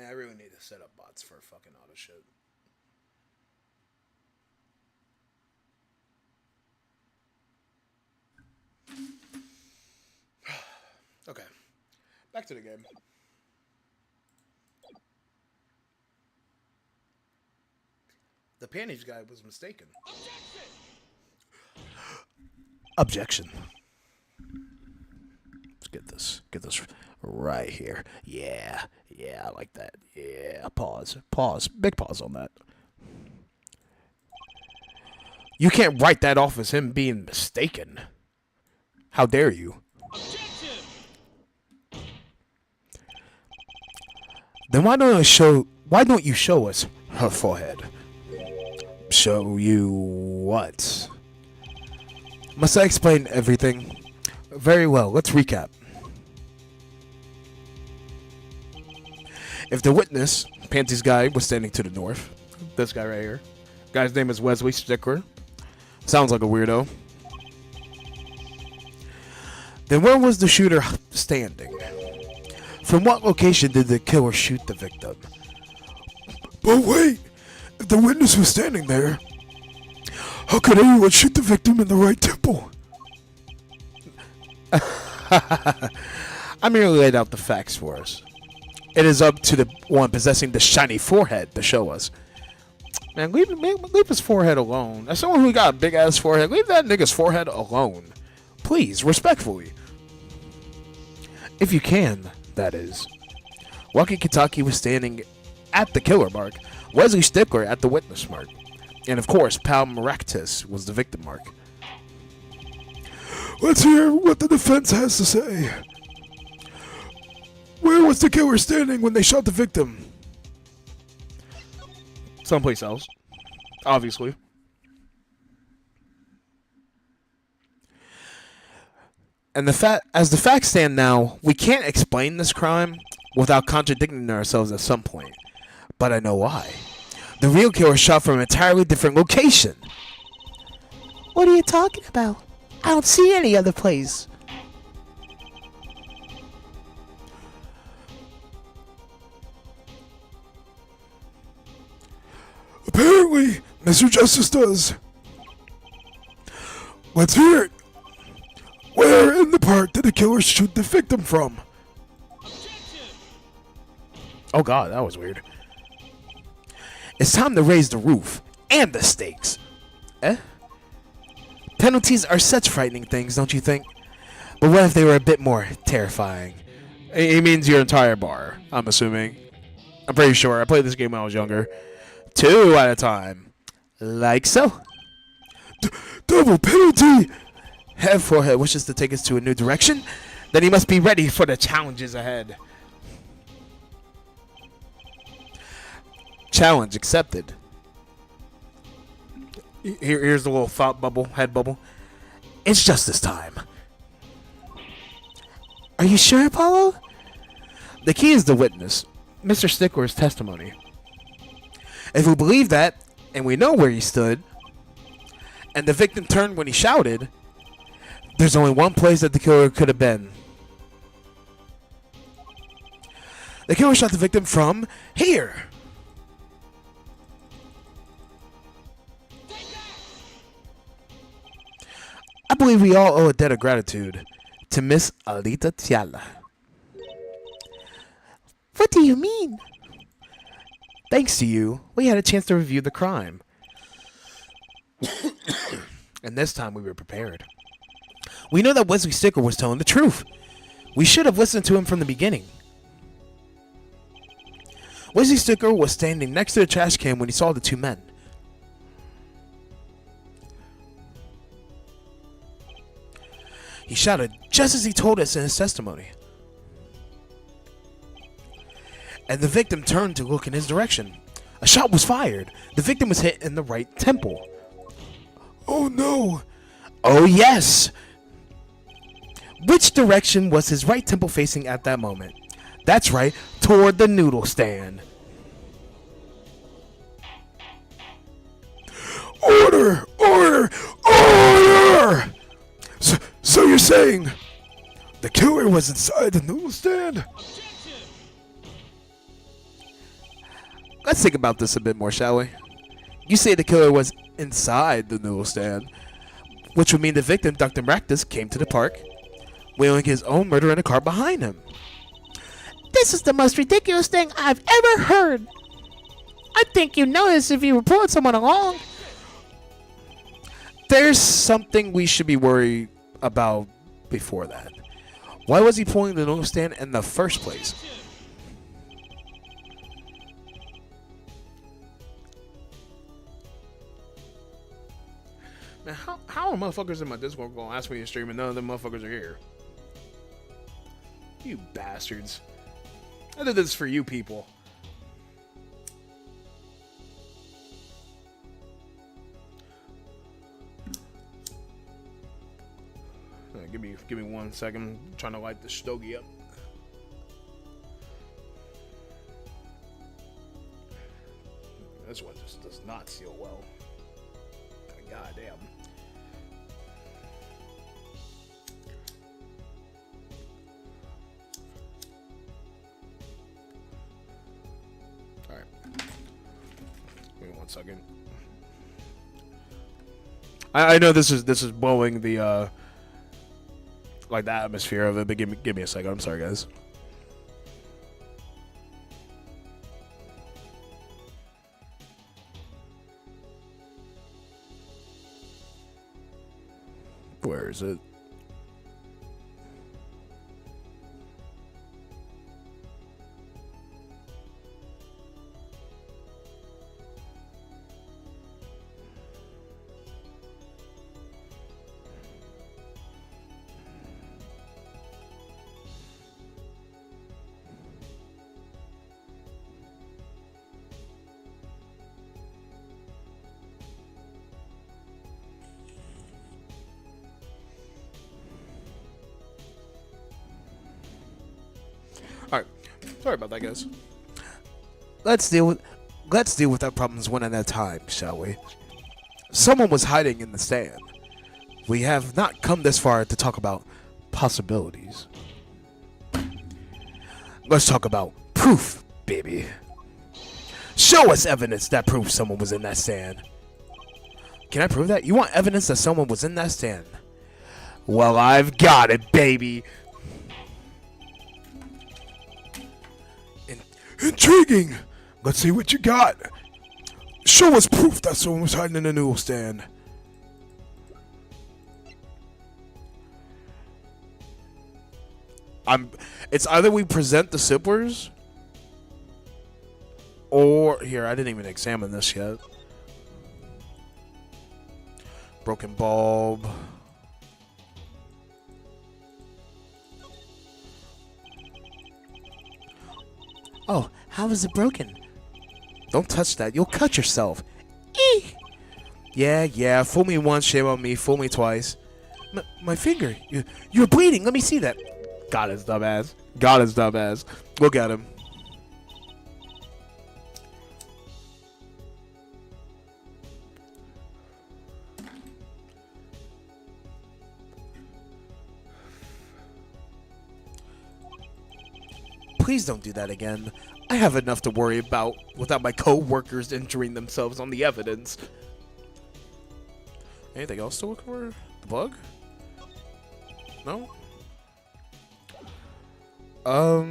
Man, I really need to set up bots for fucking auto shit. Okay, back to the game. The panties guy was mistaken. Objection. Let's get this right here. Yeah, I like that. Yeah, pause, big pause on that. You can't write that off as him being mistaken. How dare you? Then why don't you show us her forehead? Show you what? Must I explain everything? Very well, let's recap. If the witness, Panties guy, was standing to the north, this guy right here, guy's name is Wesley Stickler, sounds like a weirdo, then where was the shooter standing? From what location did the killer shoot the victim? But wait, if the witness was standing there, how could anyone shoot the victim in the right temple? I merely laid out the facts for us. It is up to the one possessing the shiny forehead to show us. Man, leave his forehead alone. That's someone who got a big ass forehead. Leave that nigga's forehead alone. Please, respectfully. If you can, that is. Walkie Kitaki was standing at the killer mark, Wesley Stickler at the witness mark, and of course, Pal Maractus was the victim mark. Let's hear what the defense has to say. Where was the killer standing when they shot the victim? Someplace else, obviously. And as the facts stand now, we can't explain this crime without contradicting ourselves at some point. But I know why. The real killer shot from an entirely different location. What are you talking about? I don't see any other place. Apparently, Mr. Justice does. Let's hear it. Where in the park did the killer shoot the victim from? Oh god, that was weird. It's time to raise the roof and the stakes. Eh? Penalties are such frightening things, don't you think? But what if they were a bit more terrifying? He means your entire bar, I'm assuming. I'm pretty sure. I played this game when I was younger. 2 at a time. Like so. Double penalty! Head Forehead wishes to take us to a new direction, then he must be ready for the challenges ahead. Challenge accepted. Here's the little thought bubble, head bubble. It's justice time. Are you sure, Apollo? The key is the witness, Mr. Stickler's testimony. If we believe that, and we know where he stood, and the victim turned when he shouted, there's only one place that the killer could have been. The killer shot the victim from here. I believe we all owe a debt of gratitude to Miss Alita Tiala. What do you mean? Thanks to you, we had a chance to review the crime. And this time we were prepared. We know that Wesley Stickler was telling the truth. We should have listened to him from the beginning. Wesley Stickler was standing next to the trash can when he saw the two men. He shouted just as he told us in his testimony. And the victim turned to look in his direction. A shot was fired. The victim was hit in the right temple. Oh no! Oh yes! Which direction was his right temple facing at that moment? That's right, toward the noodle stand. Order! Order! Order! So you're saying the killer was inside the noodle stand? Let's think about this a bit more, shall we? You say the killer was inside the noodle stand, which would mean the victim, Dr. Maractus, came to the park, wheeling his own murder in a car behind him. This is the most ridiculous thing I've ever heard. I think you know this if you were pulling someone along. There's something we should be worried about before that. Why was he pulling the noodle stand in the first place? Man, how are motherfuckers in my Discord going to ask me to stream and none of them motherfuckers are here? You bastards. I did this for you people. Give me 1 second. I'm trying to light the stogie up. This one just does not seal well. God damn. All right. Give me 1 second. I know this is blowing the like the atmosphere of it, but give me a second. I'm sorry, guys. Where is it? Alright. Sorry about that, guys. Let's deal with our problems one at a time, shall we? Someone was hiding in the stand. We have not come this far to talk about possibilities. Let's talk about proof, baby. Show us evidence that proves someone was in that stand. Can I prove that? You want evidence that someone was in that stand? Well, I've got it, baby. Intriguing. Let's see what you got. Show us proof that someone was hiding in the noodle stand. It's either we present the sippers, or here, I didn't even examine this yet. Broken bulb. Oh, how is it broken? Don't touch that. You'll cut yourself. Eek. Yeah. Fool me once, shame on me. Fool me twice. My finger. You're bleeding. Let me see that. Got his dumbass. Look at him. Please don't do that again. I have enough to worry about without my co-workers injuring themselves on the evidence. Anything else to look for? The bug? No? I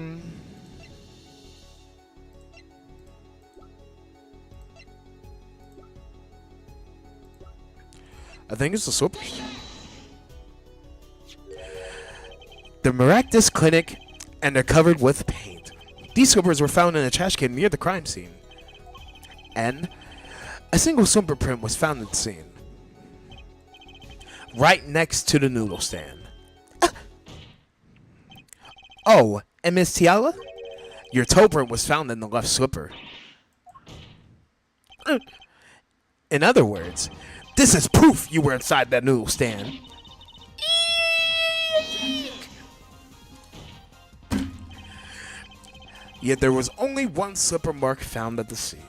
think it's the slippers. The Maractus Clinic, and they're covered with paint. These slippers were found in a trash can near the crime scene. And a single slipper print was found at the scene. Right next to the noodle stand. Oh, and Miss Tiala? Your toe print was found in the left slipper. In other words, this is proof you were inside that noodle stand. Yet there was only one slipper mark found at the scene.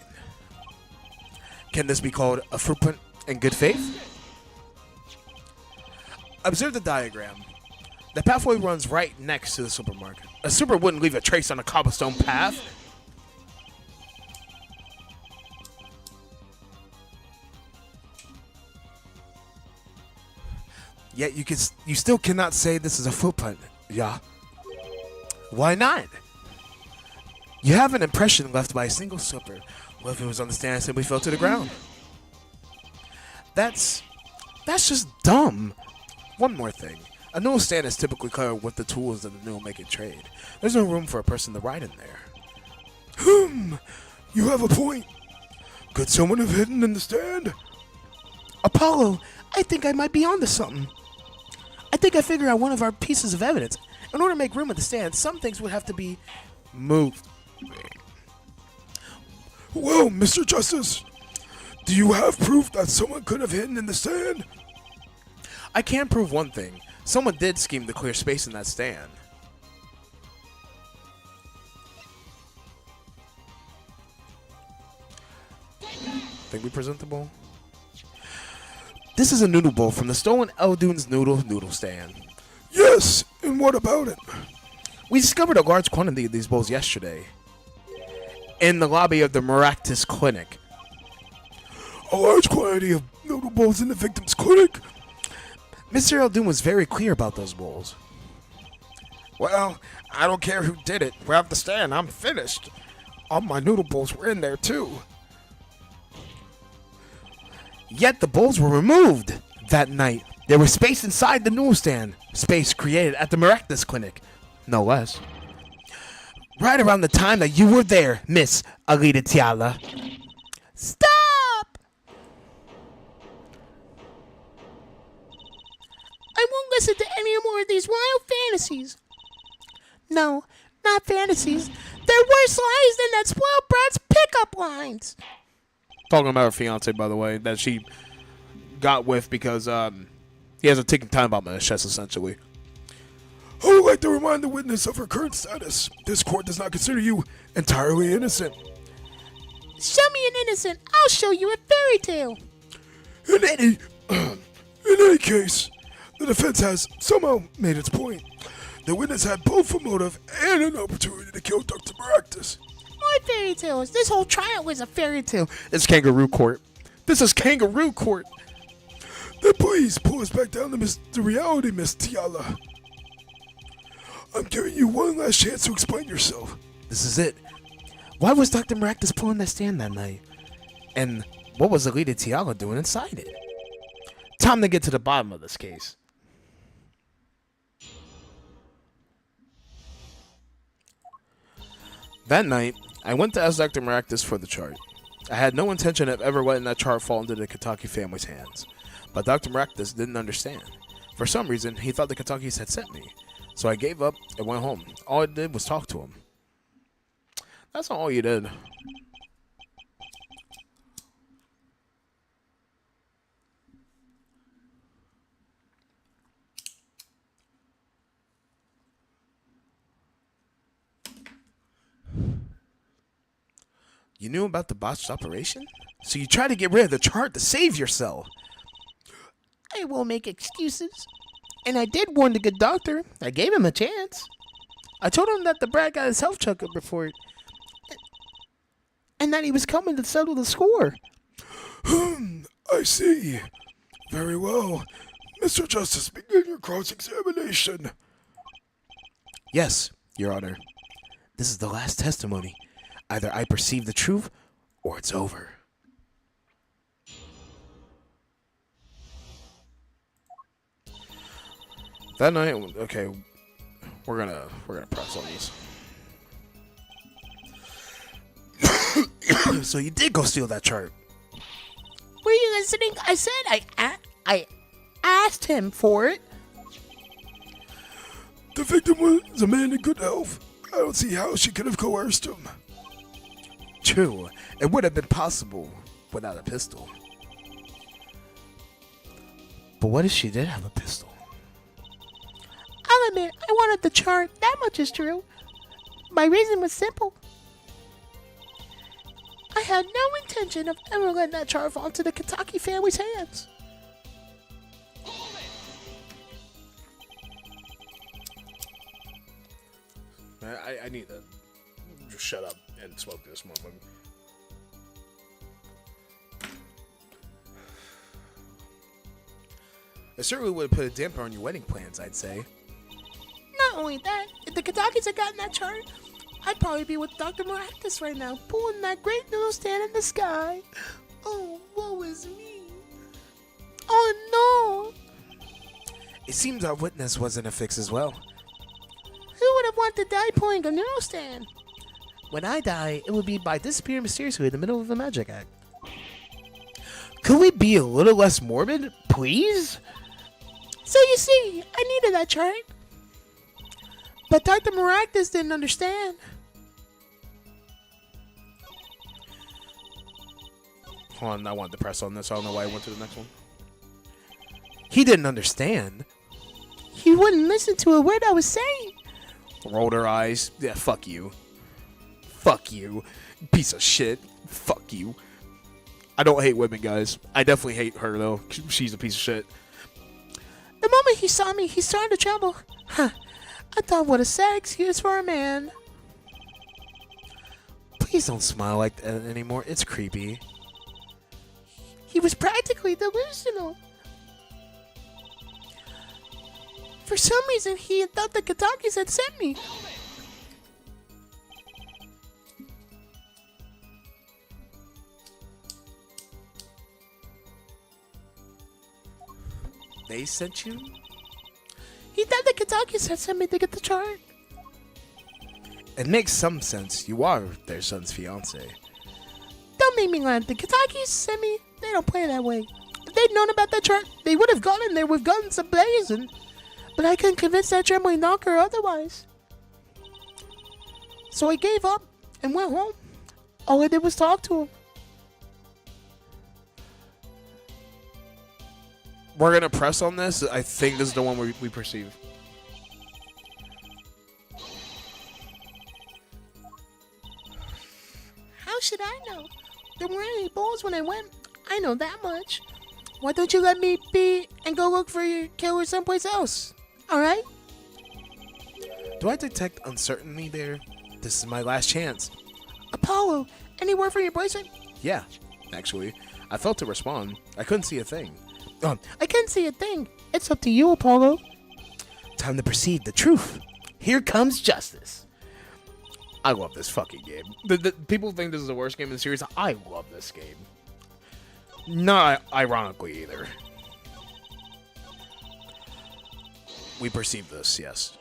Can this be called a footprint in good faith? Observe the diagram. The pathway runs right next to the slipper mark. A slipper wouldn't leave a trace on a cobblestone path. Yet you still cannot say this is a footprint. Yeah. Why not? You have an impression left by a single slipper. What if it was on the stand and simply fell to the ground? That's just dumb. One more thing. A noodle stand is typically covered with the tools that the noodle making trade. There's no room for a person to ride in there. You have a point. Could someone have hidden in the stand? Apollo, I think I might be onto something. I think I figured out one of our pieces of evidence. In order to make room at the stand, some things would have to be moved. Well, Mr. Justice, do you have proof that someone could have hidden in the stand? I can prove one thing. Someone did scheme to clear space in that stand. Think we presentable? This is a noodle bowl from the stolen Eldune's noodle stand. Yes, and what about it? We discovered a large quantity of these bowls yesterday in the lobby of the Maractus Clinic. A large quantity of noodle bowls in the victim's clinic? Mr. Eldune was very clear about those bowls. Well, I don't care who did it. We're off the stand. I'm finished. All my noodle bowls were in there, too. Yet the bowls were removed that night. There was space inside the noodle stand. Space created at the Maractus Clinic. No less. Right around the time that you were there, Miss Alita Tiala. Stop! I won't listen to any more of these wild fantasies. No, not fantasies. They're worse lies than that spoiled brat's pickup lines. Talking about her fiance, by the way, that she got with because he hasn't taken time about my chest, essentially. I would like to remind the witness of her current status. This court does not consider you entirely innocent. Show me an innocent. I'll show you a fairy tale. In any case, the defense has somehow made its point. The witness had both a motive and an opportunity to kill Dr. Maractus. What fairy tales? This whole trial was a fairy tale. It's kangaroo court. This is kangaroo court. Then please pull us back down to the reality, Miss Tiala. I'm giving you one last chance to explain yourself. This is it. Why was Dr. Maractus pulling that stand that night? And what was Alita Tiala doing inside it? Time to get to the bottom of this case. That night, I went to ask Dr. Maractus for the chart. I had no intention of ever letting that chart fall into the Kentucky family's hands. But Dr. Maractus didn't understand. For some reason, he thought the Kentuckys had sent me. So I gave up and went home. All I did was talk to him. That's not all you did. You knew about the botched operation? So you tried to get rid of the chart to save yourself. I won't make excuses. And I did warn the good doctor. I gave him a chance. I told him that the brat got his health checkup report. And that he was coming to settle the score. I see. Very well. Mr. Justice, begin your cross-examination. Yes, Your Honor. This is the last testimony. Either I perceive the truth, or it's over. That night, okay, we're gonna press on this. So you did go steal that chart. Were you listening? I said I asked him for it. The victim was a man in good health. I don't see how she could have coerced him. True, it would have been possible without a pistol. But what if she did have a pistol? I'll admit, I wanted the chart. That much is true. My reason was simple. I had no intention of ever letting that chart fall into the Kentucky family's hands. I need to just shut up and smoke this motherfucker. It certainly would have put a damper on your wedding plans, I'd say. Not only that, if the Katakis had gotten that chart, I'd probably be with Dr. Maractus right now, pulling that great noodle stand in the sky. Oh, woe is me. Oh no! It seems our witness wasn't a fix as well. Who would have wanted to die pulling a noodle stand? When I die, it would be by disappearing mysteriously in the middle of a magic act. Could we be a little less morbid, please? So you see, I needed that chart. But Dr. Maractus didn't understand. Hold on, I wanted to press on this. I don't know why I went to the next one. He didn't understand. He wouldn't listen to a word I was saying. Rolled her eyes. Yeah, fuck you. Fuck you. Piece of shit. Fuck you. I don't hate women, guys. I definitely hate her, though. She's a piece of shit. The moment he saw me, he started to tremble. Huh. I thought, what a sad excuse for a man. Please don't smile like that anymore. It's creepy. He was practically delusional. For some reason, he had thought the Katakis had sent me. They sent you? He thought the Katakis had sent me to get the chart. It makes some sense. You are their son's fiance. Don't make me laugh. The Katakis sent me. They don't play that way. If they'd known about that chart, they would have gone in there with guns a-blazing. But I couldn't convince that trembling knocker otherwise. So I gave up and went home. All I did was talk to him. We're going to press on this. I think this is the one we perceive. How should I know? There weren't any balls when I went. I know that much. Why don't you let me be and go look for your killer someplace else? Alright? Do I detect uncertainty there? This is my last chance. Apollo, any word from your boyfriend? Yeah, actually. I felt to respond. I couldn't see a thing. I can't see a thing. It's up to you, Apollo. Time to perceive the truth. Here comes justice. I love this fucking game. The people think this is the worst game in the series. I love this game. Not ironically either. We perceive this, yes.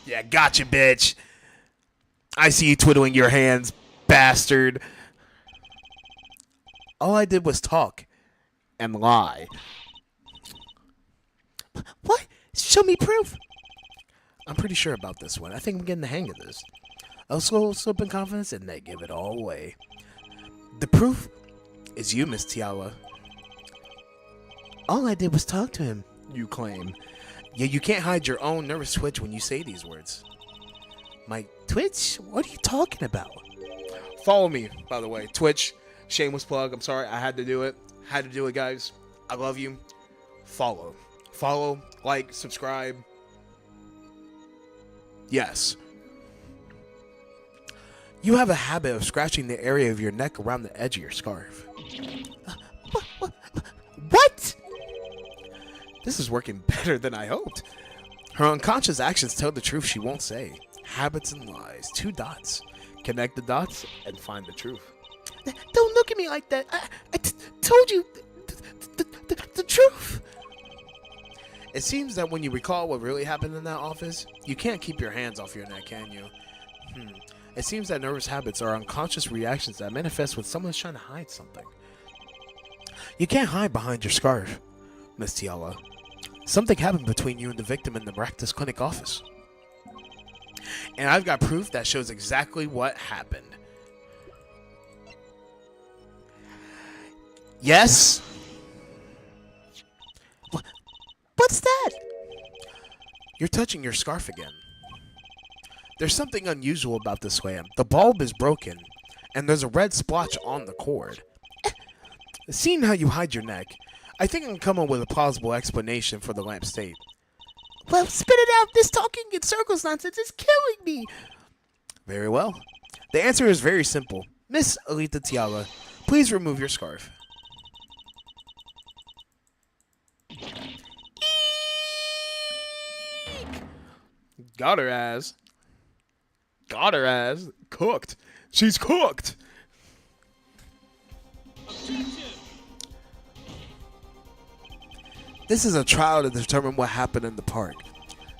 Yeah, gotcha, bitch. I see you twiddling your hands, bastard. All I did was talk and lie. What? Show me proof. I'm pretty sure about this one. I think I'm getting the hang of this. I'll slow slip in confidence and they give it all away. The proof is you, Miss Tiala. All I did was talk to him. You claim. Yeah, you can't hide your own nervous twitch when you say these words. My Twitch? What are you talking about? Follow me, by the way. Twitch, shameless plug. I'm sorry, I had to do it. Had to do it, guys. I love you. Follow. Follow, like, subscribe. Yes. You have a habit of scratching the area of your neck around the edge of your scarf. What? This is working better than I hoped. Her unconscious actions tell the truth she won't say. Habits and lies. 2 dots. Connect the dots and find the truth. Don't look at me like that. I told you the truth. It seems that when you recall what really happened in that office, you can't keep your hands off your neck, can you? It seems that nervous habits are unconscious reactions that manifest when someone's trying to hide something. You can't hide behind your scarf, Miss Tiala. Something happened between you and the victim in the Maractus Clinic office. And I've got proof that shows exactly what happened. Yes? What's that? You're touching your scarf again. There's something unusual about this lamp. The bulb is broken, and there's a red splotch on the cord. Seeing how you hide your neck, I think I can come up with a plausible explanation for the lamp's state. Well, spit it out. This talking in circles nonsense is killing me. Very well. The answer is very simple. Miss Alita Tiala, please remove your scarf. Got her ass. Got her ass. Cooked. She's cooked. This is a trial to determine what happened in the park.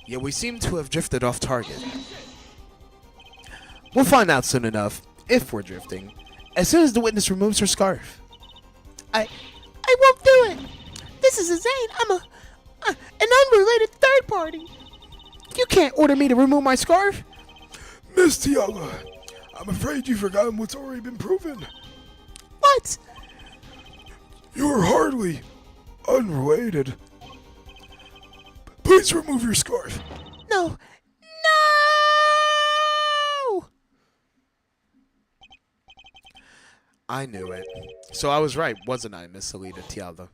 Yet we seem to have drifted off target. We'll find out soon enough, if we're drifting, as soon as the witness removes her scarf. I won't do it. This is insane. I'm an unrelated third party. You can't order me to remove my scarf. Miss Tiala, I'm afraid you've forgotten what's already been proven. What? You're hardly unrelated. Please remove your scarf. No. No! I knew it. So I was right, wasn't I, Miss Alita Tiala?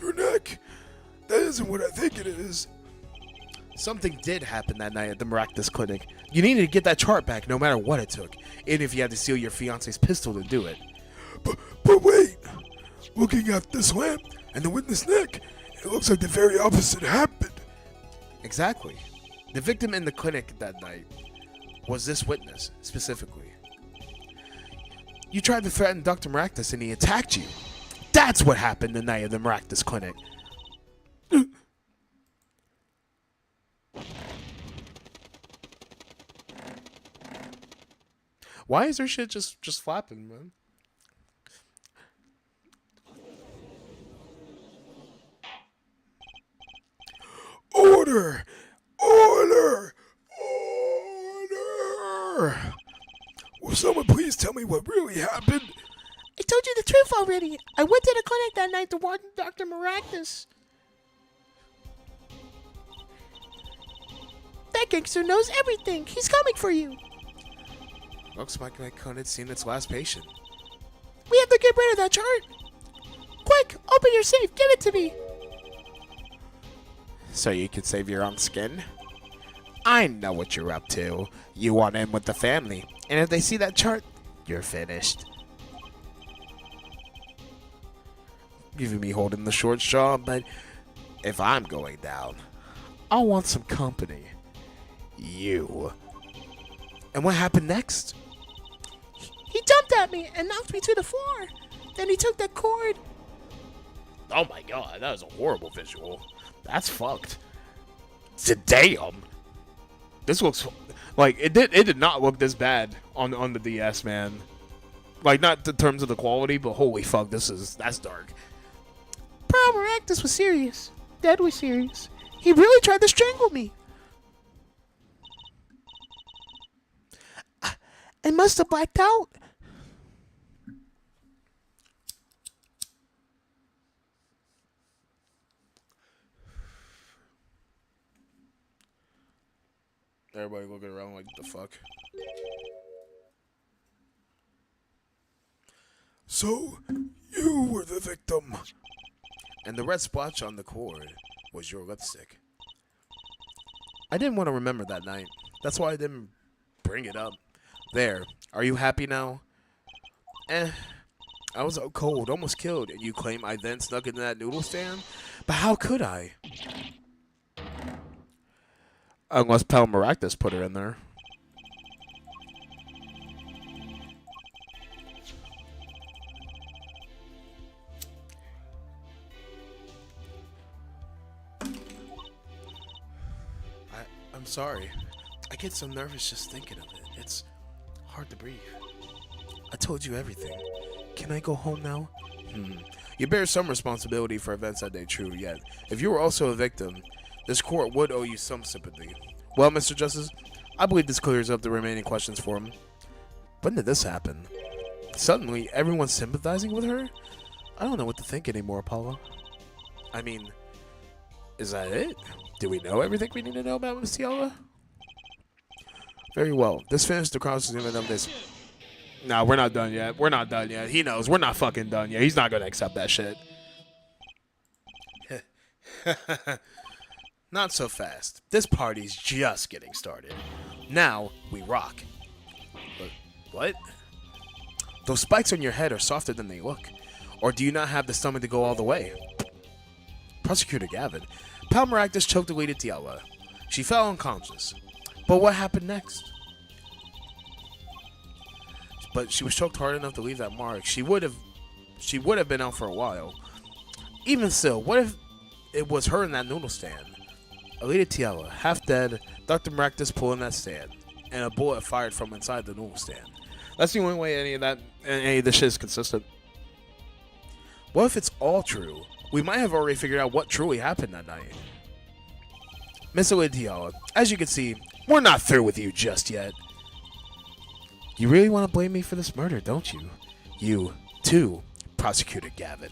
Your neck? That isn't what I think it is. Something did happen that night at the Maractus Clinic. You needed to get that chart back no matter what it took, even if you had to steal your fiance's pistol to do it. But wait! Looking at this lamp and the witness neck, it looks like the very opposite happened. Exactly. The victim in the clinic that night was this witness, specifically. You tried to threaten Dr. Maractus and he attacked you. That's what happened the night of the Maractus Clinic. Why is her shit just flapping, man? Order! Order! Order! Will someone please tell me what really happened? I told you the truth already. I went to the clinic that night to warn Dr. Maractus. That gangster knows everything. He's coming for you. Looks like my con had seen its last patient. We have to get rid of that chart. Quick, open your safe. Give it to me. So you can save your own skin? I know what you're up to. You want in with the family. And if they see that chart, you're finished. Giving me holding the short straw, but if I'm going down, I want some company. You. And what happened next? He jumped at me and knocked me to the floor. Then he took the cord. Oh my god, that was a horrible visual. That's fucked. Damn. This looks like it did not look this bad on the DS, man. Like not in terms of the quality, but holy fuck, that's dark. Pearl Maractus was serious. Deadly serious. He really tried to strangle me. I must have blacked out. Everybody looking around like, the fuck? So, you were the victim. And the red splotch on the cord was your lipstick. I didn't want to remember that night. That's why I didn't bring it up. There. Are you happy now? I was out cold, almost killed, and you claim I then snuck into that noodle stand? But how could I? Unless Pal Maractus put her in there. I'm sorry. I get so nervous just thinking of it. It's hard to breathe. I told you everything. Can I go home now? You bear some responsibility for events that day true, yet if you were also a victim, this court would owe you some sympathy. Well, Mr. Justice, I believe this clears up the remaining questions for him. When did this happen? Suddenly, everyone's sympathizing with her? I don't know what to think anymore, Apollo. I mean, is that it? Do we know everything we need to know about Miss Tiala? Very well. This finished the cross-examination of this. No, we're not done yet. We're not done yet. He knows. We're not fucking done yet. He's not going to accept that shit. Not so fast. This party's just getting started. Now, we rock. But what? Those spikes on your head are softer than they look. Or do you not have the stomach to go all the way? Prosecutor Gavin. Pal Maractus choked away to Tiala. She fell unconscious. But what happened next? But she was choked hard enough to leave that mark. She would have been out for a while. Even still, what if it was her in that noodle stand? Alita Tiala, half dead, Dr. Maractus pulling that stand, and a bullet fired from inside the noodle stand. That's the only way any of this shit is consistent. What if it's all true? We might have already figured out what truly happened that night. Miss Alita Tiala, as you can see, we're not through with you just yet. You really want to blame me for this murder, don't you? You, too, Prosecutor Gavin.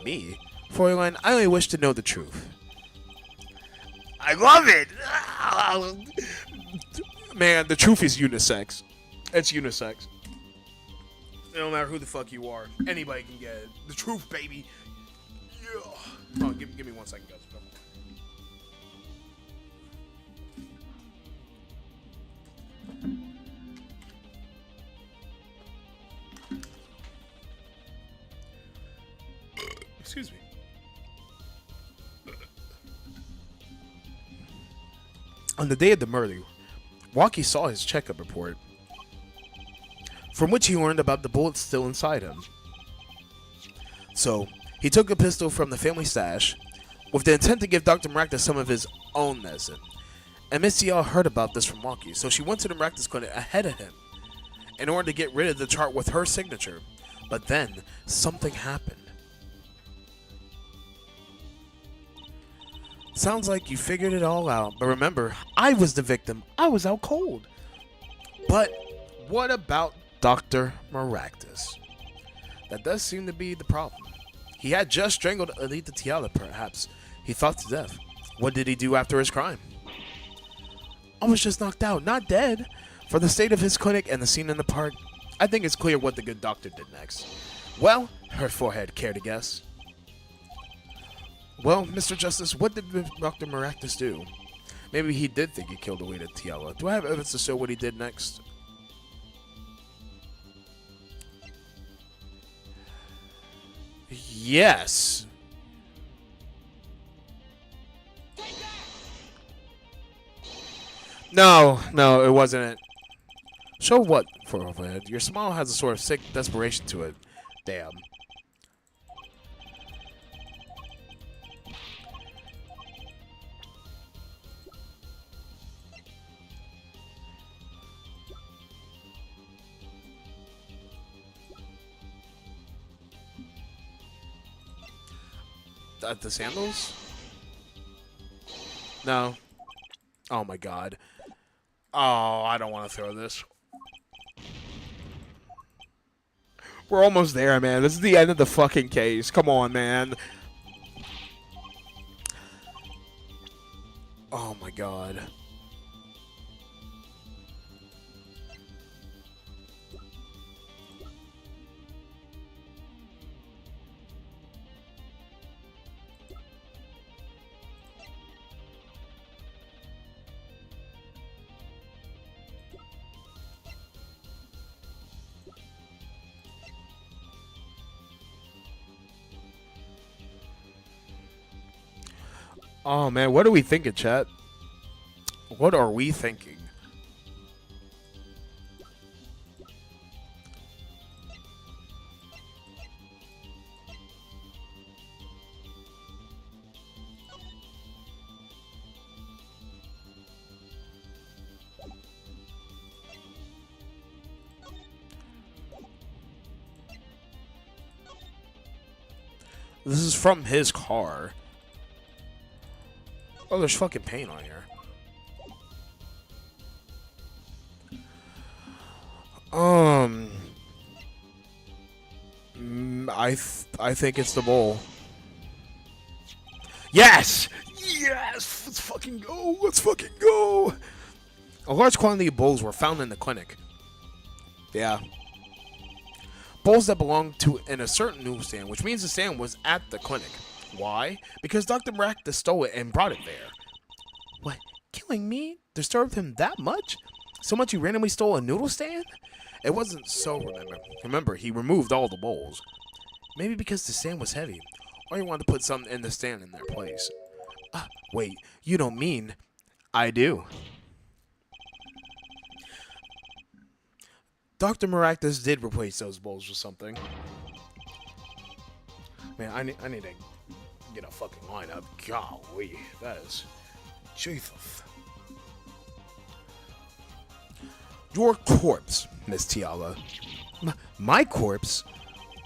Me? Fräulein, I only wish to know the truth. I love it! Man, the truth is unisex. It's unisex. It don't matter who the fuck you are. Anybody can get it. The truth, baby. Yeah. Oh, give me 1 second, guys. Excuse me. On the day of the murder, Waki saw his checkup report, from which he learned about the bullets still inside him. So, he took a pistol from the family stash, with the intent to give Dr. Maractus some of his own medicine. And Miss Tiala heard about this from Waki, so she went to the Maractus clinic ahead of him, in order to get rid of the chart with her signature. But then, something happened. Sounds like you figured it all out, but remember, I was the victim. I was out cold. But what about Dr. Maractus? That does seem to be the problem. He had just strangled Alita Tiala, perhaps. He thought to death. What did he do after his crime? I was just knocked out, not dead. For the state of his clinic and the scene in the park, I think it's clear what the good doctor did next. Well, her forehead, care to guess? Well, Mr. Justice, what did Dr. Maractus do? Maybe he did think he killed Alita Tiala. Do I have evidence to show what he did next? Yes. No, it wasn't it. Show what, forehead? Your smile has a sort of sick desperation to it. Damn. The sandals? No. Oh my god. Oh, I don't want to throw this. We're almost there, man. This is the end of the fucking case. Come on, man. Oh my god. Oh man, what are we thinking, chat? What are we thinking? This is from his car. Oh, there's fucking paint on here. I think it's the bowl. Yes! Yes! Let's fucking go! Let's fucking go! A large quantity of bowls were found in the clinic. Yeah. Bowls that belonged to a certain newsstand, which means the stand was at the clinic. Why? Because Dr. Maractus stole it and brought it there. What? Killing me? Disturbed him that much? So much he randomly stole a noodle stand? It wasn't so, remember. Remember, he removed all the bowls. Maybe because the stand was heavy, or he wanted to put something in the stand in their place. Wait, you don't mean... I do. Dr. Maractus did replace those bowls with something. Man, I need to get a fucking lineup. Golly, that is... Jesus. Your corpse, Miss Tiala. My corpse?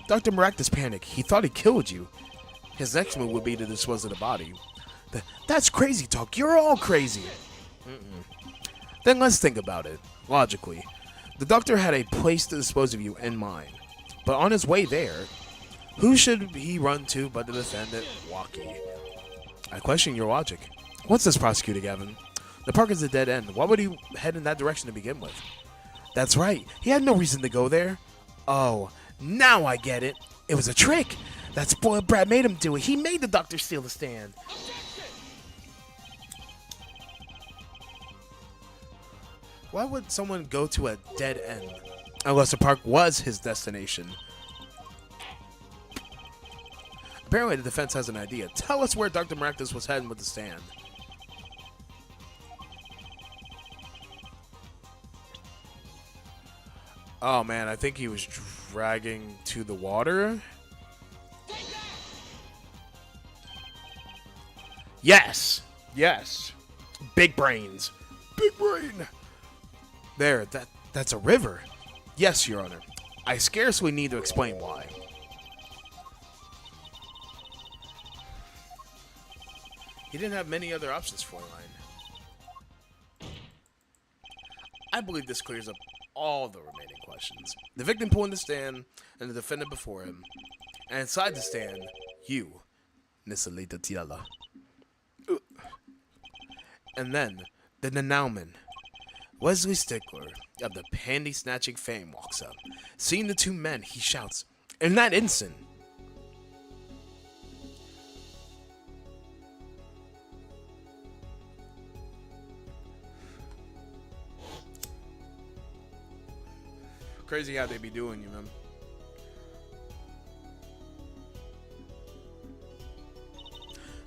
Dr. Maractus panicked. He thought he killed you. His next move would be to dispose of the body. That's crazy talk. You're all crazy. Then let's think about it. Logically. The doctor had a place to dispose of you in mind. But on his way there, who should he run to but the defendant, Waki? I question your logic. What's this, Prosecutor Gavin? The park is a dead end. Why would he head in that direction to begin with? That's right. He had no reason to go there. Oh, now I get it. It was a trick. That spoiled brat made him do it. He made the doctor steal the stand. Why would someone go to a dead end? Unless the park was his destination. Apparently the defense has an idea. Tell us where Dr. Maractus was heading with the stand. Oh man, I think he was dragging to the water. Yes! Yes! Big brains. Big brain! There, that's a river. Yes, Your Honor. I scarcely need to explain why. He didn't have many other options for line. I believe this clears up all the remaining questions. The victim pulling the stand, and the defendant before him. And inside the stand, you, Nisalita Tiala. And then, the denouement. Wesley Stickler, of the panty-snatching fame, walks up. Seeing the two men, he shouts, in that instant, crazy how they be doing you, man.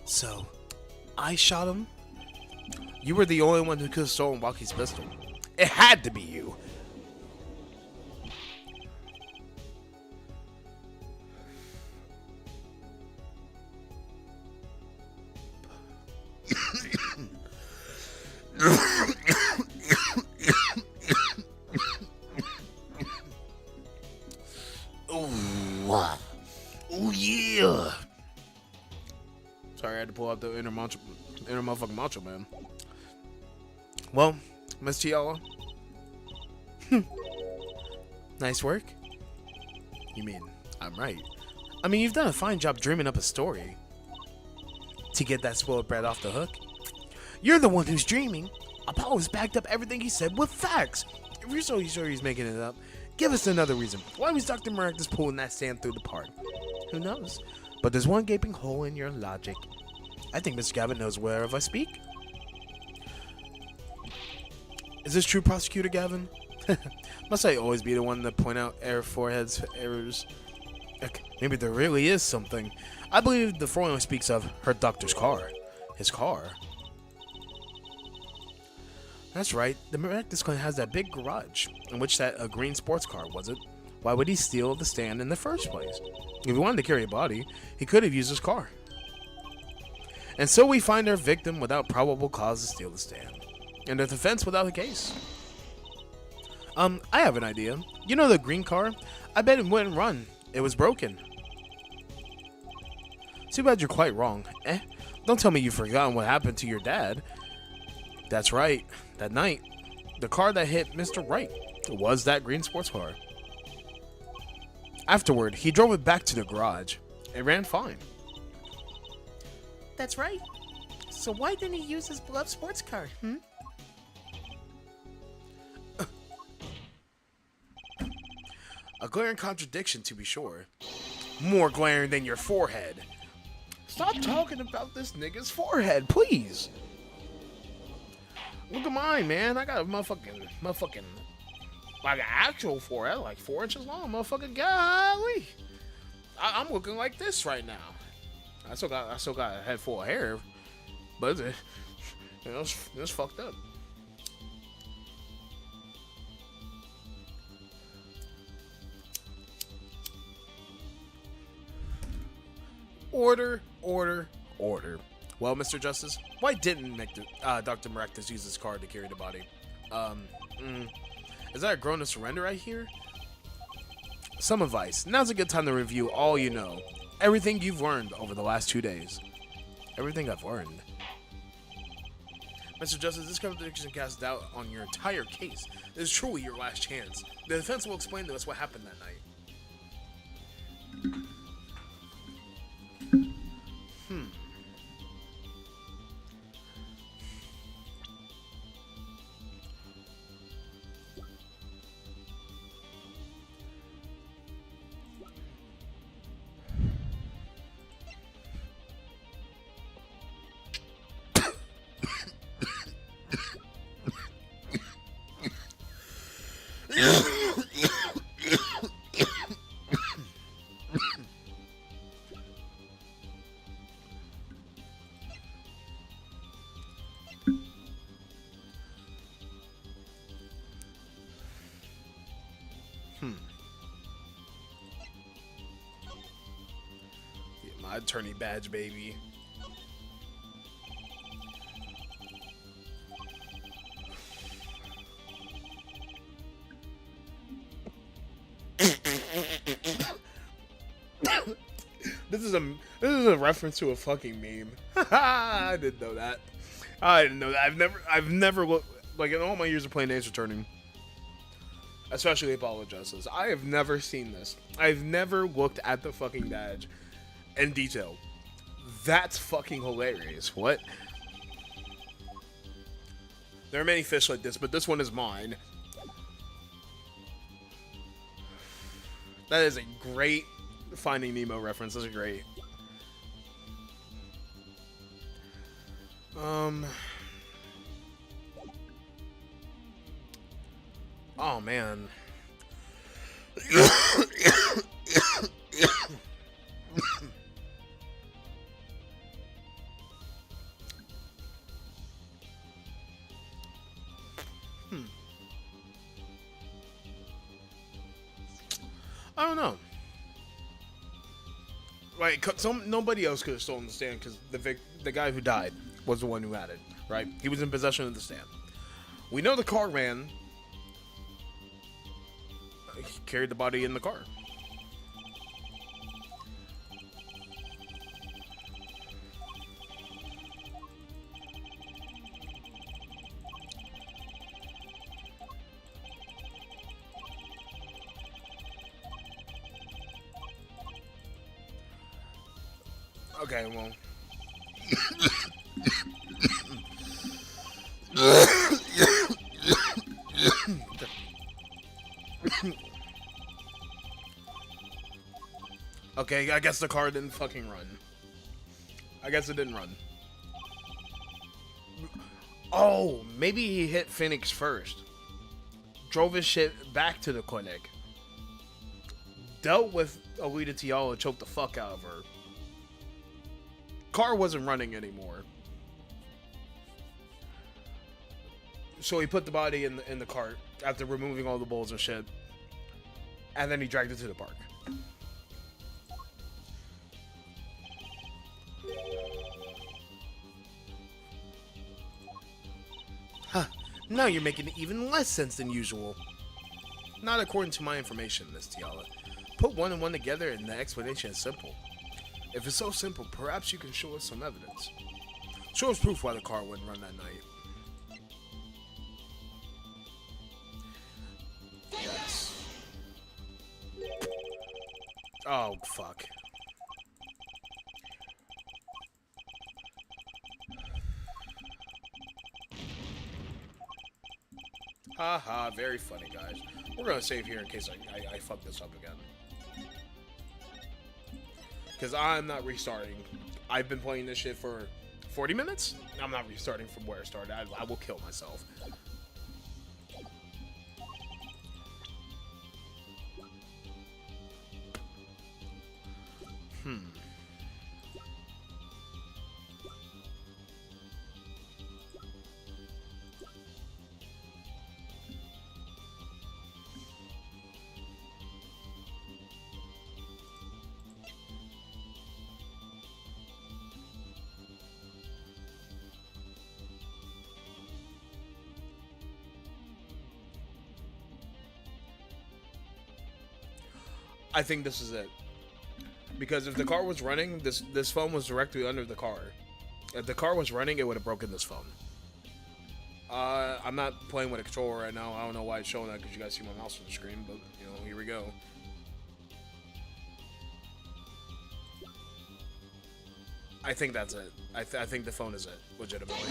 So, I shot him? You were the only one who could have stolen Waki's pistol. It had to be you. Oh yeah. Sorry, I had to pull out the inner motherfucking macho man. Well, Miss Tiala. Nice work. You mean, I'm right. I mean, you've done a fine job dreaming up a story. To get that spoiled brat off the hook. You're the one who's dreaming. Apollo's backed up everything he said with facts. If you're so sure he's making it up, give us another reason. Why was Dr. Maractus pulling that stand through the park? Who knows? But there's one gaping hole in your logic. I think Mr. Gavin knows whereof I speak. Is this true, Prosecutor Gavin? Must I always be the one to point out forehead's errors? Maybe there really is something. I believe the foreigner speaks of her doctor's car. His car? That's right. The Maractus clan has that big garage, in which that a green sports car, was it? Why would he steal the stand in the first place? If he wanted to carry a body, he could have used his car. And so we find our victim without probable cause to steal the stand. And the defense without a case. I have an idea. You know the green car? I bet it wouldn't run. It was broken. Too bad you're quite wrong. Don't tell me you've forgotten what happened to your dad. That's right. That night, the car that hit Mr. Wright was that green sports car. Afterward, he drove it back to the garage. It ran fine. That's right. So why didn't he use his beloved sports car, A glaring contradiction, to be sure. More glaring than your forehead. Stop talking about this nigga's forehead, please. Look at mine, man. I got a motherfucking, like an actual forehead, like 4 inches long, motherfucking golly. I'm looking like this right now. I still got a head full of hair, but it's fucked up. Order. Well, Mr. Justice, why didn't Dr. Maractus use his card to carry the body? Is that a groan to surrender I hear? Some advice. Now's a good time to review all you know. Everything you've learned over the last 2 days. Everything I've learned. Mr. Justice, this contradiction casts doubt on your entire case. This is truly your last chance. The defense will explain to us what happened that night. Get my attorney badge, baby. This is a reference to a fucking meme. I didn't know that. I've never looked, like, in all my years of playing Ace Attorney, especially Apollo Justice, I have never seen this. I've never looked at the fucking badge in detail. That's fucking hilarious. What? There are many fish like this, but this one is mine. That is a great Finding Nemo reference. That's great. Oh man. I don't know. Right, nobody else could have stolen the stand because the guy who died was the one who had it. Right, he was in possession of the stand. We know the car ran. He carried the body in the car. Okay, well. Okay, I guess the car didn't fucking run. I guess it didn't run. Oh, maybe he hit Phoenix first. Drove his shit back to the clinic. Dealt with Alita Tiala, choked the fuck out of her. Car wasn't running anymore. So he put the body in the cart after removing all the bowls and shit. And then he dragged it to the park. Huh. Now you're making even less sense than usual. Not according to my information, Miss Tiala. Put one and one together and the explanation is simple. If it's so simple, perhaps you can show us some evidence. Show us proof why the car wouldn't run that night. Yes. Oh, fuck. Haha, very funny, guys. We're gonna save here in case I fuck this up again. Because I'm not restarting I've been playing this shit for 40 minutes. I'm not restarting from where I started. I will kill myself. I think this is it. Because if the car was running, this phone was directly under the car. If the car was running, it would have broken this phone. I'm not playing with a controller right now. I don't know why it's showing that because you guys see my mouse on the screen, but, you know, here we go. I think that's it. I think the phone is it, legitimately.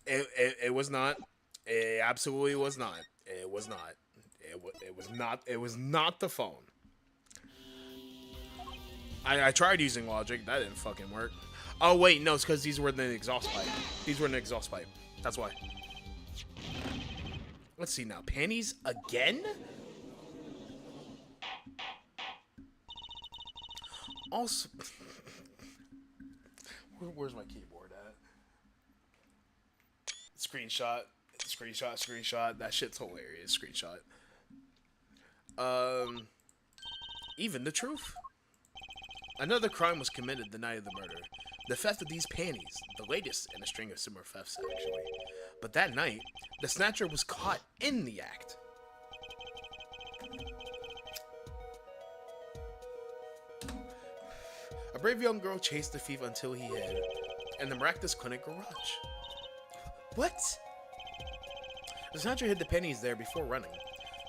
It was not. It absolutely was not. It was not. It was not. It was not the phone. I tried using logic. That didn't fucking work. Oh wait, no, it's because these were in the exhaust pipe. These were in the exhaust pipe. That's why. Let's see now. Panties again? Also, where's my keyboard at? Screenshot. That shit's hilarious. Screenshot. Even the truth. Another crime was committed the night of the murder. The theft of these panties, the latest in a string of similar thefts, actually. But that night, the snatcher was caught in the act. A brave young girl chased the thief until he hid in the miraculous clinic garage. What? The snatcher hid the pennies there before running.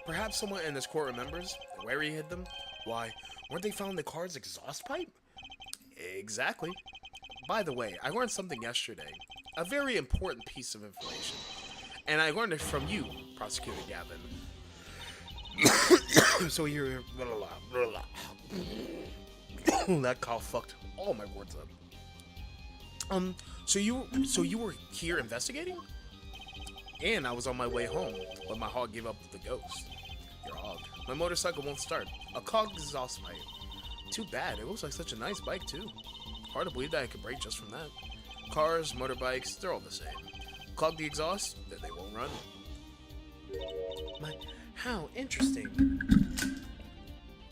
Perhaps someone in this court remembers where he hid them? Why, weren't they found in the car's exhaust pipe? Exactly. By the way, I learned something yesterday. A very important piece of information. And I learned it from you, Prosecutor Gavin. So you're... That cough fucked all my words up. So you were here investigating? And I was on my way home, but my hog gave up to the ghost. Your hog. My motorcycle won't start. A clogged exhaust pipe. Too bad. It looks like such a nice bike, too. Hard to believe that I could break just from that. Cars, motorbikes, they're all the same. Clog the exhaust, then they won't run. How interesting.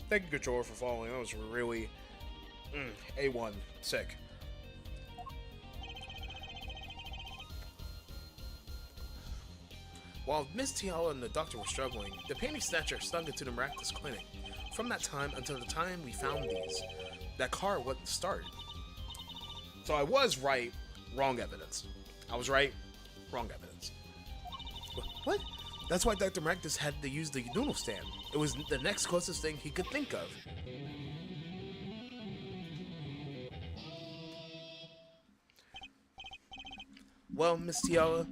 Thank you, controller, for following. That was really... A1. Sick. While Miss Tiala and the doctor were struggling, the panty snatcher snuck into the miraculous clinic. From that time until the time we found these, that car wouldn't start. So I was right, wrong evidence. I was right, wrong evidence. What? That's why Dr. Miraculous had to use the noodle stand. It was the next closest thing he could think of. Well, Miss Tiala,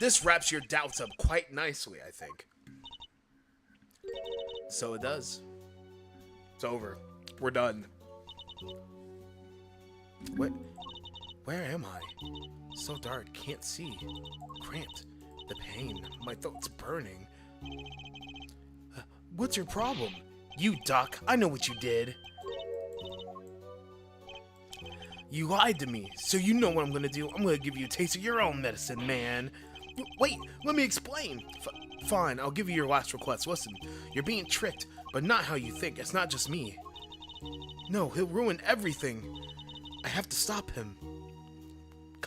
this wraps your doubts up quite nicely, I think. So it does. It's over. We're done. Where am I? So dark, can't see. Cramped. The pain. My throat's burning. What's your problem? You, Doc. I know what you did. You lied to me, so you know what I'm gonna do. I'm gonna give you a taste of your own medicine, man. Wait, let me explain. Fine, I'll give you your last request. Listen, you're being tricked, but not how you think. It's not just me. No, he'll ruin everything. I have to stop him.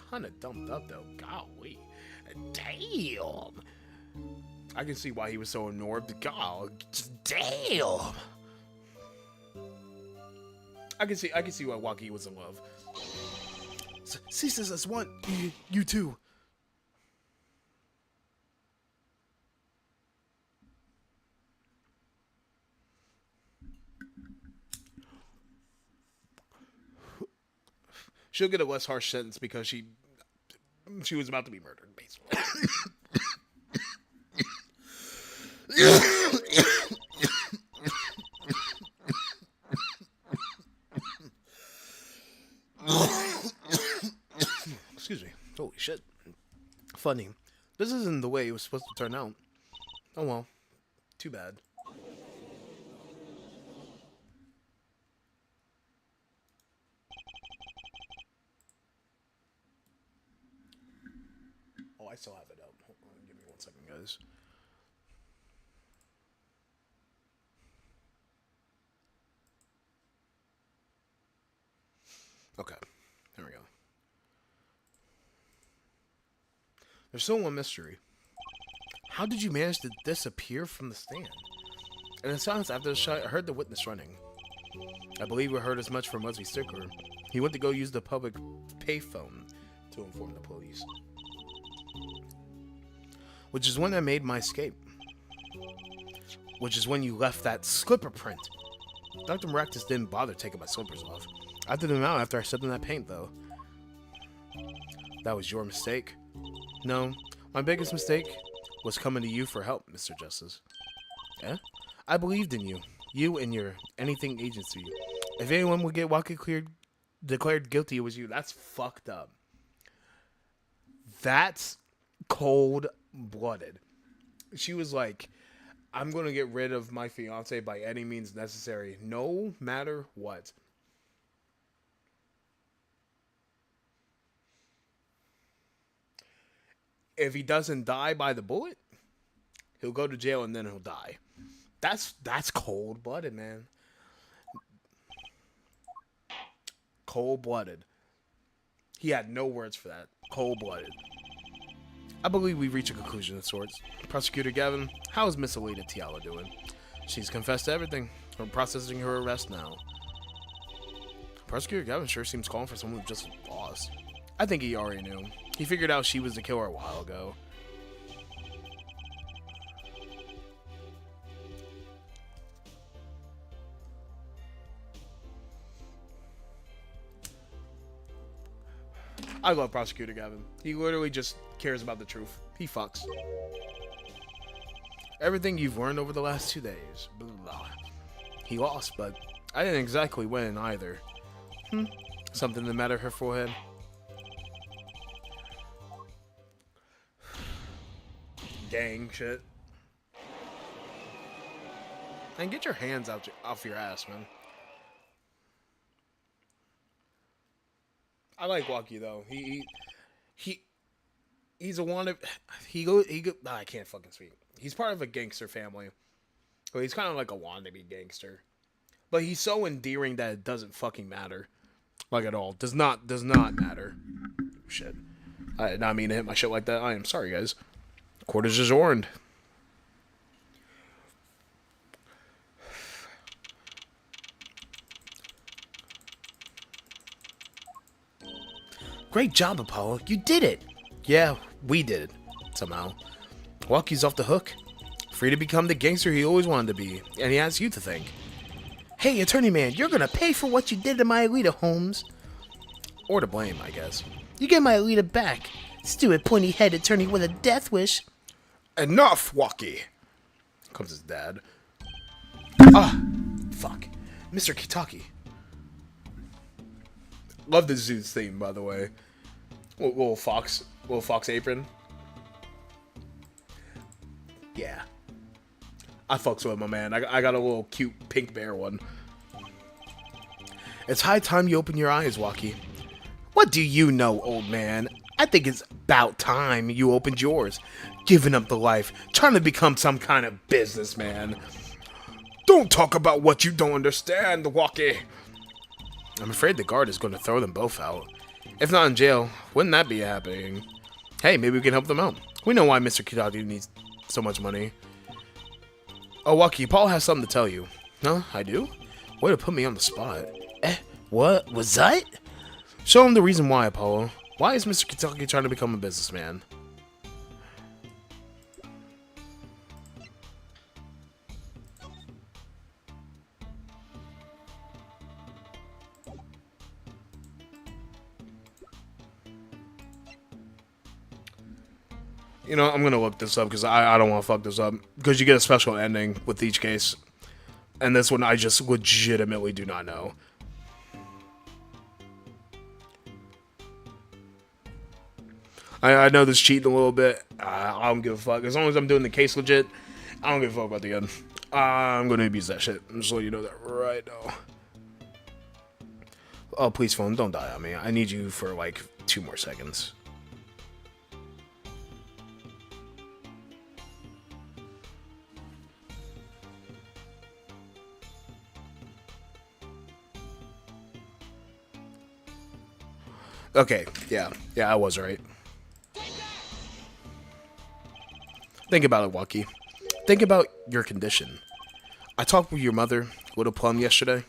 Kinda dumped up, though. Golly. Damn. I can see why he was so annoyed. God, damn. I can see why Waki was in love. Ceases as one. You too. She'll get a less harsh sentence because she was about to be murdered, basically. funny. This isn't the way it was supposed to turn out. Oh well. Too bad. Oh, I still have it up. Hold on, give me 1 second, guys. Okay, there we go. There's still one mystery. How did you manage to disappear from the stand? And in silence after the shot, I heard the witness running. I believe we heard as much from Wesley Sticker. He went to go use the public payphone to inform the police. Which is when I made my escape. Which is when you left that slipper print. Dr. Maractus didn't bother taking my slippers off. I threw them out after I stepped in that paint, though. That was your mistake. No, my biggest mistake was coming to you for help, Mr. Justice. Eh? I believed in you. You and your anything agency. If anyone would get Walker declared guilty, it was you. That's fucked up. That's cold-blooded. She was like, I'm going to get rid of my fiance by any means necessary, no matter what. If he doesn't die by the bullet, he'll go to jail and then he'll die. That's cold-blooded, man. Cold-blooded. He had no words for that. Cold-blooded. I believe we reach a conclusion of sorts. Prosecutor Gavin, how is Miss Alita Tiala doing? She's confessed to everything. We're processing her arrest now. Prosecutor Gavin sure seems calling for someone who just lost. I think he already knew. He figured out she was the killer a while ago. I love Prosecutor Gavin. He literally just cares about the truth. He fucks. Everything you've learned over the last 2 days. Blah, blah. He lost, but I didn't exactly win either. Something the matter her forehead. Gang shit. And get your hands out off your ass, man. I like Walkie though. He's a wanted. I can't fucking speak. He's part of a gangster family. Well, he's kind of like a wannabe gangster, but he's so endearing that it doesn't fucking matter, like at all. Does not matter. Shit. I did not mean to hit my shit like that. I am sorry, guys. Court is adjourned. Great job, Apollo. You did it. Yeah, we did it. Somehow. Walkie's off the hook. Free to become the gangster he always wanted to be. And he has you to thank. Hey, attorney man, you're gonna pay for what you did to my Alita, Holmes. Or to blame, I guess. You get my Alita back. Stupid pointy-headed attorney with a death wish. Enough, Walkie. Comes his dad. Ah, fuck. Mr. Kitaki. Love the Zeus theme, by the way. Little fox apron. Yeah. I fucks with my man. I got a little cute pink bear one. It's high time you open your eyes, Walkie. What do you know, old man? I think it's about time you opened yours. Giving up the life, trying to become some kind of businessman. Don't talk about what you don't understand, Walkie. I'm afraid the guard is going to throw them both out. If not in jail, wouldn't that be happening? Hey, maybe we can help them out. We know why Mr. Kitaki needs so much money. Oh, Walkie, Paul has something to tell you. Huh? I do? Way to put me on the spot. What was that? Show him the reason why, Apollo. Why is Mr. Kitaki trying to become a businessman? You know, I'm going to look this up because I don't want to fuck this up. Because you get a special ending with each case. And this one I just legitimately do not know. I know this cheating a little bit. I don't give a fuck. As long as I'm doing the case legit, I don't give a fuck about the end. I'm gonna abuse that shit. I'm just letting you know that right now. Oh, please, phone, don't die on me. I need you for like 2 more seconds. Okay, yeah, I was right. Think about it, Walkie. Think about your condition. I talked with your mother, Little Plum, yesterday.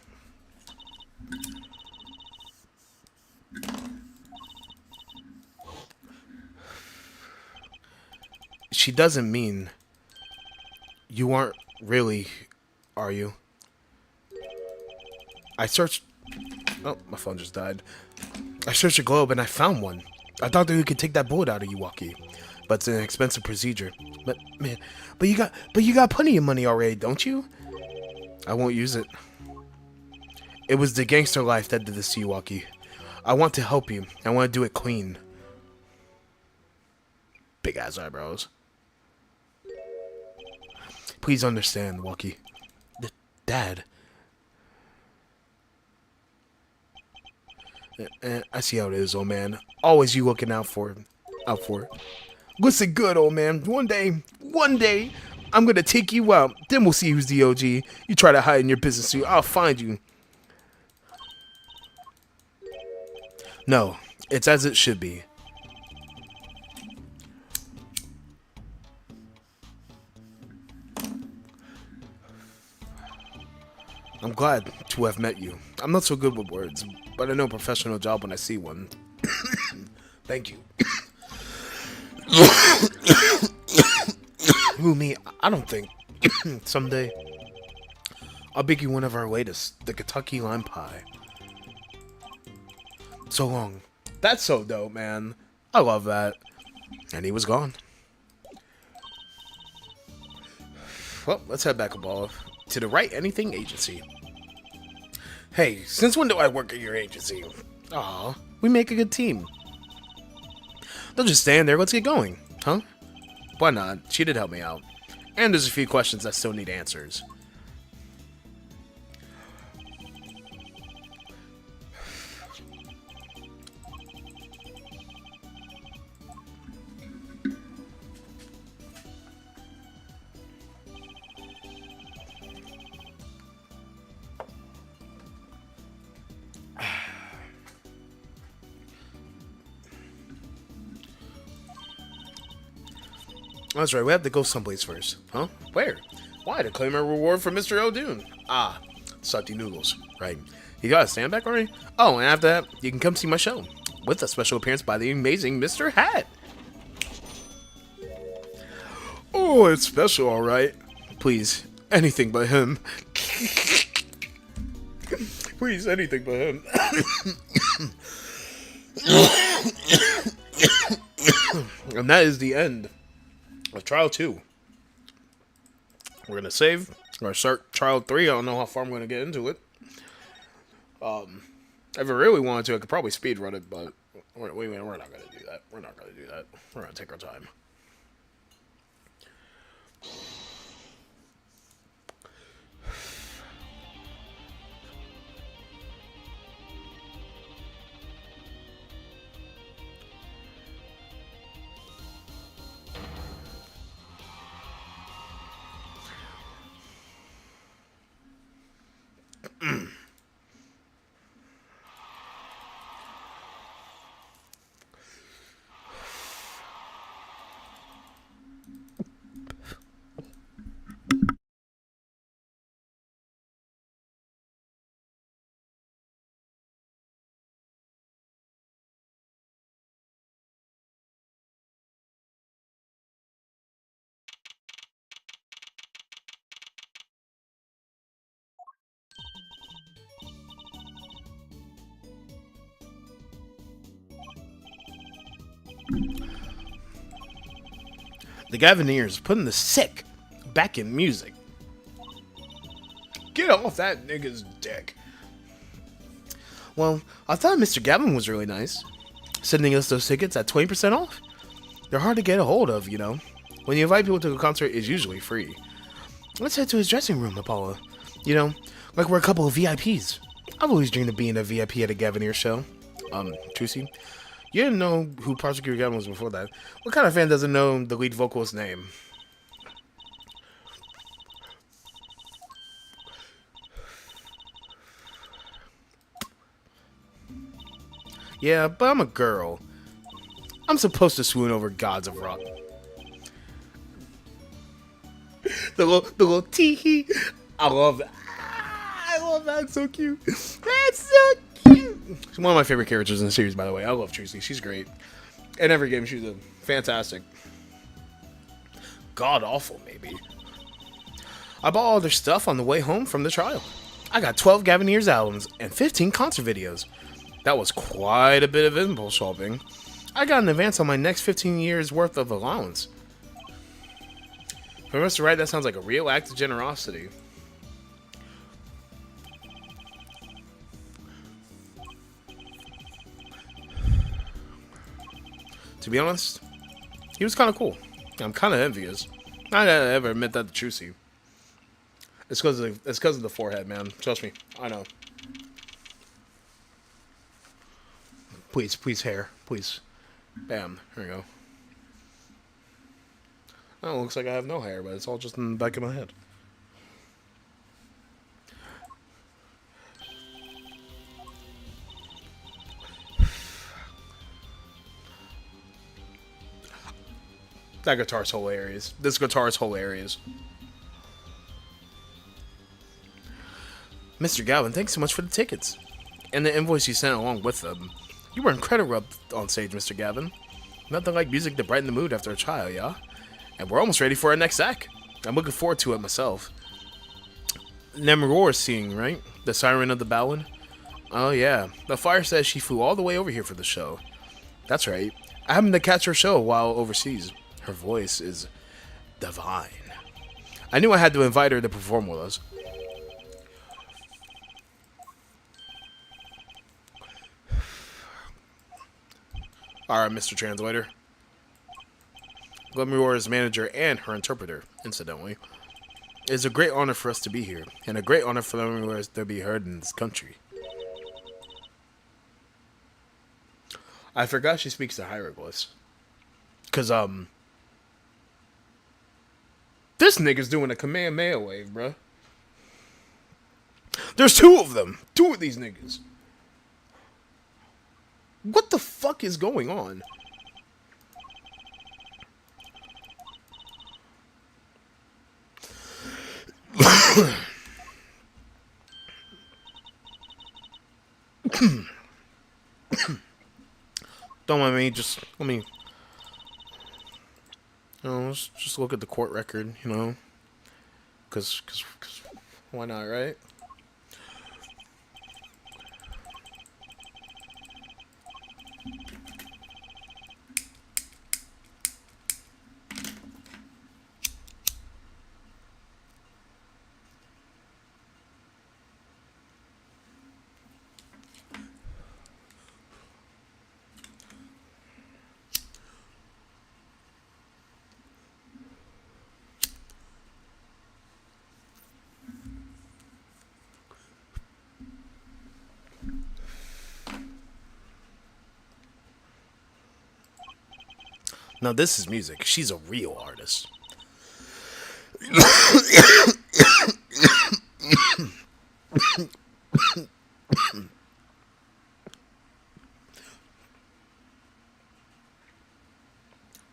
She doesn't mean you aren't really, are you? I searched... Oh, my phone just died. I searched the globe and I found one. A doctor who could take that bullet out of you, Walkie. But it's an expensive procedure. But man, but you got plenty of money already, don't you? I won't use it. It was the gangster life that did this to you, Walkie. I want to help you. I want to do it clean. Big ass eyebrows. Please understand, Walkie. Dad. I see how it is, old man. Always you looking out for it. Listen good, old man. One day, I'm gonna take you out. Then we'll see who's the OG. You try to hide in your business suit, I'll find you. No, it's as it should be. I'm glad to have met you. I'm not so good with words, but I know a professional job when I see one. Thank you. Who, me? I don't think. Someday, I'll bake you one of our latest, the Kentucky lime pie. So long. That's so dope, man. I love that. And he was gone. Well, let's head back above to the Right Anything Agency. Hey, since when do I work at your agency? Aw, we make a good team. Don't just stand there, let's get going. Huh? Why not? She did help me out. And there's a few questions that still need answers. That's right, we have to go someplace first. Huh? Where? Why? To claim our reward for Mr. O'Doon. Ah, salty noodles. Right. You got a stand back already? Oh, and after that, you can come see my show. With a special appearance by the amazing Mr. Hat. Oh, it's special, alright. Please, anything but him. Please, anything but him. And that is the end of Trial 2. We're going to save. We're going to start Trial 3. I don't know how far I'm going to get into it. If I really wanted to, I could probably speedrun it, but we're not going to do that. We're not going to do that. We're going to take our time. The Gavineers putting the sick back in music. Get off that nigga's dick. Well, I thought Mr. Gavin was really nice, sending us those tickets at 20% off. They're hard to get a hold of, you know. When you invite people to a concert, it's usually free. Let's head to his dressing room, Apollo. You know, like we're a couple of VIPs. I've always dreamed of being a VIP at a Gavinier show. Trucy, you didn't know who Prosecutor Gavin was before that. What kind of fan doesn't know the lead vocalist's name? Yeah, but I'm a girl. I'm supposed to swoon over gods of rock. The little tee-hee. I love that. I love that. It's so cute. That's so cute. She's one of my favorite characters in the series, by the way. I love Trucy. She's great. In every game, she's a fantastic. God awful, maybe. I bought all their stuff on the way home from the trial. I got 12 Gavineers albums and 15 concert videos. That was quite a bit of impulse shopping. I got an advance on my next 15 years worth of allowance. If I'm Mr. Right, that sounds like a real act of generosity. To be honest, he was kind of cool. I'm kind of envious. I didn't ever admit that to Trucy. It's because of the forehead, man. Trust me, I know. Please, hair, please. Bam, here we go. Oh, it looks like I have no hair, but it's all just in the back of my head. That guitar's hilarious. This guitar's hilarious. Mr. Gavin, thanks so much for the tickets. And the invoice you sent along with them. You were incredible up on stage, Mr. Gavin. Nothing like music to brighten the mood after a trial, yeah? And we're almost ready for our next act. I'm looking forward to it myself. Nemror's singing, right? The siren of the ballad? Oh, yeah. The fire says she flew all the way over here for the show. That's right. I happened to catch her show while overseas. Her voice is divine. I knew I had to invite her to perform with us. Alright, Mr. Translator. Glimmer's manager and her interpreter, incidentally. It is a great honor for us to be here, and a great honor for Glimmer to be heard in this country. I forgot she speaks the hieroglyphs. Cause, this nigga's doing a Kamehameha wave, bruh. There's two of them. Two of these niggas. What the fuck is going on? Don't mind me, just let me, let's just look at the court record, you know, cause why not, right? Now this is music. She's a real artist. Now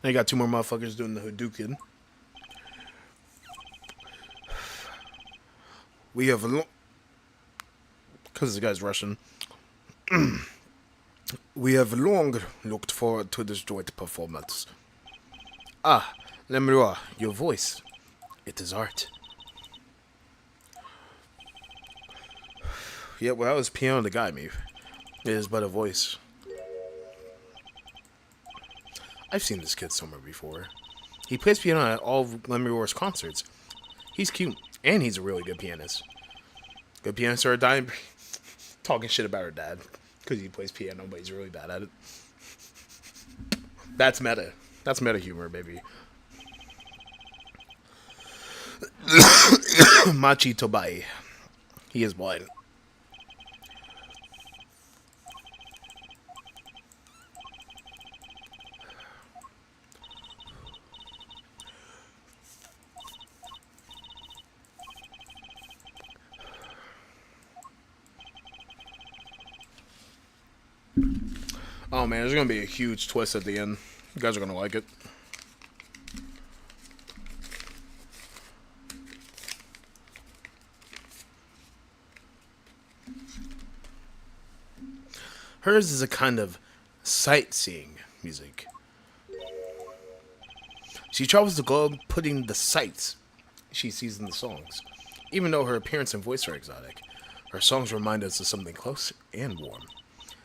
you got two more motherfuckers doing the Hadouken. We have because the guy's Russian. We have long looked forward to this joint performance. Ah, Lemuel, your voice. It is art. Yeah, well, that was piano to guide me. It is but a voice. I've seen this kid somewhere before. He plays piano at all of Lemuel's concerts. He's cute, and he's a really good pianist. Good pianist or a dying... Talking shit about her dad. Because he plays piano, but he's really bad at it. That's meta. That's meta humor, baby. Machi Tobai. He is blind. Oh man, there's gonna be a huge twist at the end. You guys are gonna like it. Hers is a kind of sightseeing music. She travels the globe putting the sights she sees in the songs. Even though her appearance and voice are exotic, her songs remind us of something close and warm.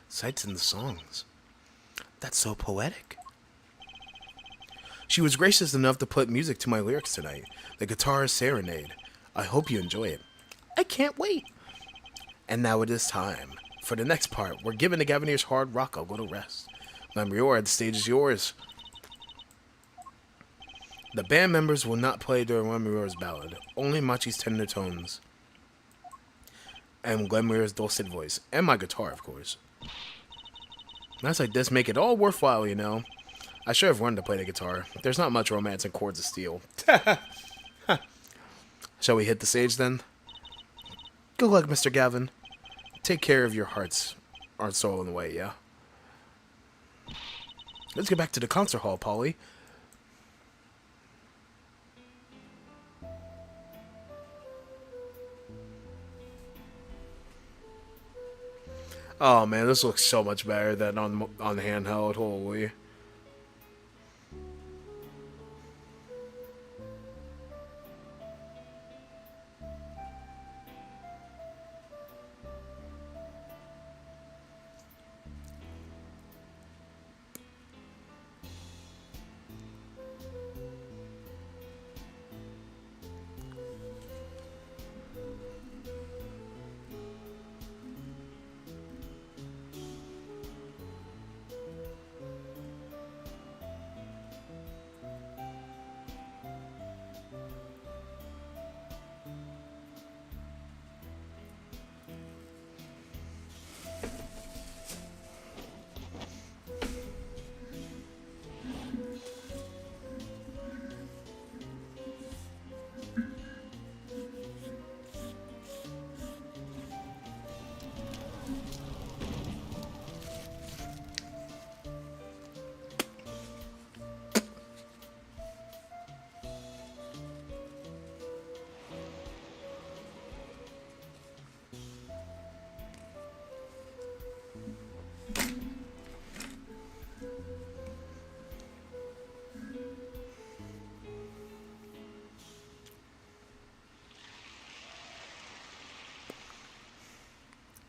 Sights in the songs. That's so poetic. She was gracious enough to put music to my lyrics tonight. The guitar serenade. I hope you enjoy it. I can't wait. And now it is time. For the next part, we're giving the Gavineers hard rock a little rest. Lamrior, the stage is yours. The band members will not play during Lamrior's ballad. Only Machi's tender tones. And Lamrior's dulcet voice. And my guitar, of course. Nights like this make it all worthwhile, you know. I should have learned to play the guitar. There's not much romance in chords of steel. Shall we hit the stage then? Good luck, Mr. Gavin. Take care of your hearts. Aren't soul in the way, yeah? Let's get back to the concert hall, Polly. Oh man, this looks so much better than on handheld. Holy.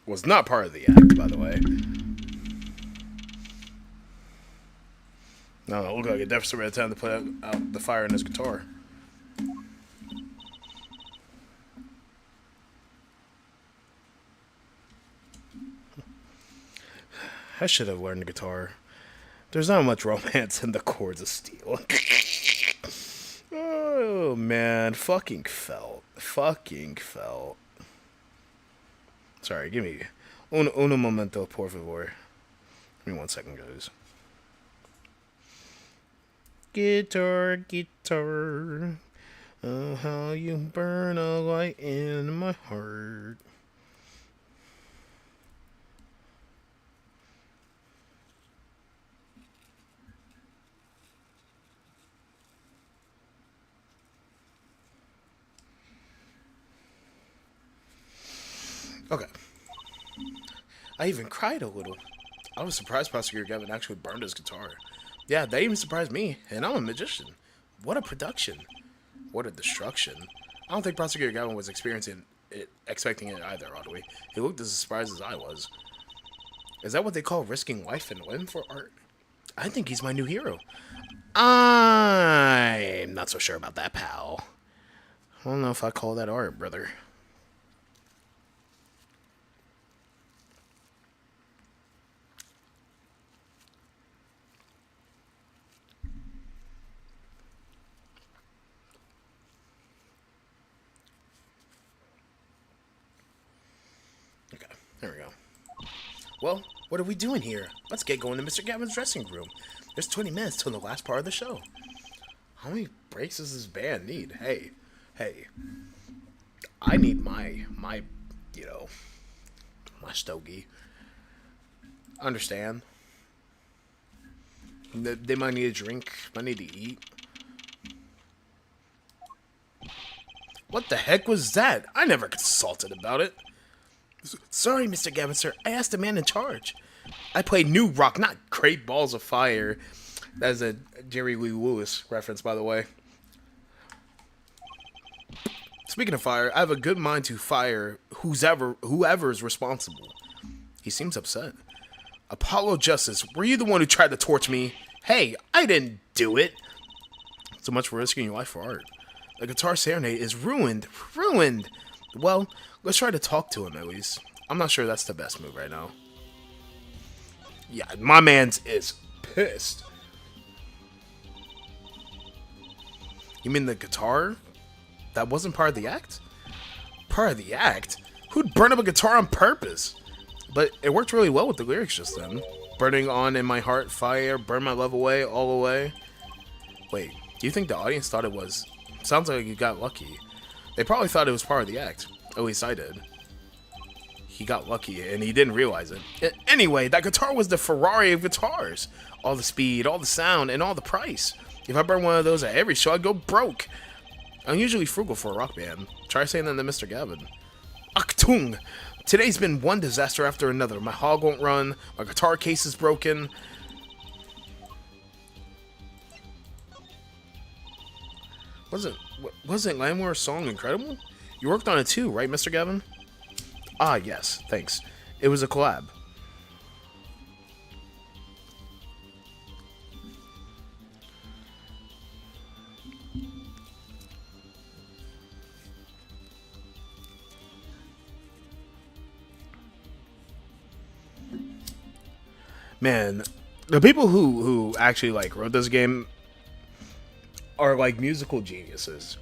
Was not part of the act, by the way. No, look like a deficit had time to put out the fire in his guitar. I should have learned the guitar. There's not much romance in the chords of steel. Oh man, fucking felt. Sorry, give me uno momento, por favor. Give me 1 second, guys. Guitar, oh, how you burn a light in my heart. Okay. I even cried a little. I was surprised Prosecutor Gavin actually burned his guitar. Yeah, that even surprised me, and I'm a magician. What a production. What a destruction. I don't think Prosecutor Gavin was expecting it either, oddly. He looked as surprised as I was. Is that what they call risking life and limb for art? I think he's my new hero. I'm not so sure about that, pal. I don't know if I call that art, brother. There we go. Well, what are we doing here? Let's get going to Mr. Gavin's dressing room. There's 20 minutes till the last part of the show. How many breaks does this band need? Hey, I need my my stogie. Understand? They might need a drink, might need to eat. What the heck was that? I never consulted about it. Sorry, Mr. Gavin, sir. I asked the man in charge. I play new rock, not Great Balls of Fire. That's a Jerry Lee Lewis reference, by the way. Speaking of fire, I have a good mind to fire whoever is responsible. He seems upset. Apollo Justice, were you the one who tried to torch me? Hey, I didn't do it. So much for risking your life for art. The guitar serenade is ruined. Ruined! Well, let's try to talk to him at least. I'm not sure that's the best move right now. Yeah, my man's is pissed. You mean the guitar? That wasn't part of the act? Part of the act? Who'd burn up a guitar on purpose? But it worked really well with the lyrics just then. Burning on in my heart, fire, burn my love away, all away. Wait, do you think the audience thought it was... Sounds like you got lucky. They probably thought it was part of the act. At least I did. He got lucky and he didn't realize it. Anyway, that guitar was the Ferrari of guitars. All the speed, all the sound, and all the price. If I burned one of those at every show, I'd go broke. I'm usually frugal for a rock band. Try saying that to Mr. Gavin. Achtung! Today's been one disaster after another. My hog won't run. My guitar case is broken. Wasn't Landwehr's song incredible? You worked on it too, right, Mr. Gavin? Ah, yes, thanks. It was a collab. Man, the people who actually like wrote this game are like musical geniuses.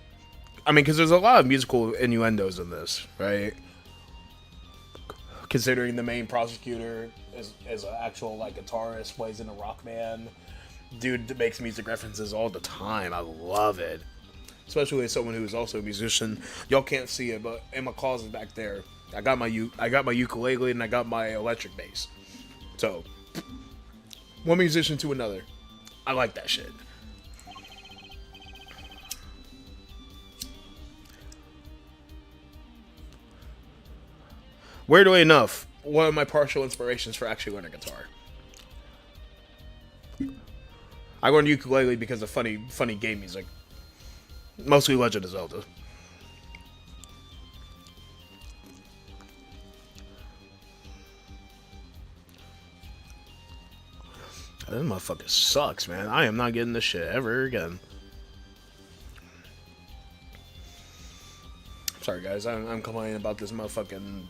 I mean, because there's a lot of musical innuendos in this, right? Considering the main prosecutor is an actual like guitarist, plays in a rock band, dude makes music references all the time. I love it, especially as someone who is also a musician. Y'all can't see it, but in my closet back there, I got my ukulele and I got my electric bass. So, one musician to another. I like that shit. Weirdly enough, one of my partial inspirations for actually learning guitar. I learned ukulele because of funny game music. Mostly Legend of Zelda. This motherfucker sucks, man. I am not getting this shit ever again. Sorry, guys. I'm complaining about this motherfucking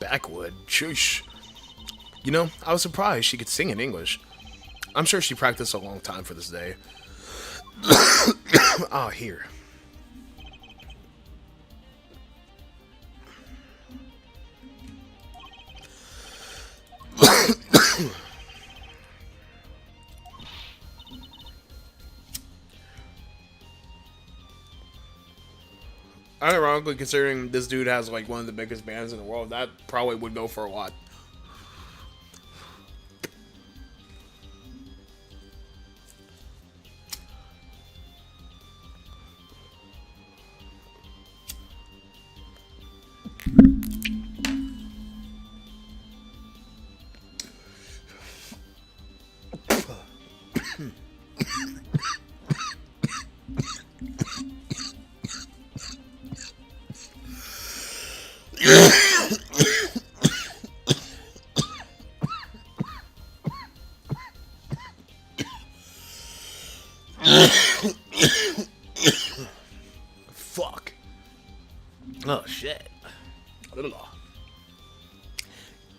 backwood. Shush. You know, I was surprised she could sing in English. I'm sure she practiced a long time for this day. Ah, here. Ironically, considering this dude has like one of the biggest bands in the world, that probably would go for a lot. Fuck. Oh shit.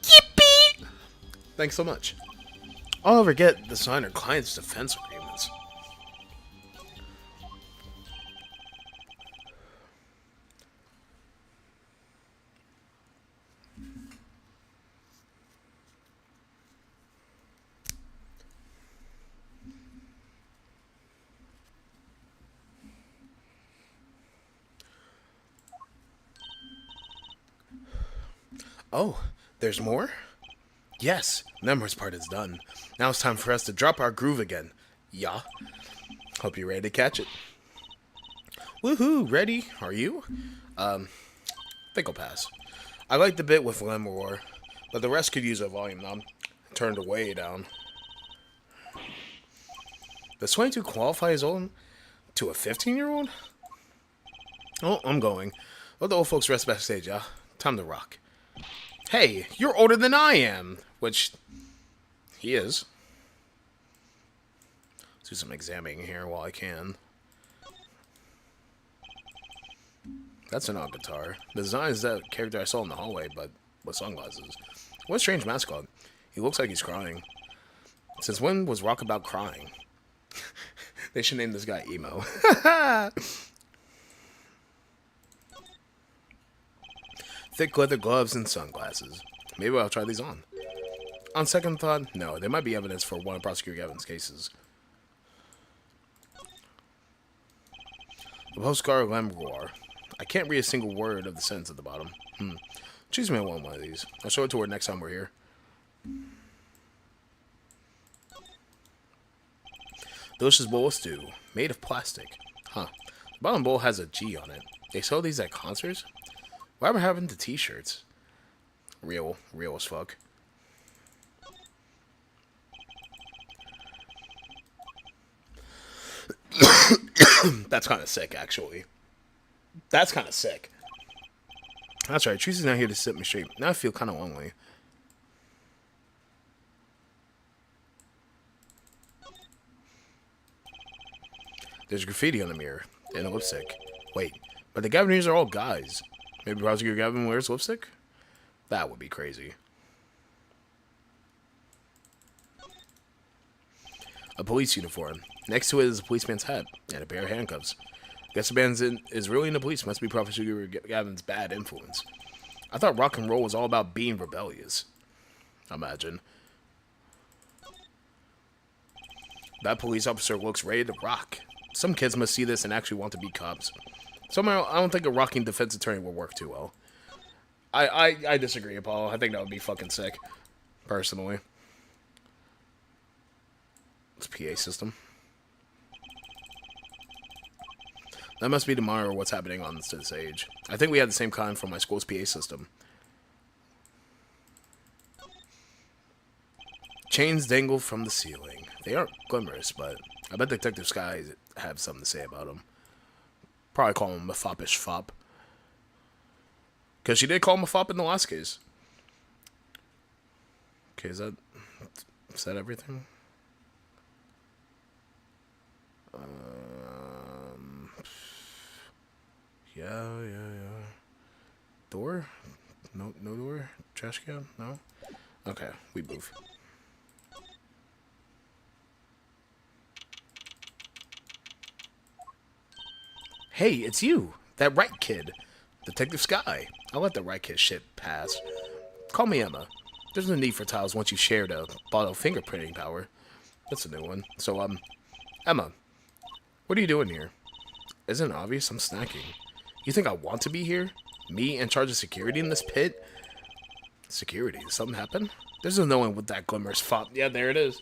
Yippee! Thanks so much. I'll ever get the signer client's defense agreements. Oh, there's more? Yes, memories part is done. Now it's time for us to drop our groove again. Yeah. Hope you're ready to catch it. Woohoo, ready? Are you? Think I'll pass. I like the bit with Lemroar, but the rest could use a volume knob. Turned way down. Does 22 qualify as old to a 15-year-old? Oh, I'm going. Let the old folks rest backstage, yeah? Time to rock. Hey, you're older than I am! Which, he is. Let's do some examining here while I can. That's an odd guitar. The design is that character I saw in the hallway, but with sunglasses. What a strange mascot. He looks like he's crying. Since when was rock about crying? They should name this guy Emo. Thick leather gloves and sunglasses. Maybe I'll try these on. On second thought, no, there might be evidence for one of Prosecutor Gavin's cases. The postcard Lemroar. I can't read a single word of the sentence at the bottom. Choose me one of these. I'll show it to her next time we're here. Delicious bowl of stew, made of plastic. Huh. The bottom bowl has a G on it. They sell these at concerts? Whatever happened to t-shirts? Real as fuck. That's kind of sick, actually. That's kind of sick. That's right, Tracy's not here to sit me straight. Now I feel kind of lonely. There's graffiti on the mirror, and a lipstick. Wait, but the Gaviniers are all guys. Maybe Prosecutor Gavin wears lipstick? That would be crazy. A police uniform. Next to it is a policeman's hat and a pair of handcuffs. Guess the man is really into police. Must be Prosecutor Gavin's bad influence. I thought rock and roll was all about being rebellious. Imagine. That police officer looks ready to rock. Some kids must see this and actually want to be cops. Somehow, I don't think a rocking defense attorney will work too well. I disagree, Apollo. I think that would be fucking sick. Personally. It's PA system. That must be to monitor what's happening on this stage. I think we had the same kind from my school's PA system. Chains dangle from the ceiling. They aren't glamorous, but I bet Detective Sky have something to say about them. Probably call him a foppish fop. Because she did call him a fop in the last case. Okay, is that everything? Yeah. Door? No door? Trash can? No? Okay, we move. Hey, it's you! That right kid! Detective Sky. I'll let the right kid shit pass. Call me Emma. There's no need for titles once you've shared a bottle of fingerprinting power. That's a new one. So, Emma, what are you doing here? Isn't it obvious? I'm snacking. You think I want to be here? Me in charge of security in this pit? Security? Did something happen? There's no knowing what that glimmer's fought. Yeah, there it is.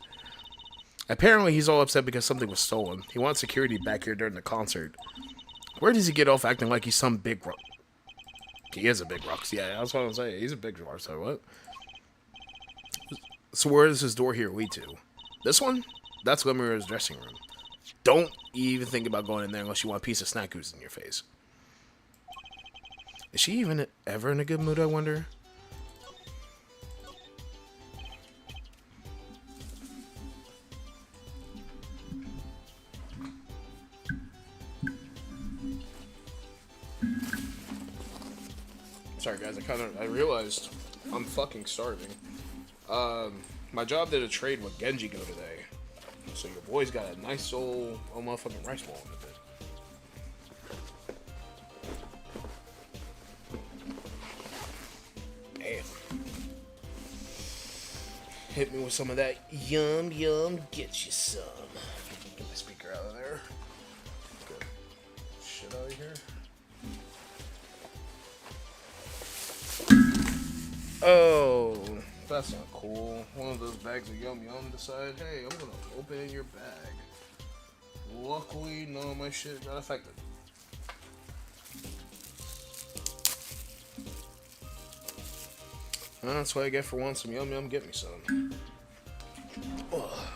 Apparently, he's all upset because something was stolen. He wants security back here during the concert. Where does he get off acting like he's some big rock? He is a big rock. Yeah, that's what I'm saying. He's a big rock. So what? So where does his door here lead to? This one? That's Lemur's dressing room. Don't even think about going in there unless you want a piece of snack goose in your face. Is she even ever in a good mood, I wonder? Sorry guys, I realized I'm fucking starving. My job did a trade with Genji Go today. So your boy's got a nice old motherfucking rice bowl in it. Damn. Hit me with some of that yum, get you some. Get my speaker out of there. Good shit out of here. Oh, that's not cool. One of those bags of Yum Yum decided, hey, I'm gonna open your bag. Luckily, none of my shit got affected. That's what I get for wanting some Yum Yum. Get me some. Ugh.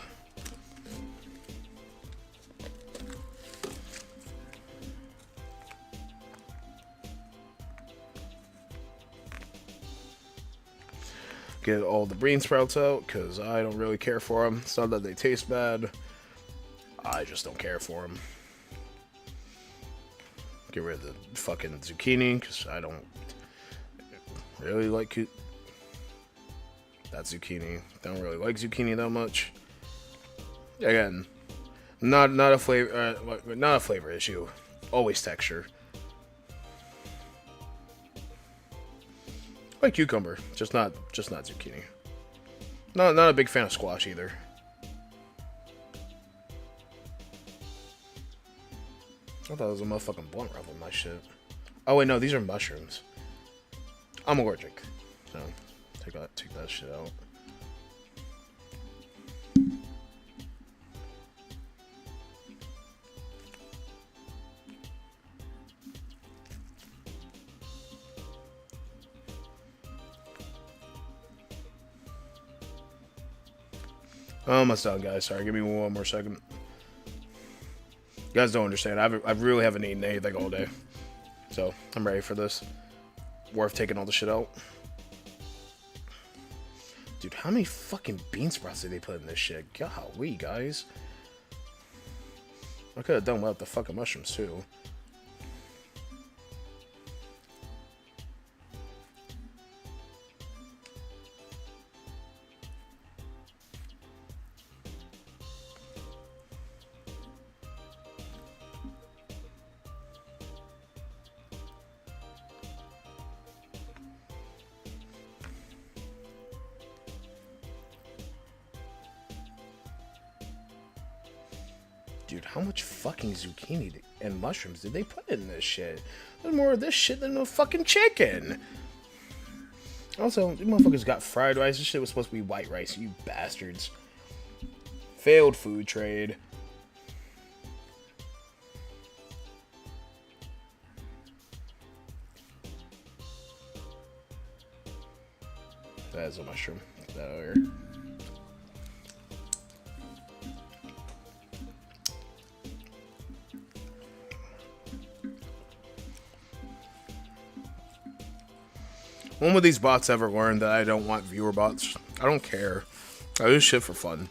Get all the bean sprouts out, because I don't really care for them. It's not that they taste bad. I just don't care for them. Get rid of the fucking zucchini, because I don't really like that zucchini. Don't really like zucchini that much. Again, not a flavor issue. Always texture. Like cucumber, just not zucchini. Not a big fan of squash either. I thought it was a motherfucking blunt wrap on my shit. Oh wait, no, these are mushrooms. I'm allergic. So take that shit out. Almost done, guys. Sorry, give me one more second. You guys don't understand. I really haven't eaten anything all day. So, I'm ready for this. Worth taking all the shit out. Dude, how many fucking bean sprouts did they put in this shit? Golly, guys. I could have done without the fucking mushrooms, too. Dude, how much fucking zucchini and mushrooms did they put in this shit? There's more of this shit than a fucking chicken. Also, these motherfuckers got fried rice. This shit was supposed to be white rice, you bastards. Failed food trade. That is a mushroom. Get that over here. When will these bots ever learn that I don't want viewer bots? I don't care. I do shit for fun.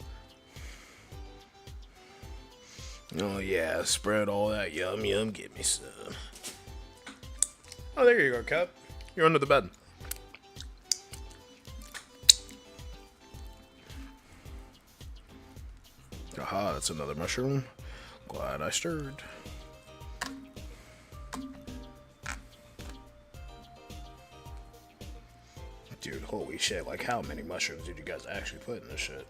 Oh yeah, spread all that yum yum, give me some. Oh, there you go, cat. You're under the bed. Aha, that's another mushroom. Glad I stirred. Dude, holy shit, like how many mushrooms did you guys actually put in this shit?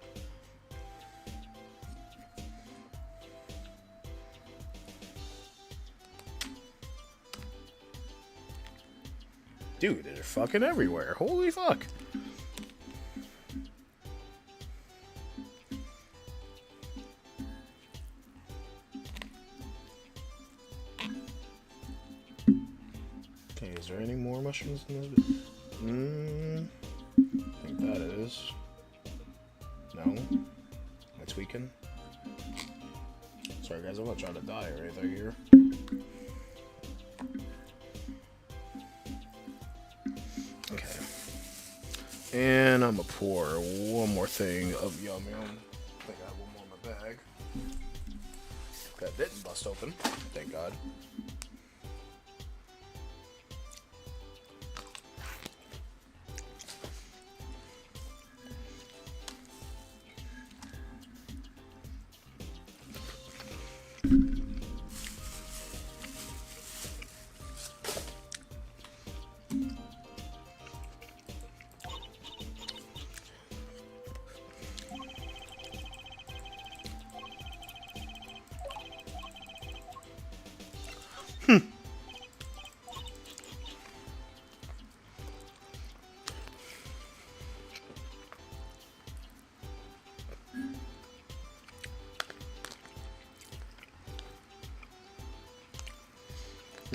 Dude, they're fucking everywhere. Holy fuck. Okay, is there any more mushrooms in this? I think that is. No? Am I tweaking? Sorry guys, I'm not trying to die or anything here. Okay. And I'm gonna pour one more thing of Yum Yum. I think I have one more in my bag. That didn't bust open. Thank God.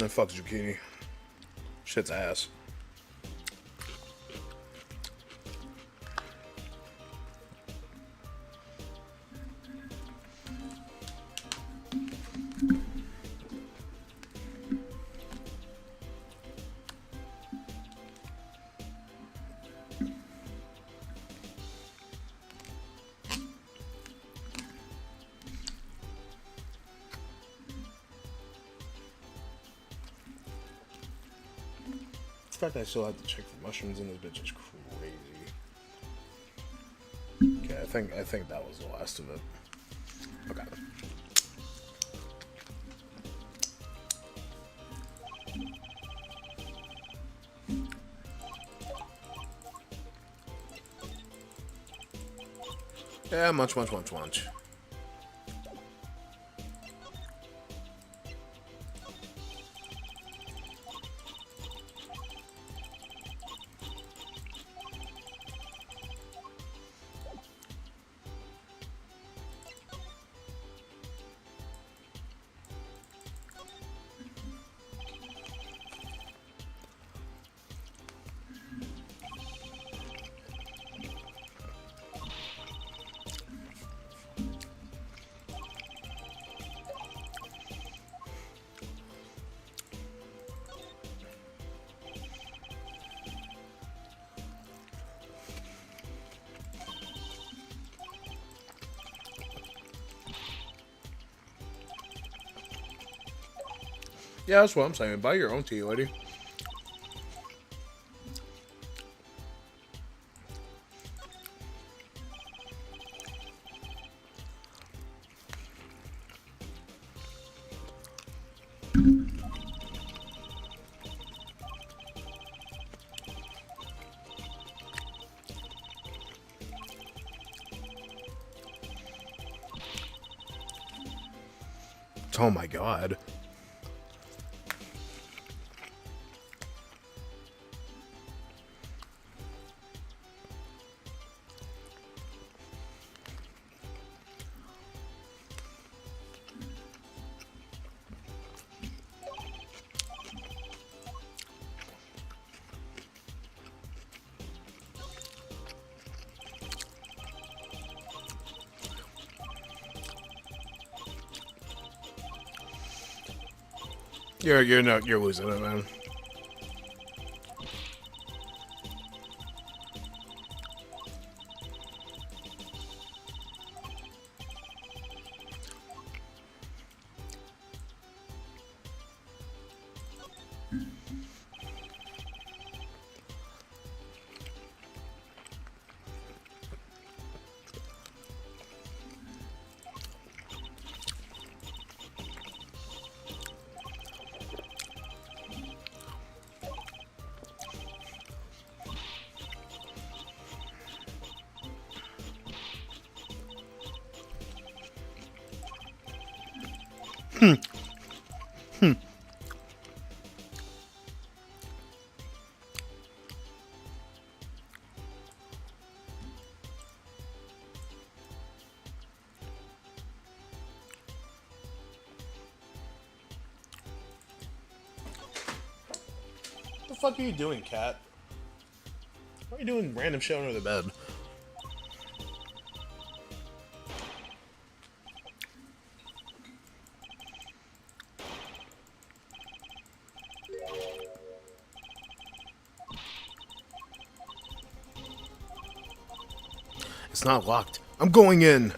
Man, fuck zucchini. Shit's ass. The fact that I still have to check for mushrooms in this bitch is crazy. Okay, I think that was the last of it. Okay. Yeah, munch. Yeah, that's what I'm saying. Buy your own tea, lady. Oh my god. You're losing it, man. What the fuck are you doing, cat? Why are you doing random shit under the bed? It's not locked. I'm going in.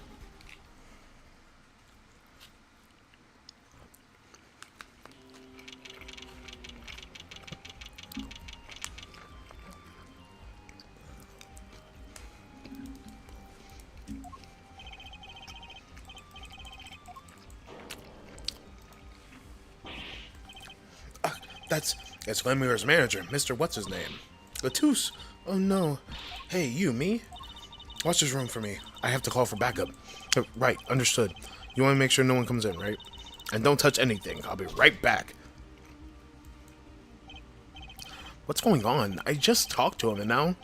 That's Lemuel's manager, Mr. What's his name? Latouche. Oh no. Hey, you, me? Watch this room for me. I have to call for backup. Right, understood. You want to make sure no one comes in, right? And don't touch anything. I'll be right back. What's going on? I just talked to him and now...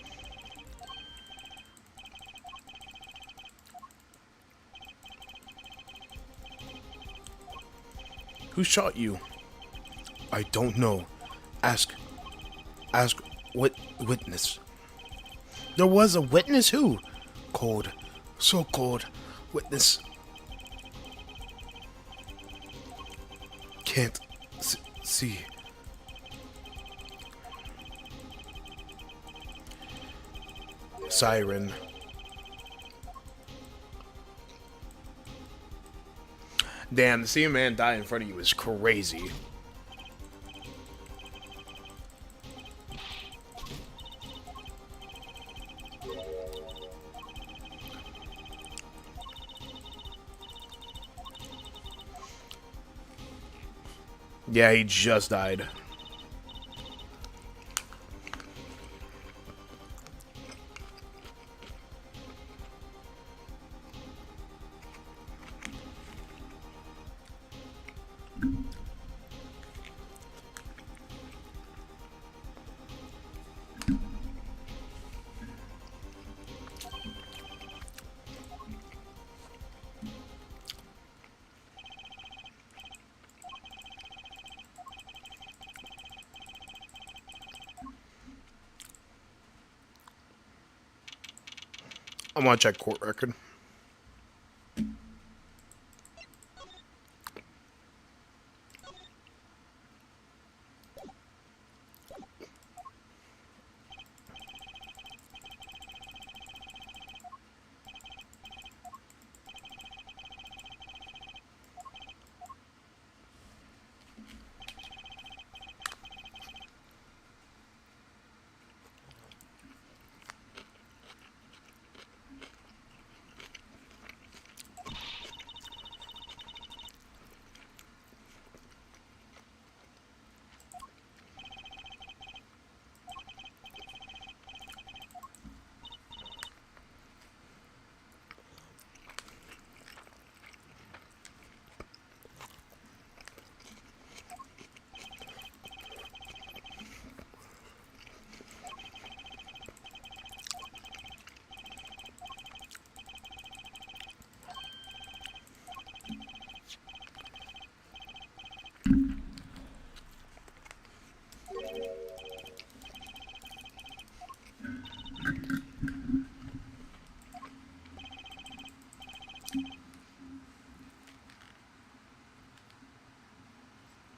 Who shot you? I don't know. Ask. Ask witness. There was a witness who? Cold. So cold. Witness. Can't see. Siren. Damn, to see a man die in front of you is crazy. Yeah, he just died. I want to check court record.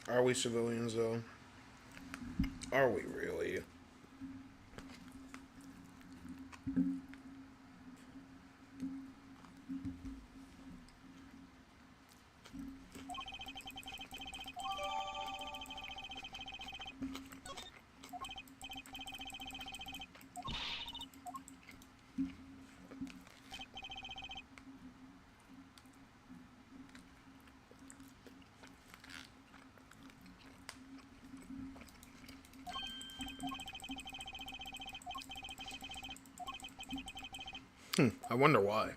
Are we civilians, though? Are we really? I wonder why.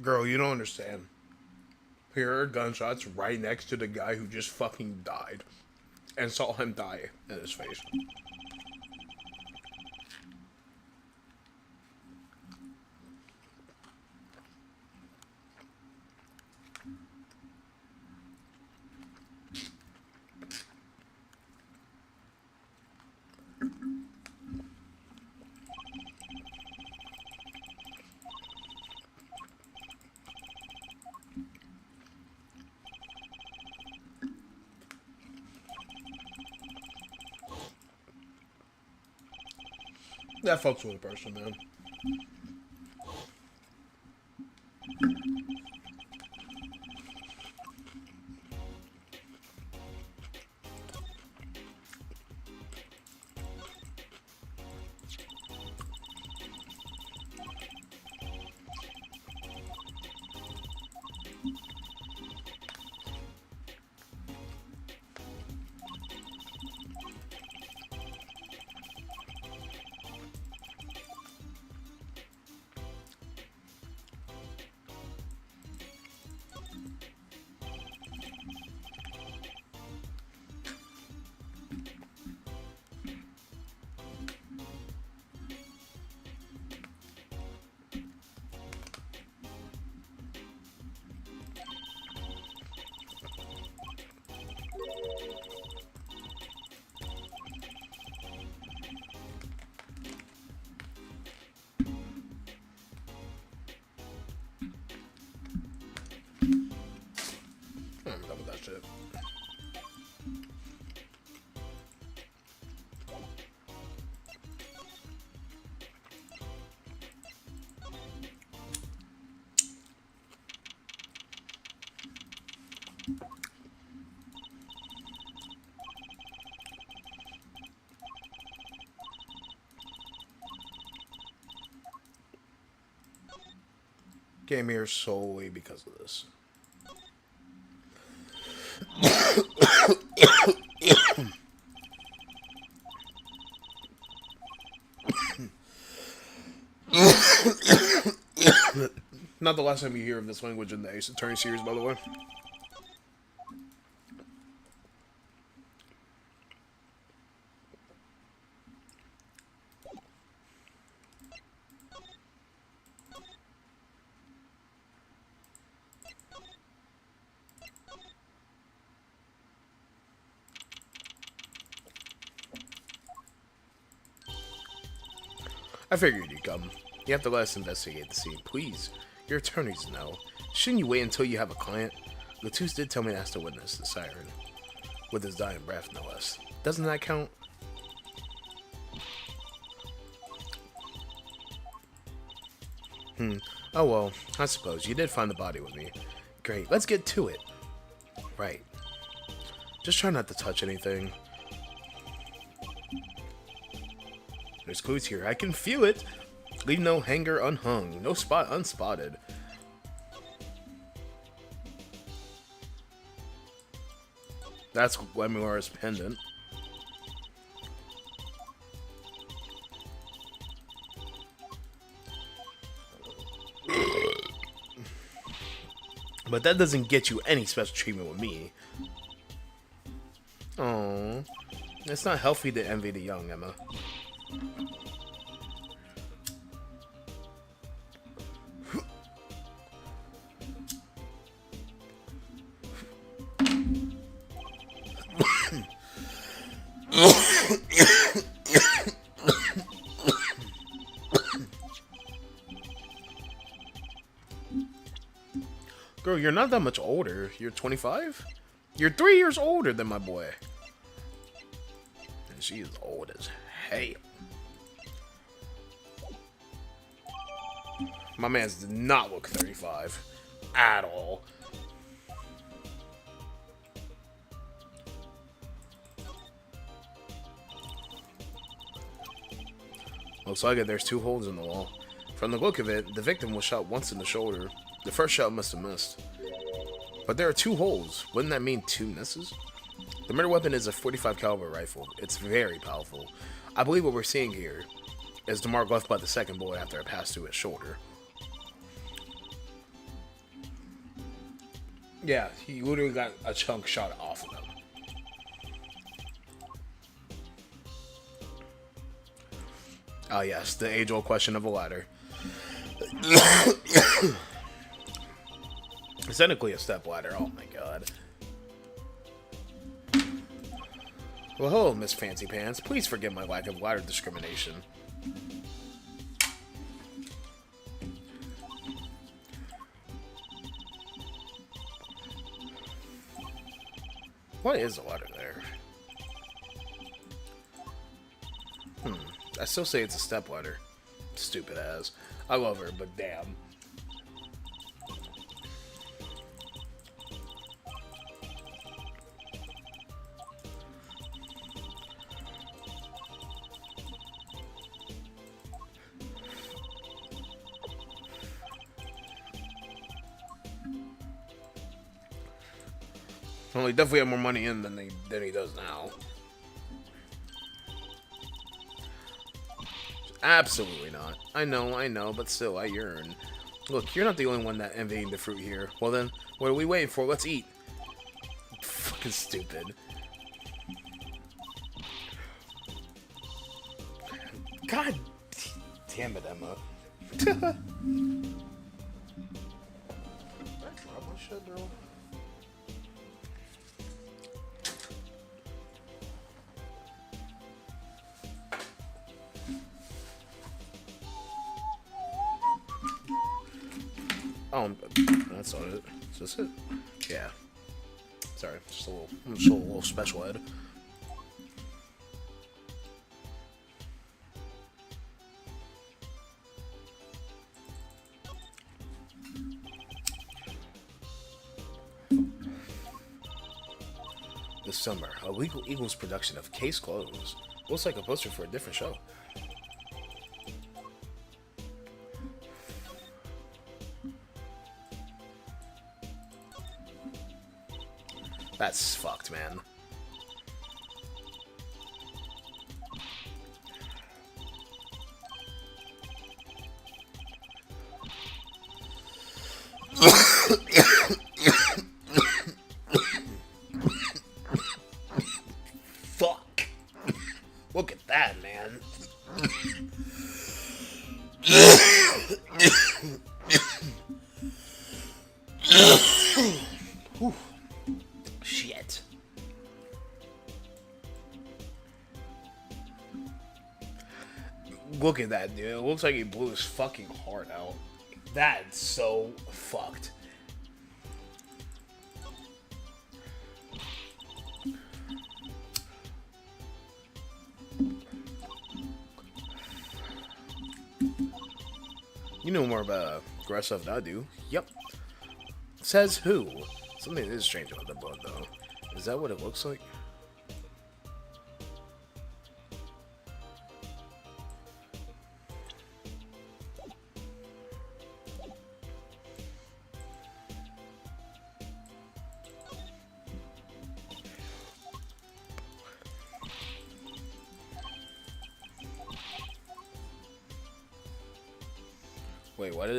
Girl, you don't understand. Here are gunshots right next to the guy who just fucking died. And saw him die in his face. That fucks with a person, man. came here solely because of this. Not the last time you hear of this language in the Ace Attorney series, by the way. I figured you'd come. You have to let us investigate the scene, please. Your attorneys know. Shouldn't you wait until you have a client? Latus did tell me to ask the witness, the siren. With his dying breath, no less. Doesn't that count? Oh well, I suppose. You did find the body with me. Great, let's get to it. Right. Just try not to touch anything. There's clues here. I can feel it. Leave no hanger unhung. No spot unspotted. That's Glemora's pendant. But that doesn't get you any special treatment with me. Oh, it's not healthy to envy the young, Emma. Girl, you're not that much older. You're 25? You're 3 years older than my boy. And she is old as hell. My man does not look 35. At all. Looks like it. There's 2 holes in the wall. From the look of it, the victim was shot once in the shoulder. The first shot must have missed. But there are 2 holes. Wouldn't that mean 2 misses? The murder weapon is a .45 caliber rifle. It's very powerful. I believe what we're seeing here is the mark left by the second bullet after it passed through his shoulder. Yeah, he literally got a chunk shot off of him. Oh yes, the age-old question of a ladder. It's technically a step ladder. Oh my god. Well, hello, Miss Fancy Pants. Please forgive my lack of ladder discrimination. What is a ladder there? I still say it's a step ladder. Stupid ass. I love her, but damn. Well, he definitely had more money in than he does now. Absolutely not. I know, but still, I yearn. Look, you're not the only one that envying the fruit here. Well then, what are we waiting for? Let's eat. Fucking stupid. God damn it, Emma. Did I drop my shit, bro? Oh, that's not it. Is this it? Yeah. Sorry, just a little special ed. This summer, a Legal Eagles production of Case Closed. Looks like a poster for a different show. That's fucked, man. Fuck. Look at that, man. Whew. Shit. Look at that, dude. It looks like he blew his fucking heart out. That's so fucked. You know more about aggressive than I do. Yep. Says who? Something is strange about the blood, though. Is that what it looks like? Wait, what?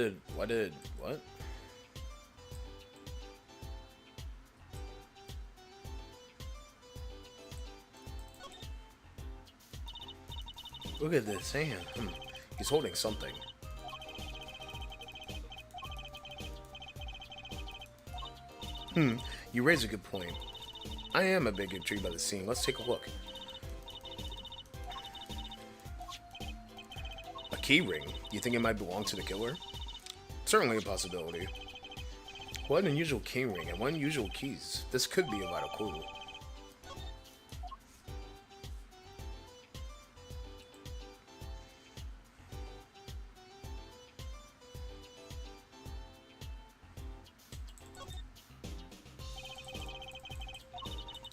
Look at this hand. He's holding something. You raise a good point. I am a bit intrigued by the scene. Let's take a look. A key ring. You think it might belong to the killer? Certainly a possibility. What an unusual key ring and what unusual keys. This could be a vital clue.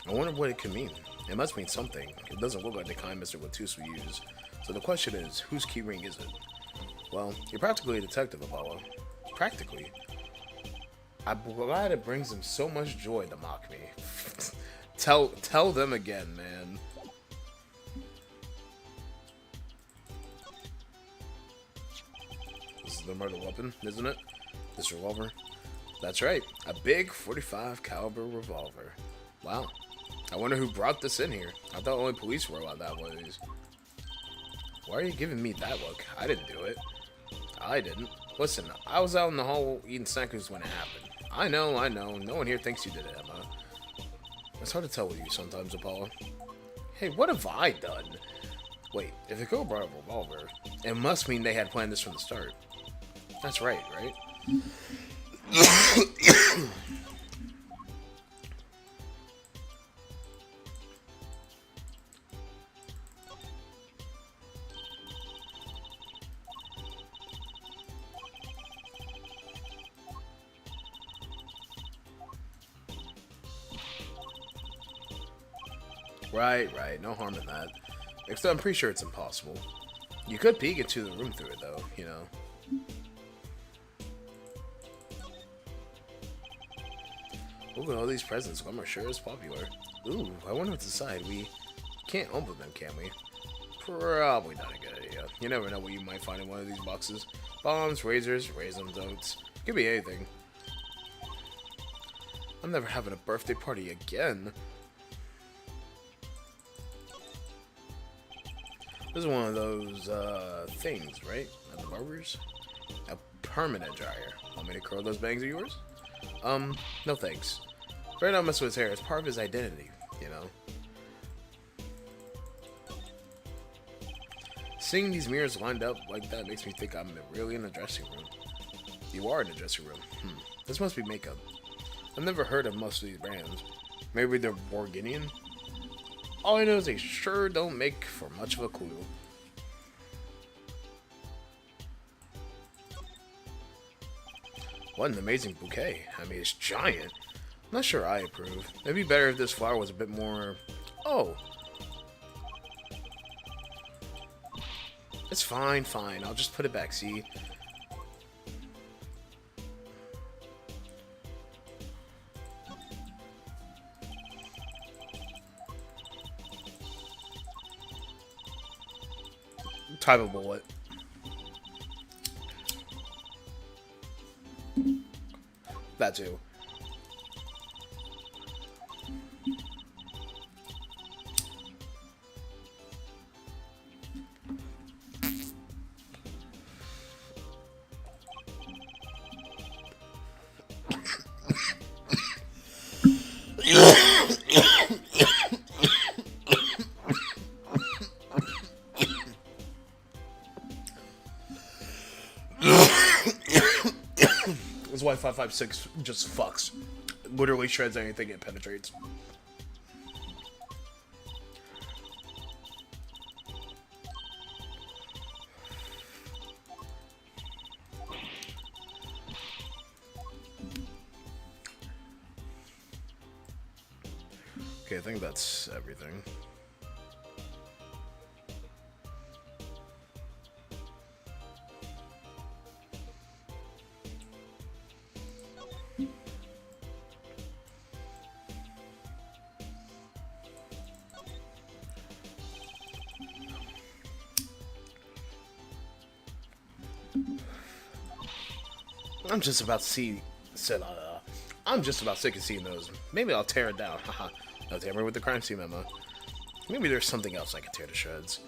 I wonder what it could mean. It must mean something. It doesn't look like the kind Mr. Latus would use. So the question is, whose keyring is it? Well, you're practically a detective, Apollo. Practically. I'm glad it brings him so much joy to mock me. Tell them again, man. This is the murder weapon, isn't it? This revolver? That's right, a big .45 caliber revolver. Wow. I wonder who brought this in here. I thought only police were allowed that one of these. Why are you giving me that look? I didn't do it. I didn't. Listen, I was out in the hall eating snackers when it happened. I know. No one here thinks you did it, Emma. It's hard to tell with you sometimes, Apollo. Hey, what have I done? Wait, if the girl brought a revolver, it must mean they had planned this from the start. That's right? Right. No harm in that. Except I'm pretty sure it's impossible. You could peek into the room through it, though, you know. Look at all these presents. Gummer sure is popular. Ooh, I wonder what's inside. We can't open them, can we? Probably not a good idea. You never know what you might find in one of these boxes. Bombs, razors, raisins, oats. Could be anything. I'm never having a birthday party again. This is one of those, things, right? At the barber's? A permanent dryer. Want me to curl those bangs of yours? No thanks. Better not mess with his hair. It's part of his identity, you know? Seeing these mirrors lined up like that makes me think I'm really in the dressing room. You are in the dressing room. This must be makeup. I've never heard of most of these brands. Maybe they're Borginian? All I know is they sure don't make for much of a clue. What an amazing bouquet. I mean, it's giant. I'm not sure I approve. It'd be better if this flower was a bit more... Oh. It's fine. I'll just put it back, see? type of bullet? That too. That's why 5.56 just fucks. Literally shreds anything it penetrates. Okay, I think that's everything. I'm just about to see. I'm just about sick of seeing those. Maybe I'll tear it down. Haha. No tamper with the crime scene memo. Maybe there's something else I can tear to shreds.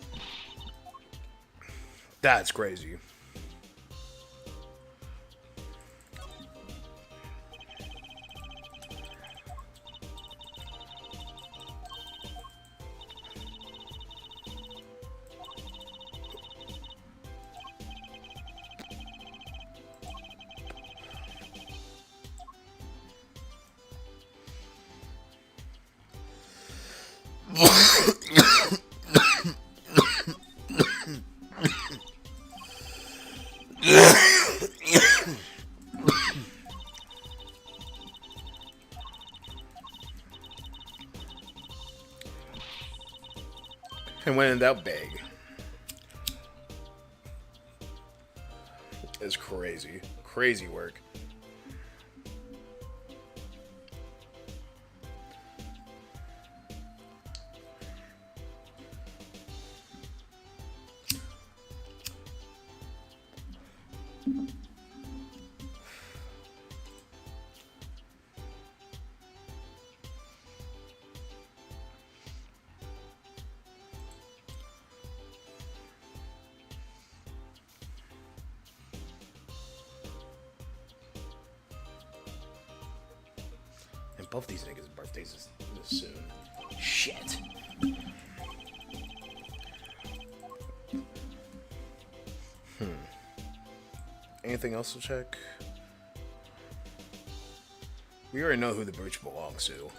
That's crazy. And when in doubt, beg. It's crazy. Crazy work. Both these niggas' birthdays is this soon. Shit. Anything else to check? We already know who the brooch belongs to.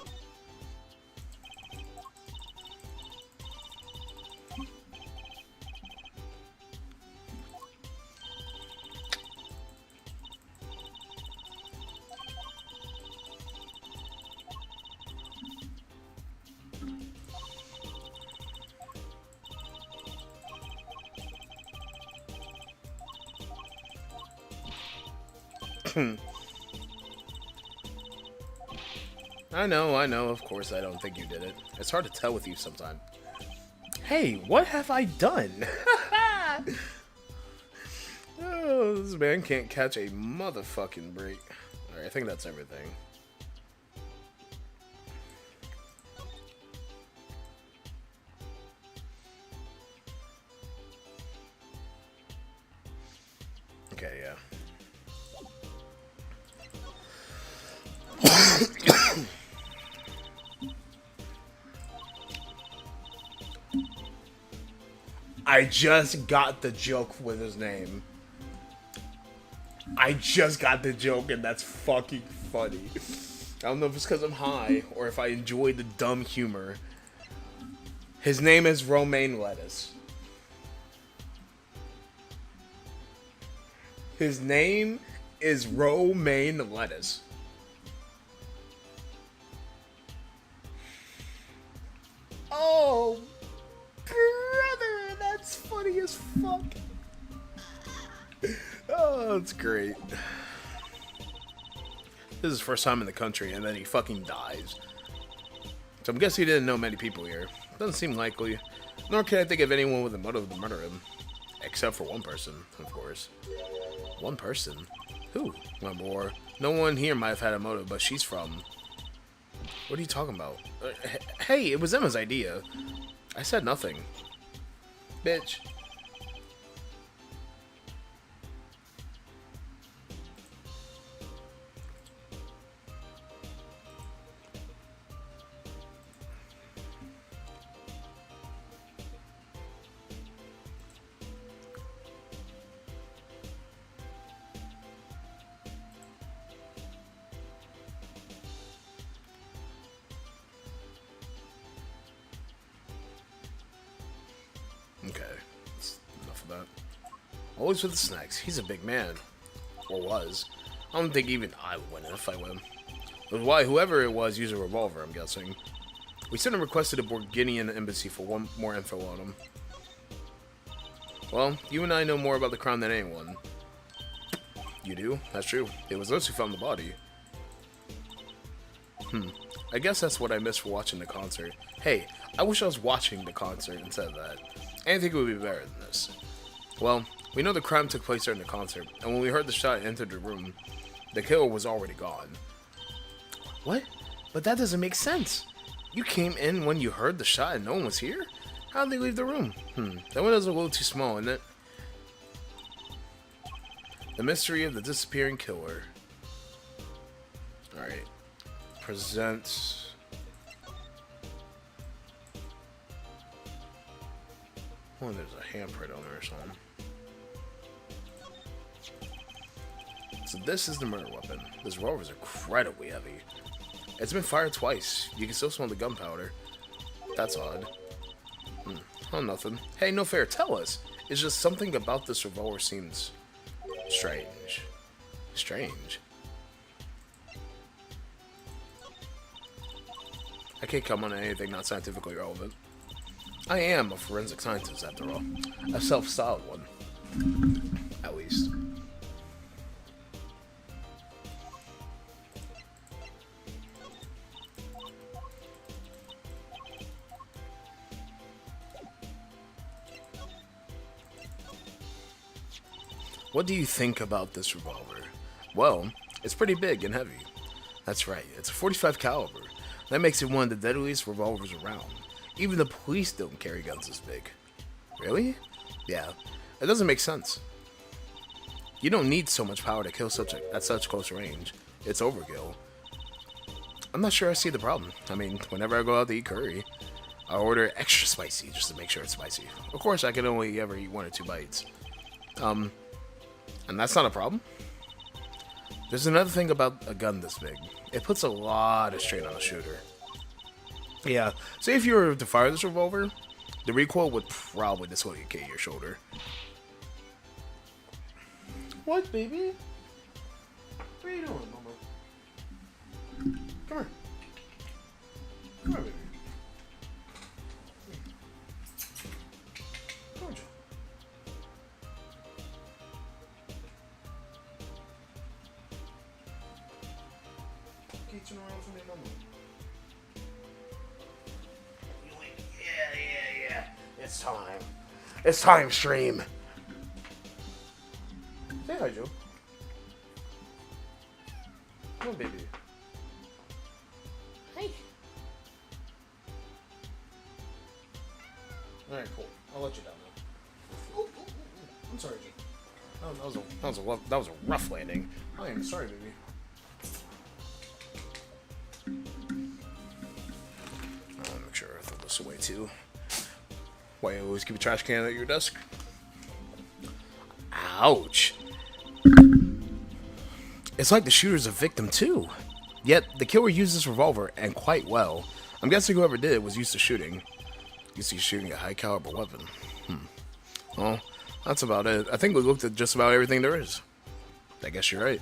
I know, of course I don't think you did it. It's hard to tell with you sometimes. Hey, what have I done? Oh, this man can't catch a motherfucking break. Alright, I think that's everything. Okay, yeah. I just got the joke with his name. I just got the joke, and that's fucking funny. I don't know if it's because I'm high or if I enjoy the dumb humor. His name is romaine lettuce. His name is romaine lettuce. Oh, brother, that's funny as fuck. Oh, that's great. This is his first time in the country, and then he fucking dies. So I'm guessing he didn't know many people here. Doesn't seem likely. Nor can I think of anyone with a motive to murder him. Except for one person, of course. One person? Who? Or no one here might have had a motive, but she's from... What are you talking about? Hey, it was Emma's idea. I said nothing. Bitch. Okay, that's enough of that. Always with the snacks. He's a big man. Or was. I don't think even I would win in a fight with him. But why whoever it was used a revolver, I'm guessing. We sent and requested a Borginian embassy for one more info on him. Well, you and I know more about the crime than anyone. You do? That's true. It was us who found the body. I guess that's what I missed for watching the concert. Hey, I wish I was watching the concert instead of that. Anything would be better than this. Well, we know the crime took place during the concert, and when we heard the shot enter the room, the killer was already gone. What? But that doesn't make sense. You came in when you heard the shot and no one was here? How did they leave the room? That window's a little too small, isn't it? The mystery of the disappearing killer. Alright. Present... Oh, there's a handprint on there or something. So this is the murder weapon. This revolver is incredibly heavy. It's been fired twice. You can still smell the gunpowder. That's odd. Oh, nothing. Hey, no fair, tell us. It's just something about this revolver seems strange. Strange. I can't come on anything not scientifically relevant. I am a forensic scientist, after all. A self-styled one. At least. What do you think about this revolver? Well, it's pretty big and heavy. That's right, it's a .45 caliber. That makes it one of the deadliest revolvers around. Even the police don't carry guns this big. Really? Yeah, it doesn't make sense. You don't need so much power to kill at such close range. It's overkill. I'm not sure I see the problem. I mean, whenever I go out to eat curry, I order extra spicy just to make sure it's spicy. Of course, I can only ever eat 1 or 2 bites. And that's not a problem. There's another thing about a gun this big. It puts a lot of strain on a shooter. Yeah, say if you were to fire this revolver, the recoil would probably dislocate your shoulder. What, baby? What are you doing, Mama? Come here. Come here, baby. Come on, Joe. Keep turning around for me, Mama. Yeah. It's time. It's time, stream. Say hi, Joe. Come on, baby. Hey. Alright, cool. I'll let you down now. Ooh. I'm sorry, Joe. That was a rough landing. I am sorry, baby. I'll make sure I throw this away too. Why you always keep a trash can at your desk? Ouch. It's like the shooter's a victim too. Yet the killer used this revolver, and quite well. I'm guessing whoever did it was used to shooting. Used to shooting a high caliber weapon. Well, that's about it. I think we looked at just about everything there is. I guess you're right.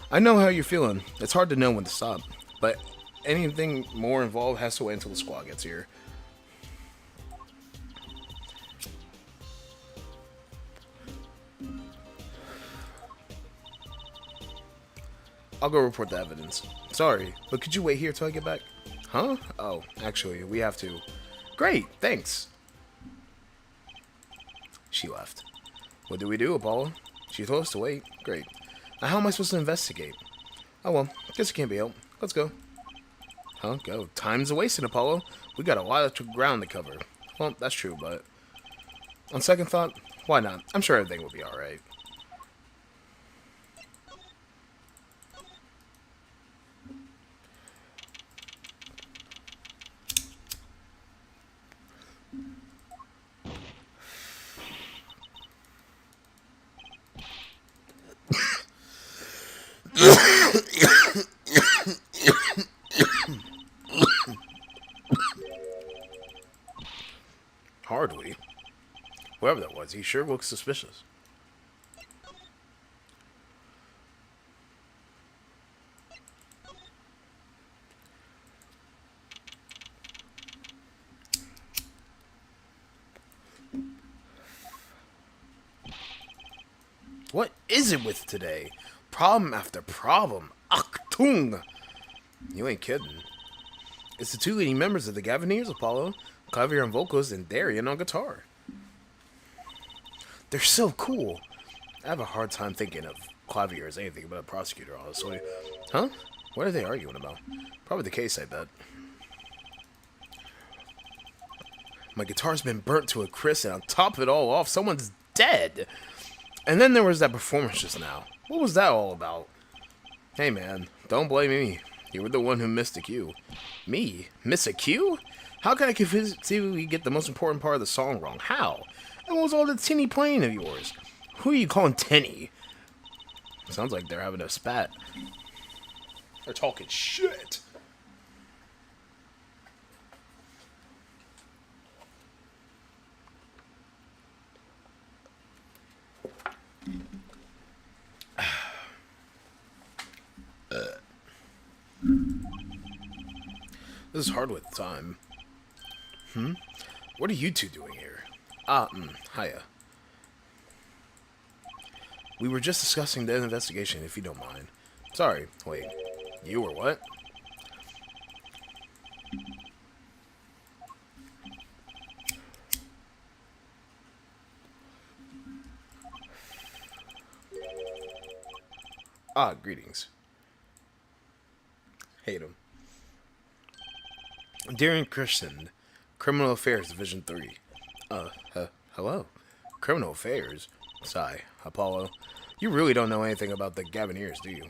I know how you're feeling. It's hard to know when to stop. But anything more involved has to wait until the squad gets here. I'll go report the evidence. Sorry, but could you wait here till I get back? Huh? Oh, actually, we have to. Great, thanks. She left. What do we do, Apollo? She told us to wait. Great. Now how am I supposed to investigate? Oh well, guess it can't be helped. Let's go. Huh? Go. Time's a wasting, Apollo. We got a lot of ground to cover. Well, that's true, but on second thought, why not? I'm sure everything will be alright. Hardly. Whoever that was, he sure looks suspicious. What is it with today? Problem after problem. Achtung! You ain't kidding. It's the two leading members of the Gavineers, Apollo. Clavier on vocals and Darian on guitar. They're so cool. I have a hard time thinking of Clavier as anything but a prosecutor, honestly. Huh? What are they arguing about? Probably the case, I bet. My guitar's been burnt to a crisp, and on top of it all off, someone's dead. And then there was that performance just now. What was that all about? Hey man, don't blame me. You were the one who missed a cue. Me? Miss a cue? How can I conceivably get the most important part of the song wrong? How? And what was all the tinny playing of yours? Who are you calling tinny? Sounds like they're having a spat. They're talking shit. This is hard with time. What are you two doing here? Hiya. We were just discussing the investigation, if you don't mind. Sorry, wait. You were what? Greetings. Hate him. Darren Christian, Criminal Affairs Division 3. Hello? Criminal Affairs? Sigh, Apollo. You really don't know anything about the Gavineers, do you?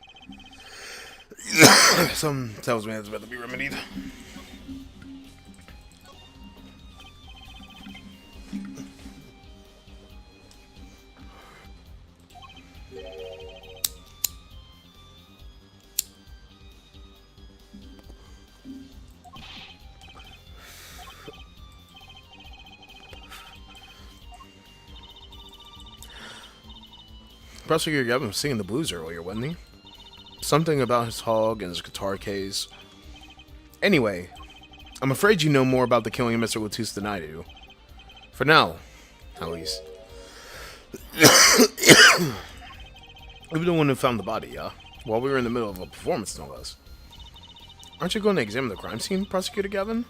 Some tells me it's about to be remedied. Prosecutor Gavin was singing the blues earlier, wasn't he? Something about his hog and his guitar case. Anyway, I'm afraid you know more about the killing of Mr. Latus than I do. For now, at least. We were the one who found the body, yeah? While we were in the middle of a performance, no less. Aren't you going to examine the crime scene, Prosecutor Gavin?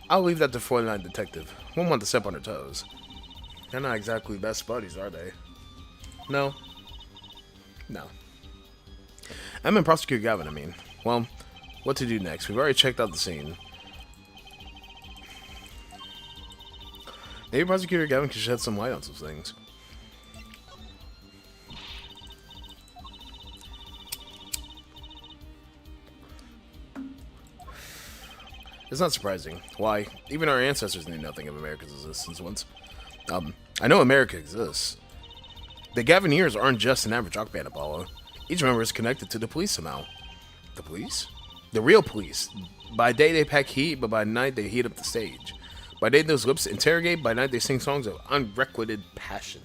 I'll leave that to 49 Detective. Won't want to step on her toes. They're not exactly best buddies, are they? No. No. I'm in Prosecutor Gavin, I mean. Well, what to do next? We've already checked out the scene. Maybe Prosecutor Gavin can shed some light on some things. It's not surprising. Why? Even our ancestors knew nothing of America's existence once. I know America exists. The Gavineers aren't just an average rock band, Apollo. Each member is connected to the police somehow. The police? The real police. By day they pack heat, but by night they heat up the stage. By day those lips interrogate, by night they sing songs of unrequited passion.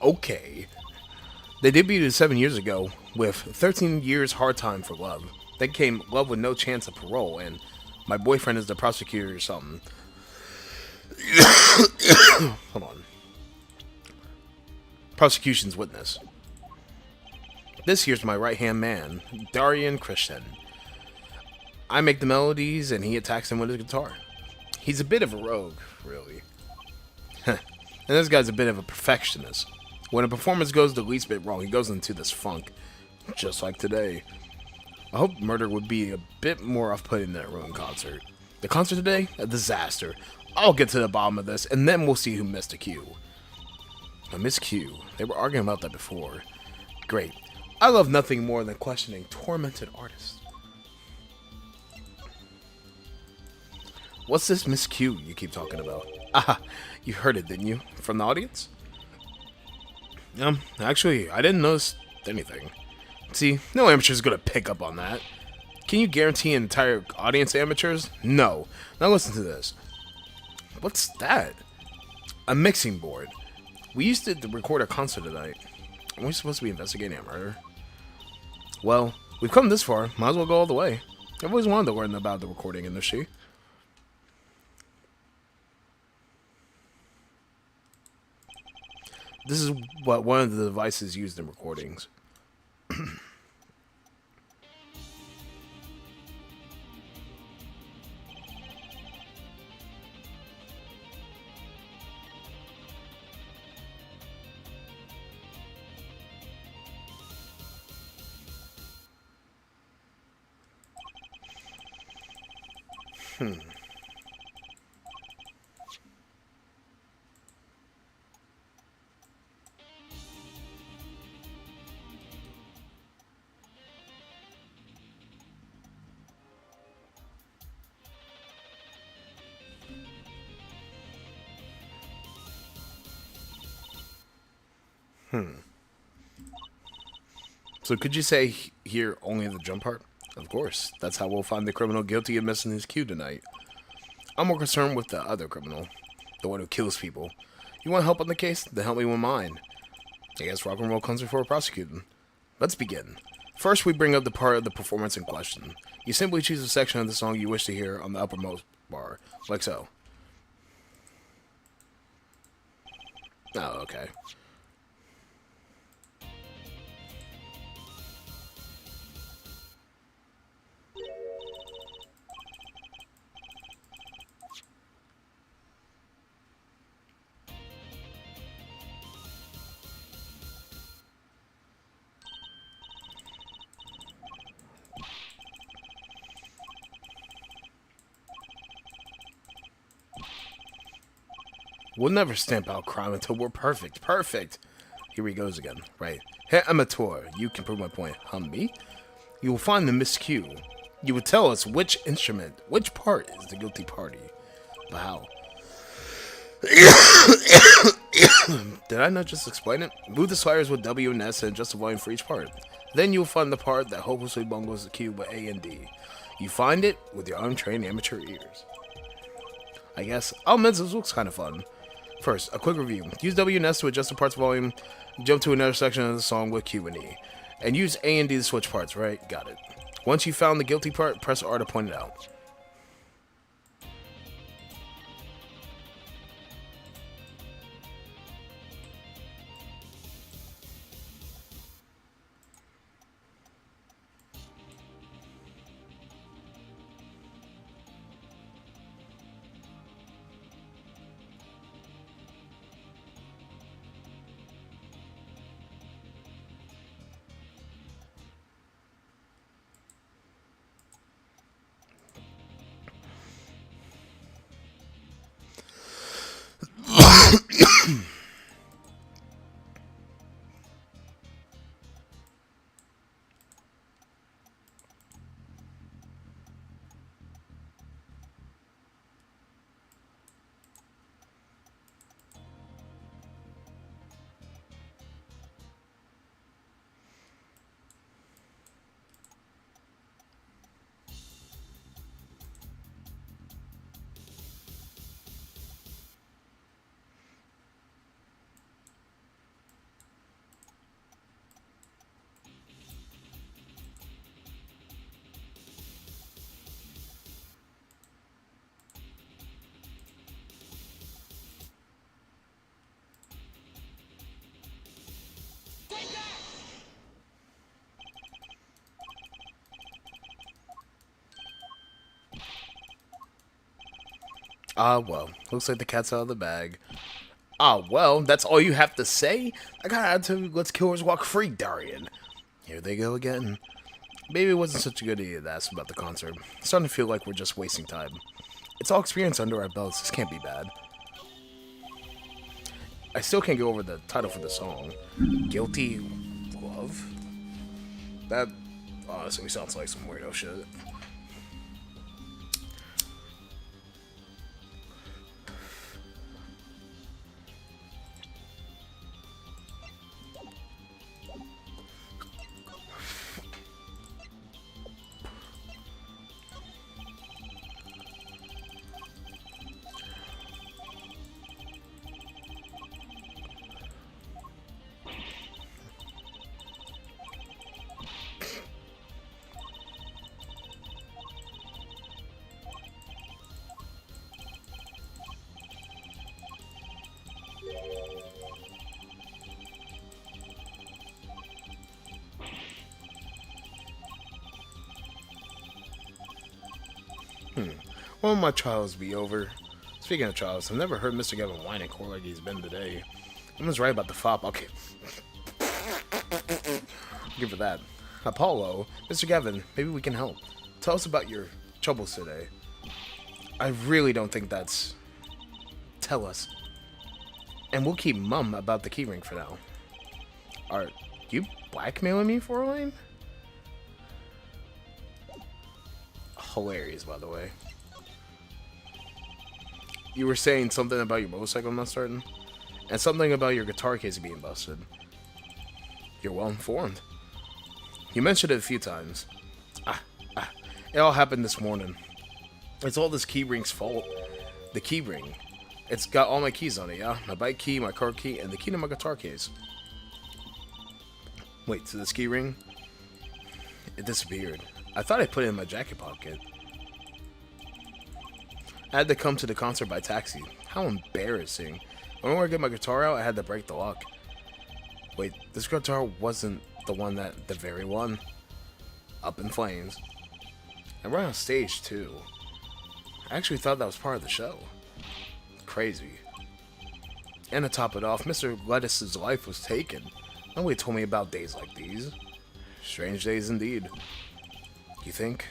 Okay. They debuted 7 years ago with 13 Years Hard Time for Love. Then came Love with No Chance of Parole and My Boyfriend is the Prosecutor or something. Hold on. Prosecution's Witness. This here's my right-hand man, Darian Christian. I make the melodies and he attacks them with his guitar. He's a bit of a rogue, really. And this guy's a bit of a perfectionist. When a performance goes the least bit wrong, he goes into this funk. Just like today. I hope murder would be a bit more off-putting than a ruined concert. The concert today? A disaster. I'll get to the bottom of this, and then we'll see who missed a cue. I missed Q. They were arguing about that before. Great. I love nothing more than questioning tormented artists. What's this Miss Q you keep talking about? Ah, you heard it, didn't you? From the audience? Actually, I didn't notice anything. See, no amateur's gonna pick up on that. Can you guarantee an entire audience amateurs? No. Now listen to this. What's that? A mixing board. We used it to record a concert tonight. Are we supposed to be investigating a murder? Well, we've come this far. Might as well go all the way. I've always wanted to learn about the recording industry. This is what one of the devices used in recordings. So could you say here only the jump part? Of course. That's how we'll find the criminal guilty of missing his cue tonight. I'm more concerned with the other criminal. The one who kills people. You want help on the case? Then help me with mine. I guess rock and roll comes before prosecuting. Let's begin. First, we bring up the part of the performance in question. You simply choose a section of the song you wish to hear on the uppermost bar, like so. Oh, okay. We'll never stamp out crime until we're perfect. Perfect! Here he goes again. Right. Herr Amateur, you can prove my point. Me? You will find the miscue. You will tell us which instrument, which part is the guilty party. But how? Did I not just explain it? Move the sliders with W and S and adjust the volume for each part. Then you will find the part that hopelessly bungles the cue with A and D. You find it with your untrained amateur ears. I guess. I'll admit this looks kind of fun. First, a quick review. Use W and S to adjust the parts volume, jump to another section of the song with Q and E. And use A and D to switch parts, right? Got it. Once you found the guilty part, press R to point it out. Well, looks like the cat's out of the bag. Ah, well, that's all you have to say? I gotta add to Let's Killers Walk Free, Darian. Here they go again. Maybe it wasn't such a good idea to ask about the concert. It's starting to feel like we're just wasting time. It's all experience under our belts. This can't be bad. I still can't get over the title for the song. Guilty Love? That honestly sounds like some weirdo shit. Won't my trials be over? Speaking of trials, I've never heard Mr. Gavin whine and core like he's been today. Someone's right about the fop. Okay. Give for that. Apollo, Mr. Gavin, maybe we can help. Tell us about your troubles today. I really don't think that's... Tell us. And we'll keep mum about the keyring for now. Are you blackmailing me, Fourline? Hilarious, by the way. You were saying something about your motorcycle not starting? And something about your guitar case being busted. You're well informed. You mentioned it a few times. It all happened this morning. It's all this keyring's fault. The keyring. It's got all my keys on it, yeah? My bike key, my car key, and the key to my guitar case. Wait, so this keyring? It disappeared. I thought I put it in my jacket pocket. I had to come to the concert by taxi. How embarrassing. When I wanted to get my guitar out, I had to break the lock. Wait, this guitar wasn't the one the very one? Up in flames. And we're on stage, too. I actually thought that was part of the show. Crazy. And to top it off, Mr. Lettuce's life was taken. Nobody told me about days like these. Strange days indeed. You think?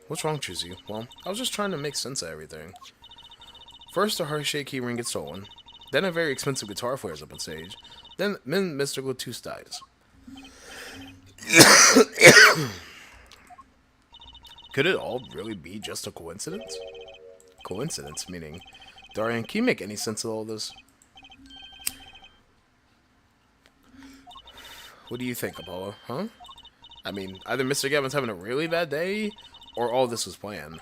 What's wrong, Chizzy? Well, I was just trying to make sense of everything. First, a heart-shaped keyring gets stolen. Then a very expensive guitar flares up on stage. Then Mr. Glutus dies. Could it all really be just a coincidence? Coincidence, meaning... Darian, can you make any sense of all this? What do you think, Apollo? Huh? I mean, either Mr. Gavin's having a really bad day, or all this was planned.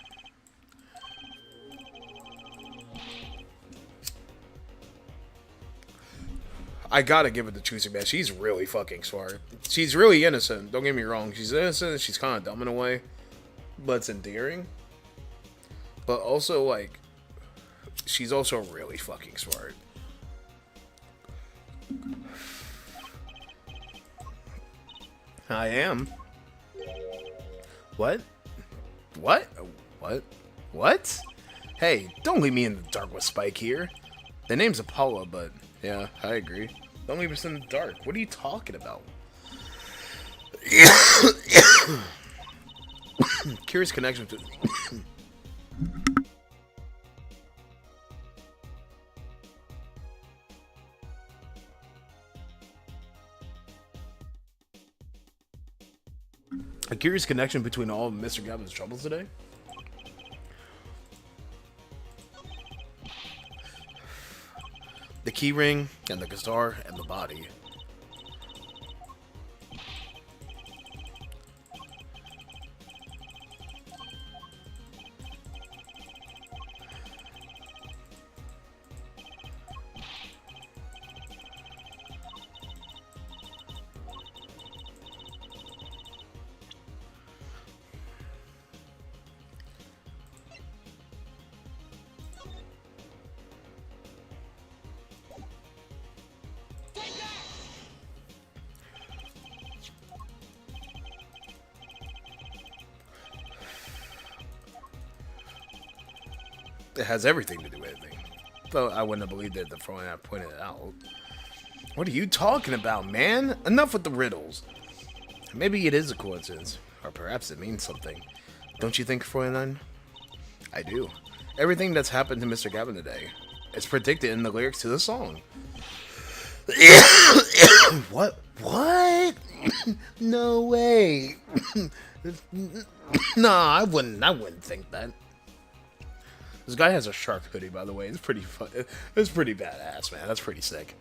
I gotta give it to Choosing Man. She's really fucking smart. She's really innocent. Don't get me wrong. She's innocent. She's kind of dumb in a way. But it's endearing. But also, like, she's also really fucking smart. I am. What? What? What? What? Hey, don't leave me in the dark with Spike here. The name's Apollo, but yeah, I agree. Don't leave us in the dark. What are you talking about? Curious connection to... A curious connection between all of Mr. Gavin's troubles today? The keyring, and the guitar, and the body. It has everything to do with anything. Though I wouldn't have believed it the first I pointed it out. What are you talking about, man? Enough with the riddles. Maybe it is a coincidence, or perhaps it means something. Don't you think, Fräulein? I do. Everything that's happened to Mr. Gavin today is predicted in the lyrics to the song. What? What? No way. Nah, I wouldn't think that. This guy has a shark hoodie, by the way. It's pretty fun. It's pretty badass, man. That's pretty sick.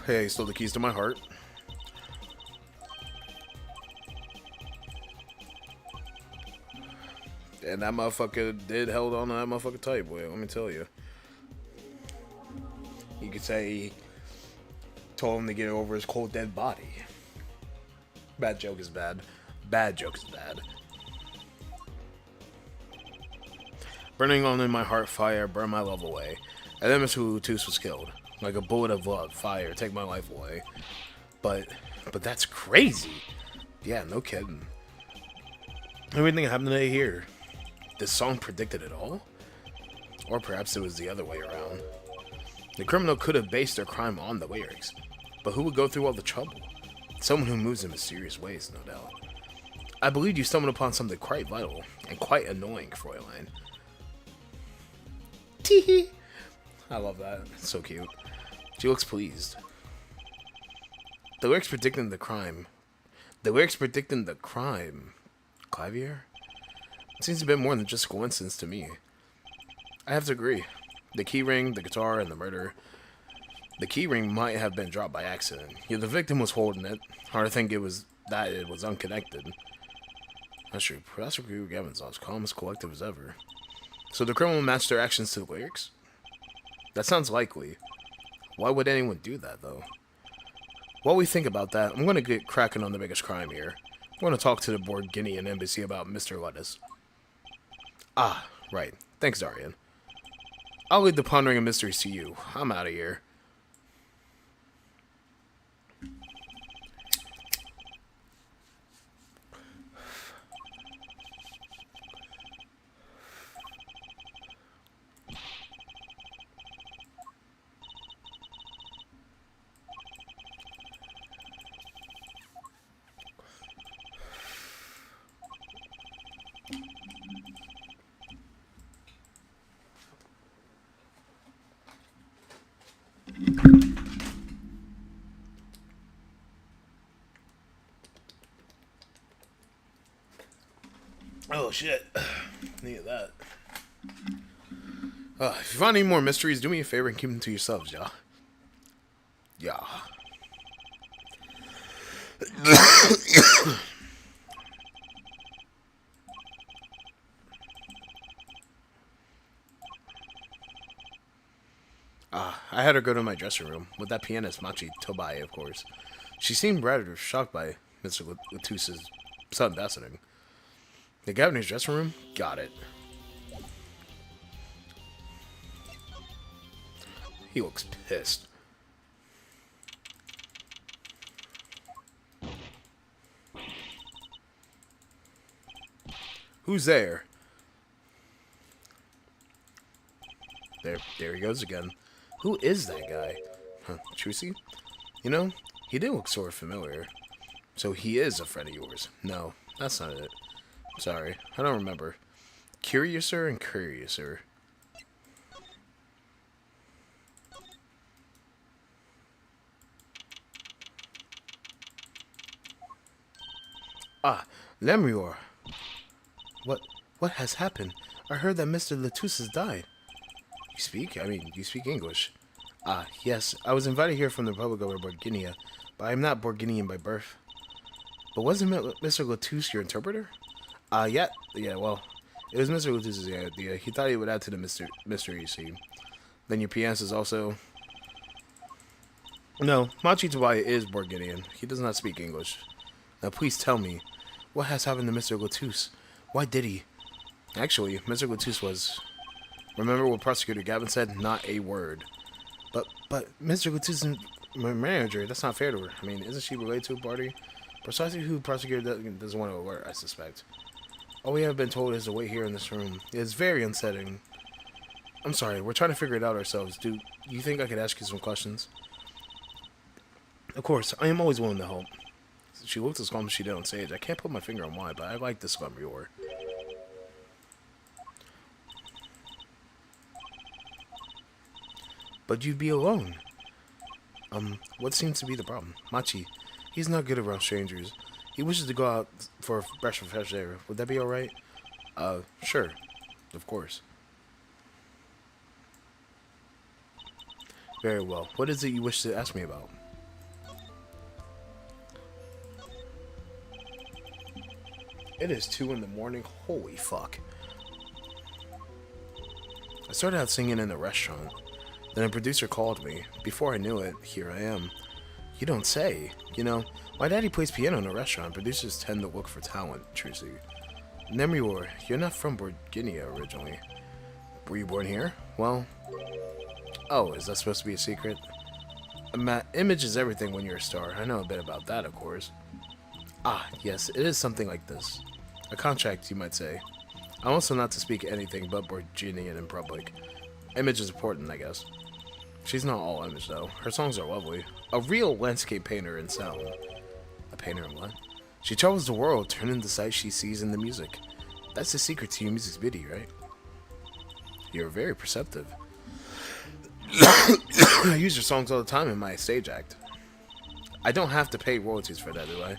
Hey, stole the keys to my heart. And that motherfucker did held on to that motherfucker tight, boy. Let me tell you. You could say he told him to get over his cold, dead body. Bad joke is bad. Bad joke is bad. Burning on in my heart fire, burn my love away. And then Mr. Lutus was killed. Like a bullet of love, fire, take my life away. But that's crazy. Yeah, no kidding. Everything happened today here. This song predicted it all? Or perhaps it was the other way around. The criminal could have based their crime on the lyrics. But who would go through all the trouble? Someone who moves in mysterious ways, no doubt. I believe you stumbled upon something quite vital and quite annoying, Fräulein. Teehee. I love that. It's so cute. She looks pleased. The lyrics predicting the crime. The lyrics predicting the crime. Clavier? It seems a bit more than just coincidence to me. I have to agree. The keyring, the guitar, and the murder. The keyring might have been dropped by accident. Yet the victim was holding it. Hard to think it was unconnected. That's true. Professor Gavin's as calm as collective as ever. So the criminal matched their actions to the lyrics? That sounds likely. Why would anyone do that, though? While we think about that, I'm going to get cracking on the biggest crime here. I'm going to talk to the Borginian embassy about Mr. Lettuce. Ah, right. Thanks, Darian. I'll leave the pondering of mysteries to you. I'm out of here. Oh shit. Needed that. If you find any more mysteries, do me a favor and keep them to yourselves, yeah? Yeah. I had her go to my dressing room with that pianist, Machi Tobai, of course. She seemed rather shocked by Mr. Latus's sudden visiting. The governor's dressing room? Got it. He looks pissed. Who's there? There he goes again. Who is that guy? Huh, Trucy? You know, he did look sort of familiar. So he is a friend of yours. No, that's not it. Sorry, I don't remember. Curiouser and Curiouser. Ah, Lemuel. What has happened? I heard that Mr. Latus has died. You speak? I mean, you speak English. Ah, yes. I was invited here from the Republic of Borginia, but I am not Borginian by birth. But wasn't Mr. Latus your interpreter? Yeah, well, it was Mr. Latus's idea. He thought he would add to the mystery, you see. Then your pianist is also... No, Machi Tawai is Borginian. He does not speak English. Now please tell me, what has happened to Mr. Latus? Why did he? Actually, Mr. Latus was... Remember what Prosecutor Gavin said? Not a word. But Mr. Latu's my manager. That's not fair to her. I mean, isn't she related to a party? Precisely who prosecutor doesn't want to alert, I suspect. All we have been told is to wait here in this room. It's very unsettling. I'm sorry, we're trying to figure it out ourselves. Do you think I could ask you some questions? Of course, I am always willing to help. She looks as calm as she did on stage. I can't put my finger on why, but I like this about Rior. But you'd be alone. What seems to be the problem? Machi, he's not good around strangers. He wishes to go out for a breath of fresh air. Would that be alright? Sure. Of course. Very well. What is it you wish to ask me about? It is 2 in the morning. Holy fuck. I started out singing in a restaurant. Then a producer called me. Before I knew it, here I am. You don't say. You know, my daddy plays piano in a restaurant. Producers tend to look for talent, Trucy. Nemrior, you're not from Borginia originally. Were you born here? Well... Oh, is that supposed to be a secret? Image is everything when you're a star. I know a bit about that, of course. Ah, yes, it is something like this. A contract, you might say. I'm also not to speak anything but Borginian in public. Image is important, I guess. She's not all image, though. Her songs are lovely. A real landscape painter in sound. A painter in what? She travels the world, turning the sights she sees in the music. That's the secret to your music's beauty, right? You're very perceptive. I use your songs all the time in my stage act. I don't have to pay royalties for that, do I?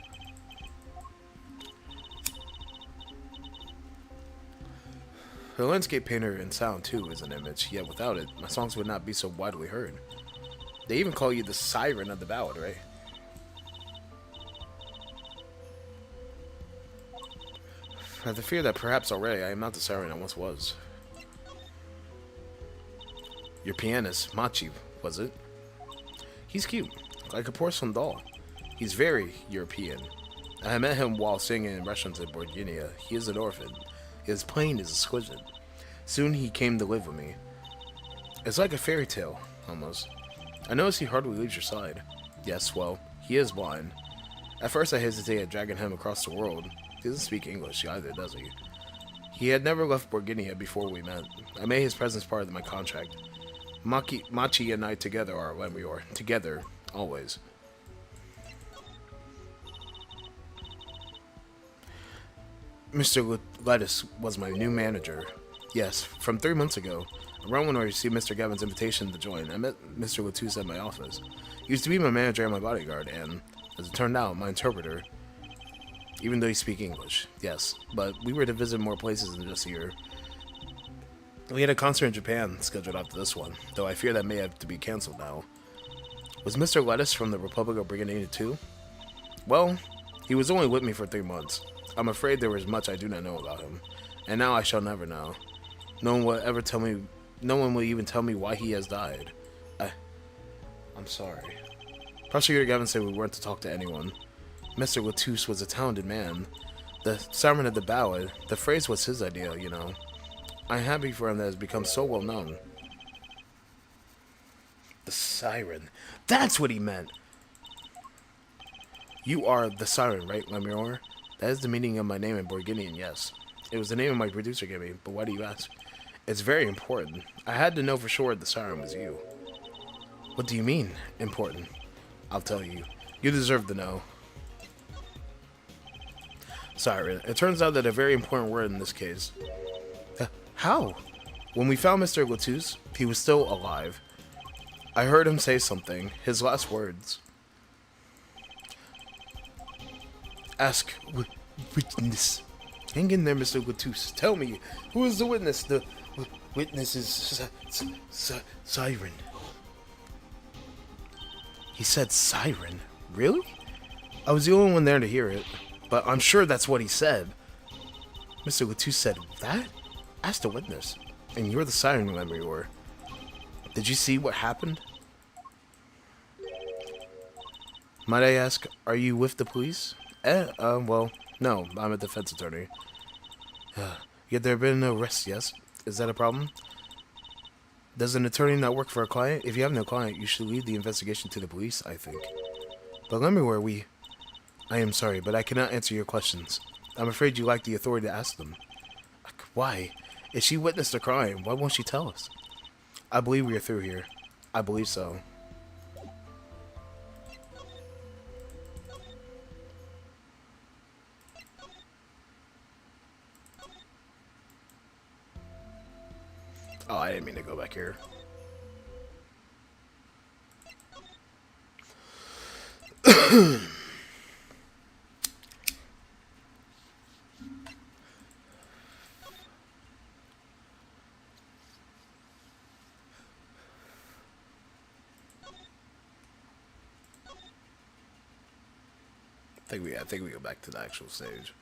The landscape painter in sound, too, is an image, yet without it, my songs would not be so widely heard. They even call you the siren of the ballad, right? I have the fear that perhaps already I am not the siren I once was. Your pianist, Machi, was it? He's cute, like a porcelain doll. He's very European. I met him while singing in restaurants in Borginia. He is an orphan. His playing is exquisite. Soon he came to live with me. It's like a fairy tale, almost. I notice he hardly leaves your side. Yes, well, he is blind. At first I hesitated dragging him across the world. He doesn't speak English either, does he? He had never left Borginia before we met. I made his presence part of my contract. Machi and I together are when we are. Together, always. Mr. Lettuce was my new manager. Yes, from 3 months ago. Around when I received Mr. Gavin's invitation to join, I met Mr. Latouche at my office. He used to be my manager and my bodyguard, and, as it turned out, my interpreter. Even though he speaks English, yes. But we were to visit more places than just here. We had a concert in Japan scheduled after this one, though I fear that may have to be cancelled now. Was Mr. Lettuce from the Republic of Brigandia too? Well, he was only with me for 3 months. I'm afraid there is much I do not know about him, and now I shall never know. No one will ever tell me. No one will even tell me why he has died. I'm sorry. Prosecutor Gavin said we weren't to talk to anyone. Mr. Latouche was a talented man. The siren of the ballad. The phrase was his idea, you know. I'm happy for him that it has become so well known. The siren. That's what he meant. You are the siren, right, Lemurior? That is the meaning of my name in Borginian, yes. It was the name my producer gave me, but why do you ask? It's very important. I had to know for sure the siren was you. What do you mean, important? I'll tell you. You deserve to know. Siren. It turns out that a very important word in this case. How? When we found Mr. Latouche, he was still alive. I heard him say something. His last words. Ask witness. Hang in there, Mr. Latouche. Tell me, who is the witness? The witness is siren. He said siren. Really? I was the only one there to hear it, but I'm sure that's what he said. Mr. Latouche said that? Ask the witness. And you're the siren, Lemurior. Did you see what happened? Might I ask, are you with the police? Well, no, I'm a defense attorney. Yet there have been no arrests, yes? Is that a problem? Does an attorney not work for a client? If you have no client, you should leave the investigation to the police, I think. But let me where we... I am sorry, but I cannot answer your questions. I'm afraid you lack the authority to ask them. Why? If she witnessed a crime, why won't she tell us? I believe we are through here. I believe so. Oh, I didn't mean to go back here. I think we go back to the actual stage.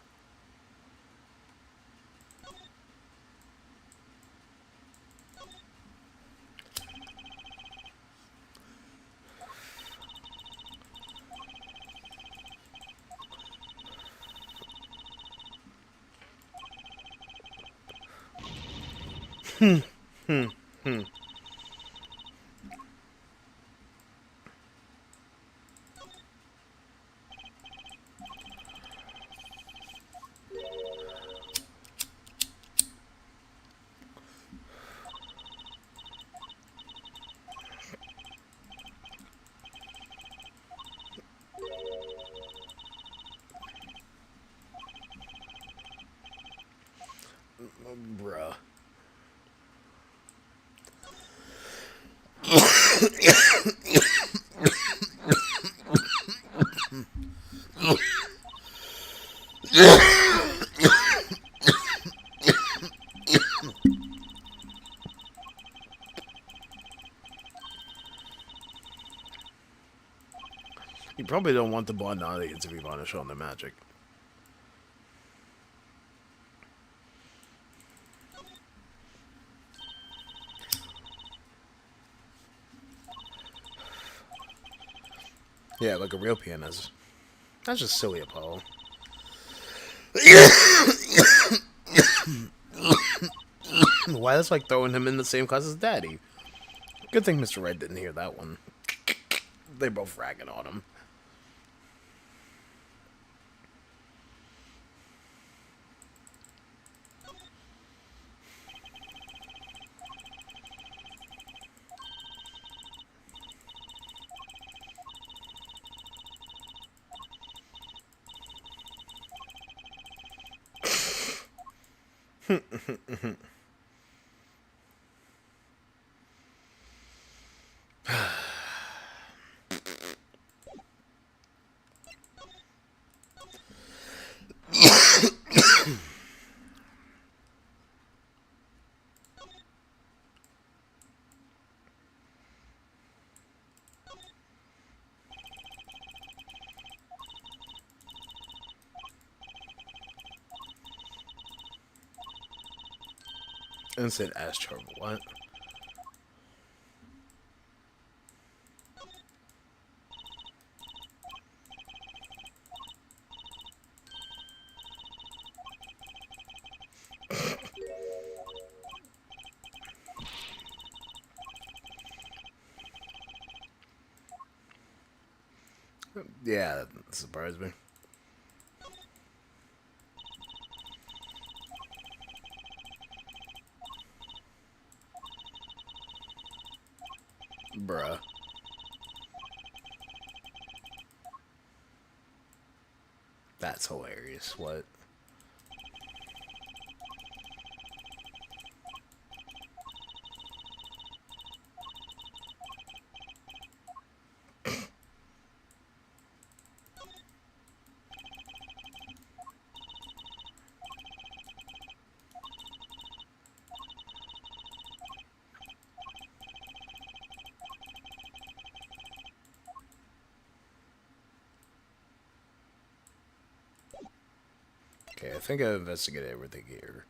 Bruh. You probably don't want the blind audience if you want to show them the magic. Yeah, like a real pianist. That's just silly, Apollo. Why, that's like throwing him in the same class as Daddy. Good thing Mr. Wright didn't hear that one. They both ragging on him. Instant ass trouble. What? Yeah, that surprised me. Bruh. That's hilarious. What? Okay, I think I investigated everything here.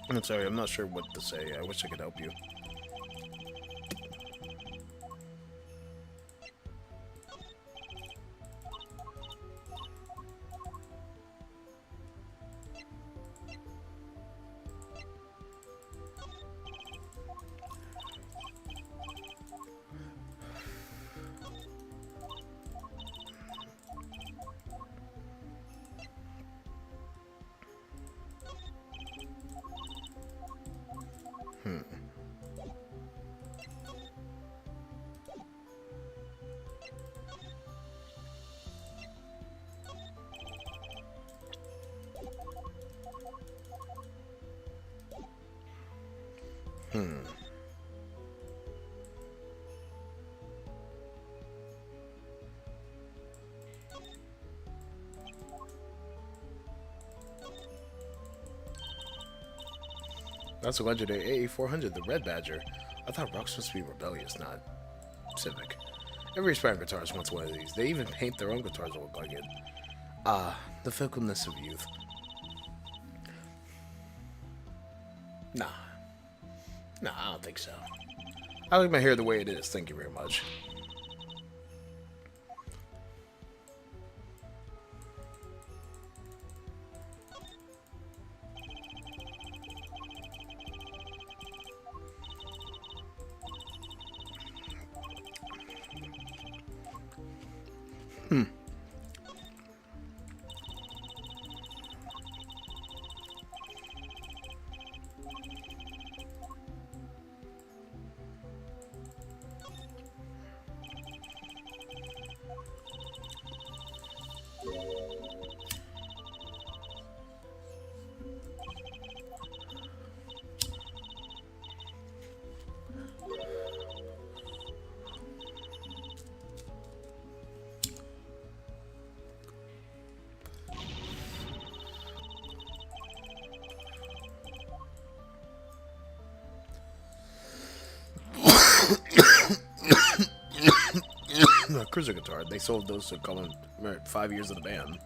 I'm sorry, I'm not sure what to say. I wish I could help you. That's a legendary AA400, the Red Badger. I thought rock's supposed to be rebellious, not civic. Every aspiring guitarist wants one of these. They even paint their own guitars to look like it. Ah, the fickleness of youth. Nah. Nah, I don't think so. I like my hair the way it is, thank you very much. The cruiser guitar, they sold those to Colin 5 years of the band.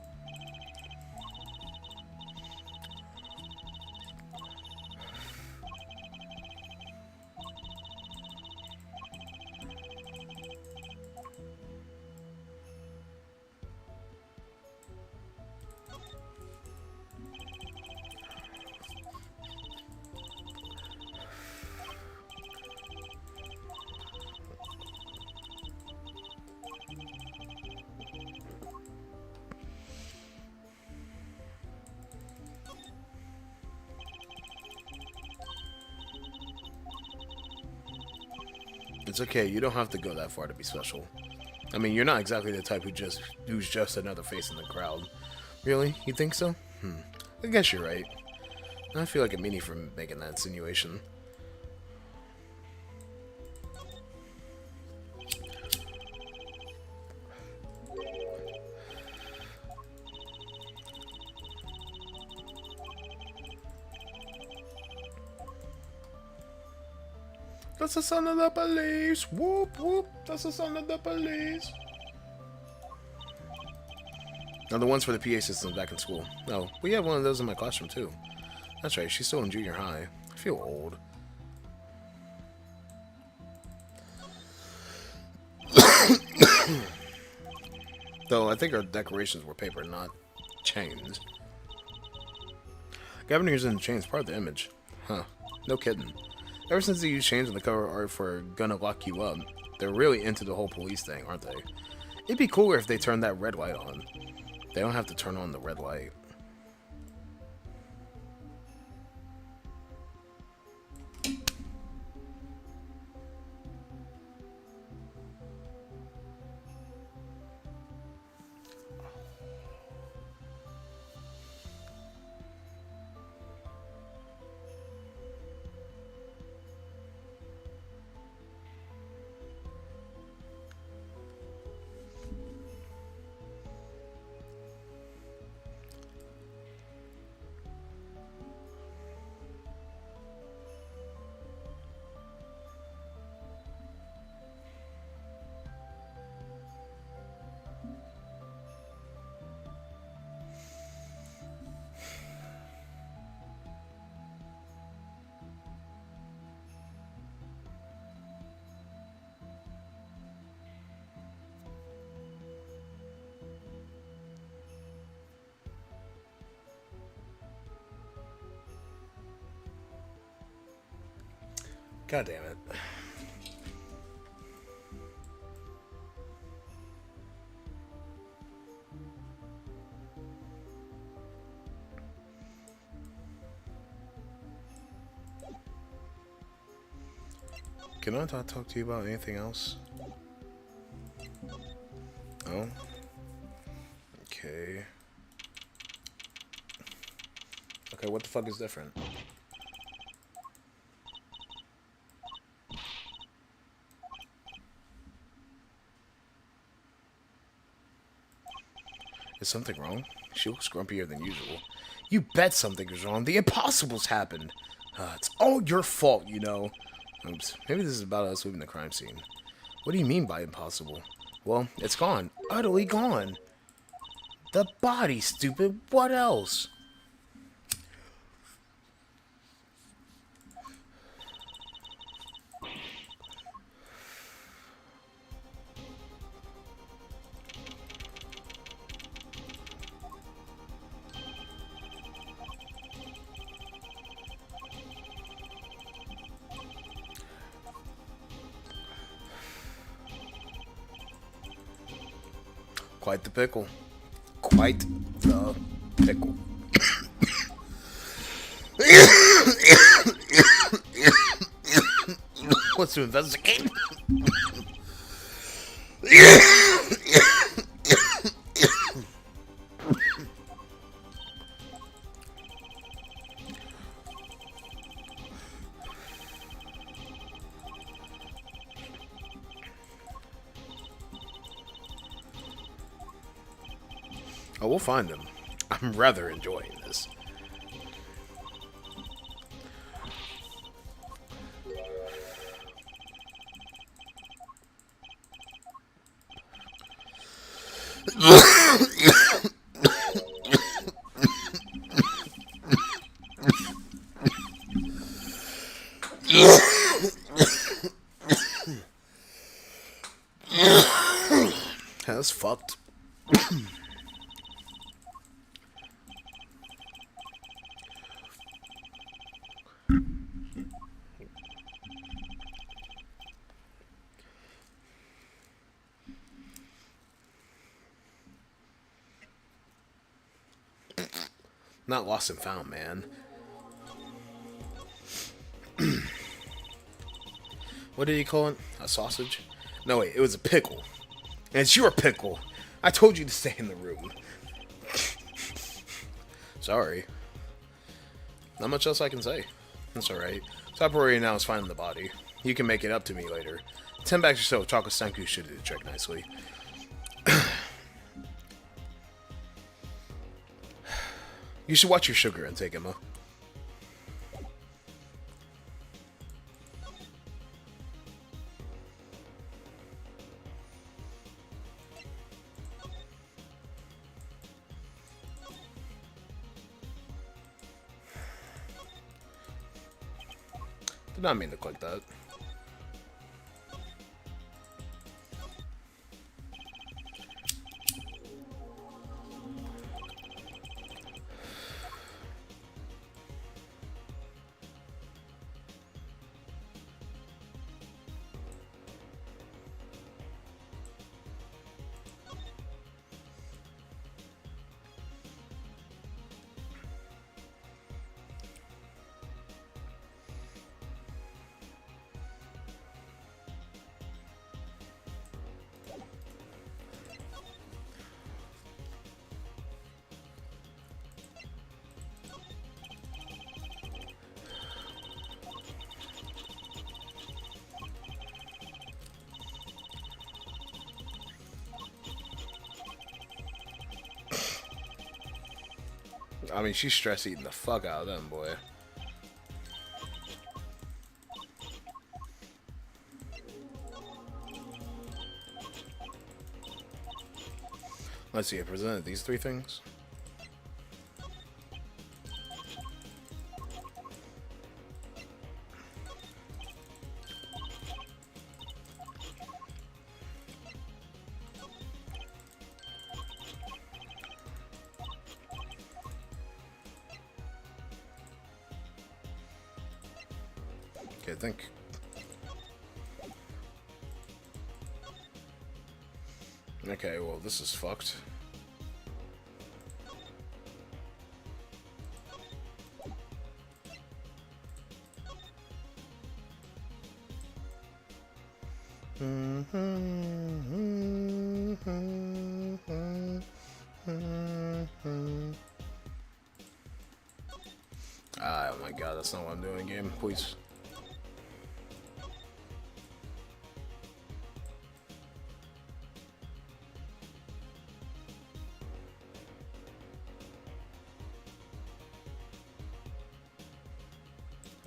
It's okay, you don't have to go that far to be special. I mean, you're not exactly the type who's just another face in the crowd. Really? You think so? I guess you're right. I feel like a meanie for making that insinuation. That's the sound of the police. Whoop, whoop. That's the sound of the police. Now, the ones for the PA systems back in school. Oh, we have one of those in my classroom, too. That's right, she's still in junior high. I feel old. Though, I think our decorations were paper, not chains. Gavin using chains part of the image. Huh. No kidding. Ever since they used chains on the cover art for Gonna Lock You Up, they're really into the whole police thing, aren't they? It'd be cooler if they turned that red light on. They don't have to turn on the red light. God damn it. Can I not talk to you about anything else? Oh? Okay. Okay, what the fuck is different? Is something wrong? She looks grumpier than usual. You bet something is wrong. The impossible's happened. It's all your fault, you know. Oops. Maybe this is about us leaving the crime scene. What do you mean by impossible? Well, it's gone. Utterly gone. The body, stupid. What else? Quite the pickle. Quite the pickle. What's to investigate? Oh, we'll find him. I'm rather enjoying this. That's fucked. Not lost and found, man. What did he call it? A sausage? No, wait, it was a pickle. And it's your pickle. I told you to stay in the room. Sorry. Not much else I can say. That's alright. Top priority now is finding the body. You can make it up to me later. 10 bags or so, Chocolate Stanku should do the trick nicely. You should watch your sugar intake, Emma. Did not mean to click that. I mean, she's stress eating the fuck out of them, boy. Let's see, I presented these 3 things. Okay, I think Okay, well, this is fucked. Oh my god, that's not what I'm doing, game. Please.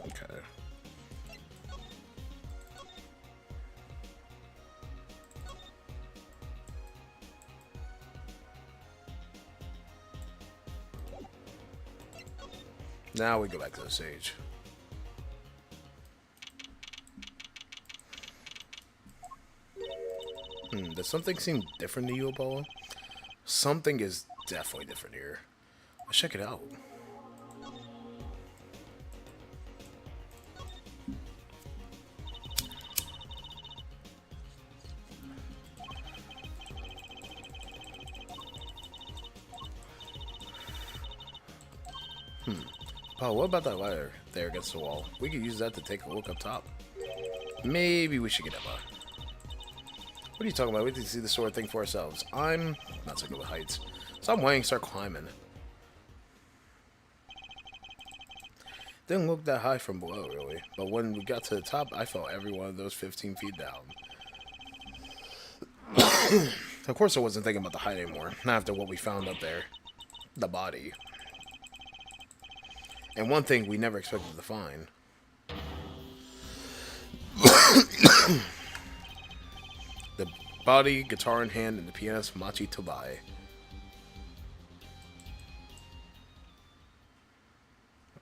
Okay. Now we go back to the stage. Does something seem different to you, Apollo? Something is definitely different here. Let's check it out. Oh, what about that ladder there against the wall? We could use that to take a look up top. Maybe we should get Emma. What are you talking about? We need to see the sort of thing for ourselves. I'm not so good with heights. So I'm waiting to start climbing. Didn't look that high from below, really. But when we got to the top, I felt every one of those 15 feet down. Of course I wasn't thinking about the height anymore. Not after what we found up there. The body. And one thing we never expected to find. The body, guitar in hand, and the pianist Machi Tobai.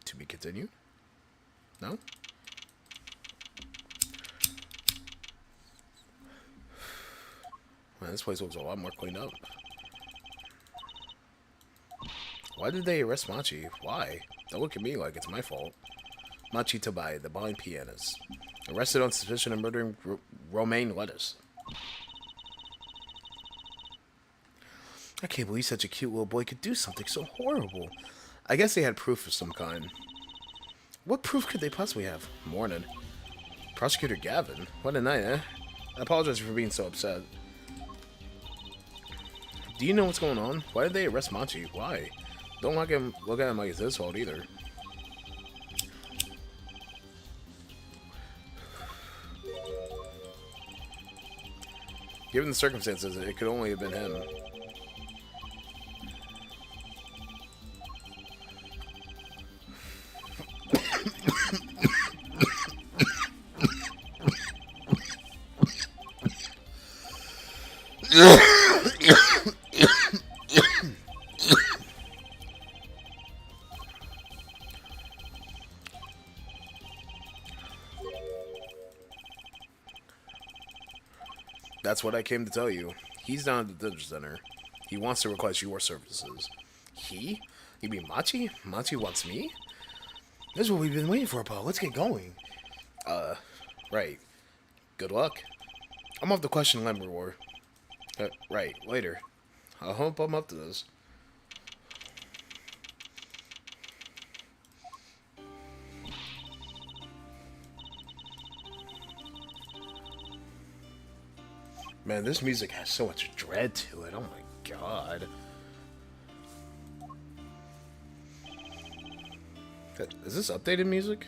To be continued? No? Man, this place looks a lot more cleaned up. Why did they arrest Machi? Why? Don't look at me like it's my fault. Machi Tobai, the blind pianist. Arrested on suspicion of murdering romaine lettuce. I can't believe such a cute little boy could do something so horrible. I guess they had proof of some kind. What proof could they possibly have? Morning. Prosecutor Gavin? What a night, eh? I apologize for being so upset. Do you know what's going on? Why did they arrest Machi? Why? Don't look at him like it's his fault either. Given the circumstances, it could only have been him. That's what I came to tell you. He's down at the Digital Center. He wants to request your services. He? You mean Machi? Machi wants me? This is what we've been waiting for, Paul. Let's get going. Right. Good luck. I'm off the question Lember War. Right, later. I hope I'm up to this. Man, this music has so much dread to it. Oh my god. Is this updated music?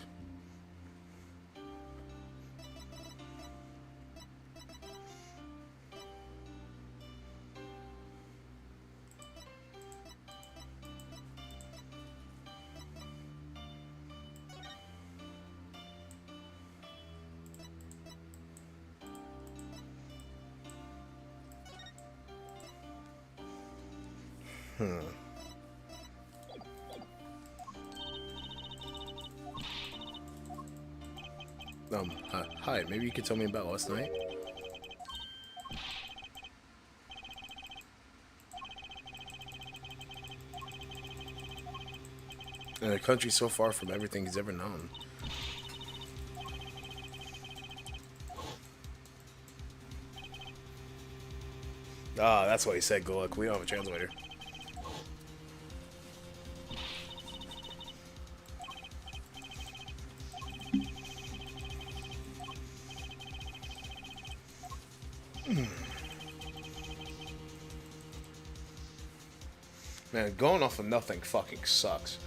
Hi, maybe you could tell me about last night? In a country so far from everything he's ever known. Ah, that's why he said good luck. We don't have a translator. Man, going off of nothing fucking sucks.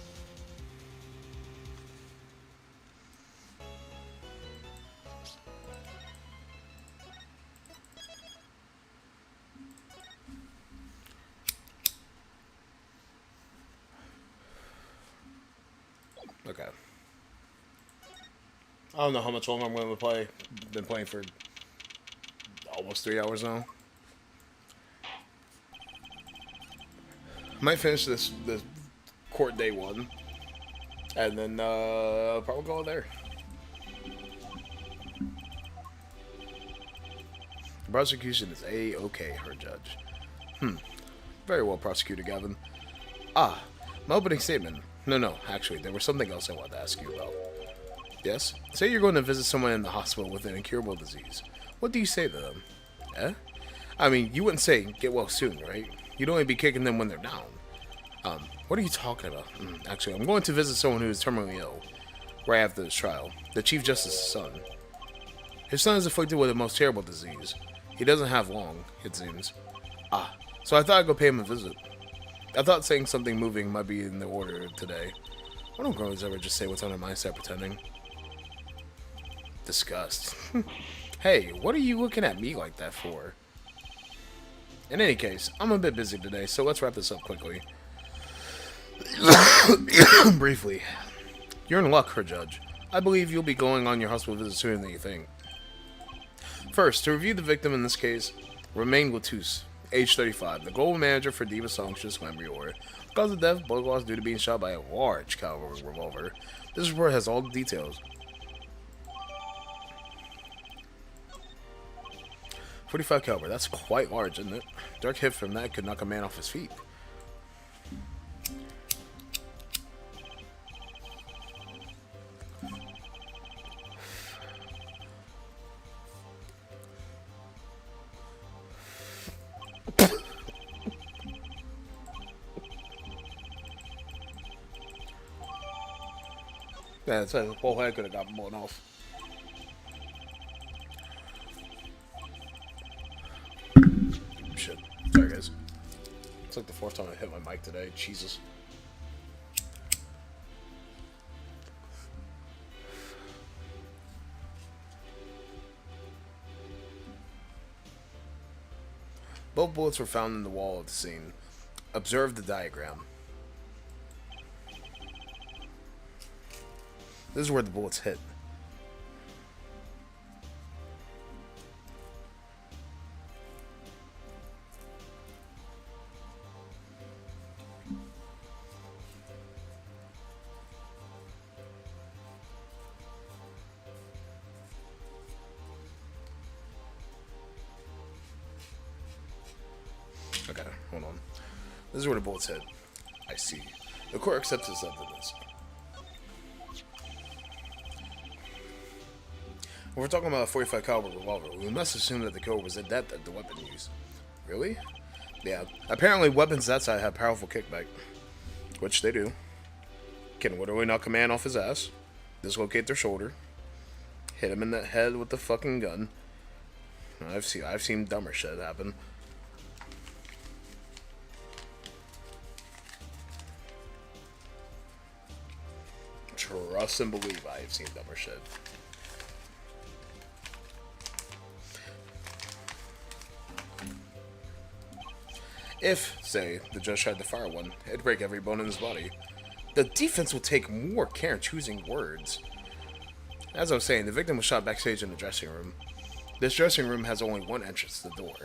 Okay. I don't know how much longer I'm going to play. Been playing for almost 3 hours now. Might finish this court day one, and then I'll probably go there. The prosecution is A-okay, her judge. Very well prosecuted, Gavin. Ah, my opening statement. No, actually, there was something else I wanted to ask you about. Yes? Say you're going to visit someone in the hospital with an incurable disease. What do you say to them? Eh? I mean, you wouldn't say, get well soon, right? You'd only be kicking them when they're down. What are you talking about? Actually, I'm going to visit someone who is terminally ill right after this trial. The Chief Justice's son. His son is afflicted with the most terrible disease. He doesn't have long, it seems. Ah, so I thought I'd go pay him a visit. I thought saying something moving might be in the order today. Why don't girls ever just say what's on their mindset pretending? Disgust. Hey, what are you looking at me like that for? In any case, I'm a bit busy today, so let's wrap this up quickly. Briefly. You're in luck, her judge. I believe you'll be going on your hospital visit sooner than you think. First, to review the victim in this case, Romain Latus, age 35, the global manager for Diva Songstress Glamour. Cause of death, blood loss due to being shot by a large caliber revolver. This report has all the details. 45 caliber, that's quite large, isn't it? Direct hit from that could knock a man off his feet. Yeah, it's like the whole head could have gotten blown off. Shit. Sorry, guys. It's like the fourth time I hit my mic today. Jesus. Both bullets were found in the wall of the scene. Observe the diagram. This is where the bullets hit. Okay, hold on. This is where the bullets hit. I see. The court accepts this evidence. When we're talking about a 45 caliber revolver, we must assume that the killer was adept at the weapon use. Really? Yeah. Apparently weapons that size have powerful kickback. Which they do. Can literally knock a man off his ass. Dislocate their shoulder. Hit him in the head with the fucking gun. I've seen dumber shit happen. Trust and believe I have seen dumber shit. If, say, the judge tried to fire one, it'd break every bone in his body. The defense would take more care in choosing words. As I was saying, the victim was shot backstage in the dressing room. This dressing room has only one entrance to the door.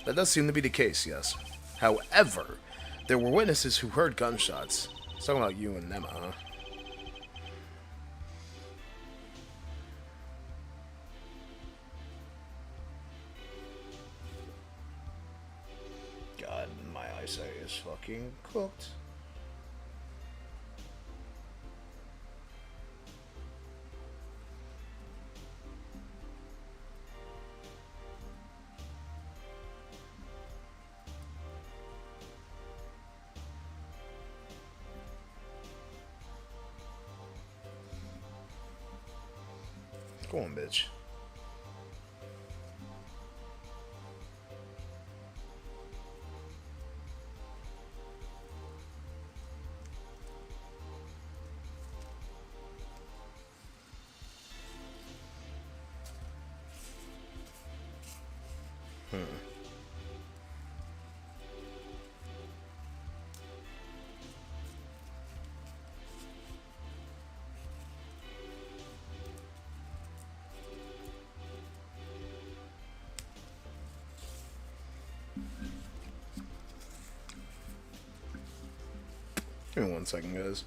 That does seem to be the case, yes. However, there were witnesses who heard gunshots. It's talking about you and Emma, huh? God, my eyesight is fucking cooked. Go on, bitch. Give me 1 second, guys.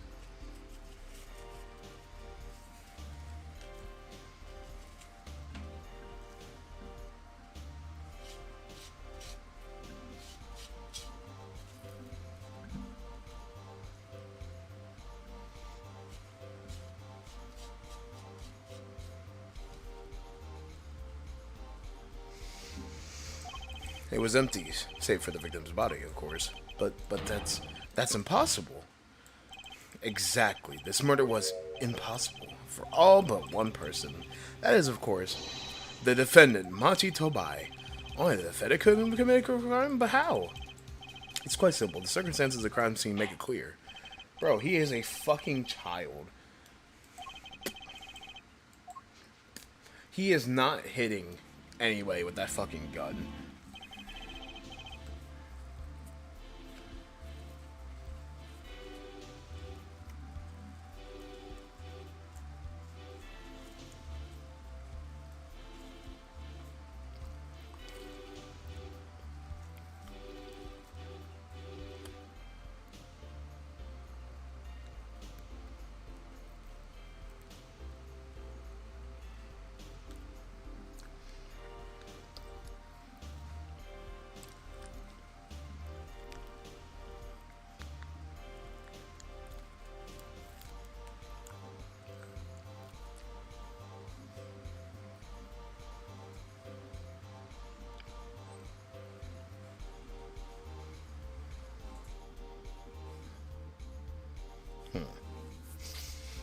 It was empty, save for the victim's body, of course. But that's impossible. Exactly. This murder was impossible for all but one person. That is, of course, the defendant, Machi Tobai. Only the defendant couldn't commit a crime, but how? It's quite simple. The circumstances of the crime scene make it clear. Bro, he is a fucking child. He is not hitting anybody with that fucking gun.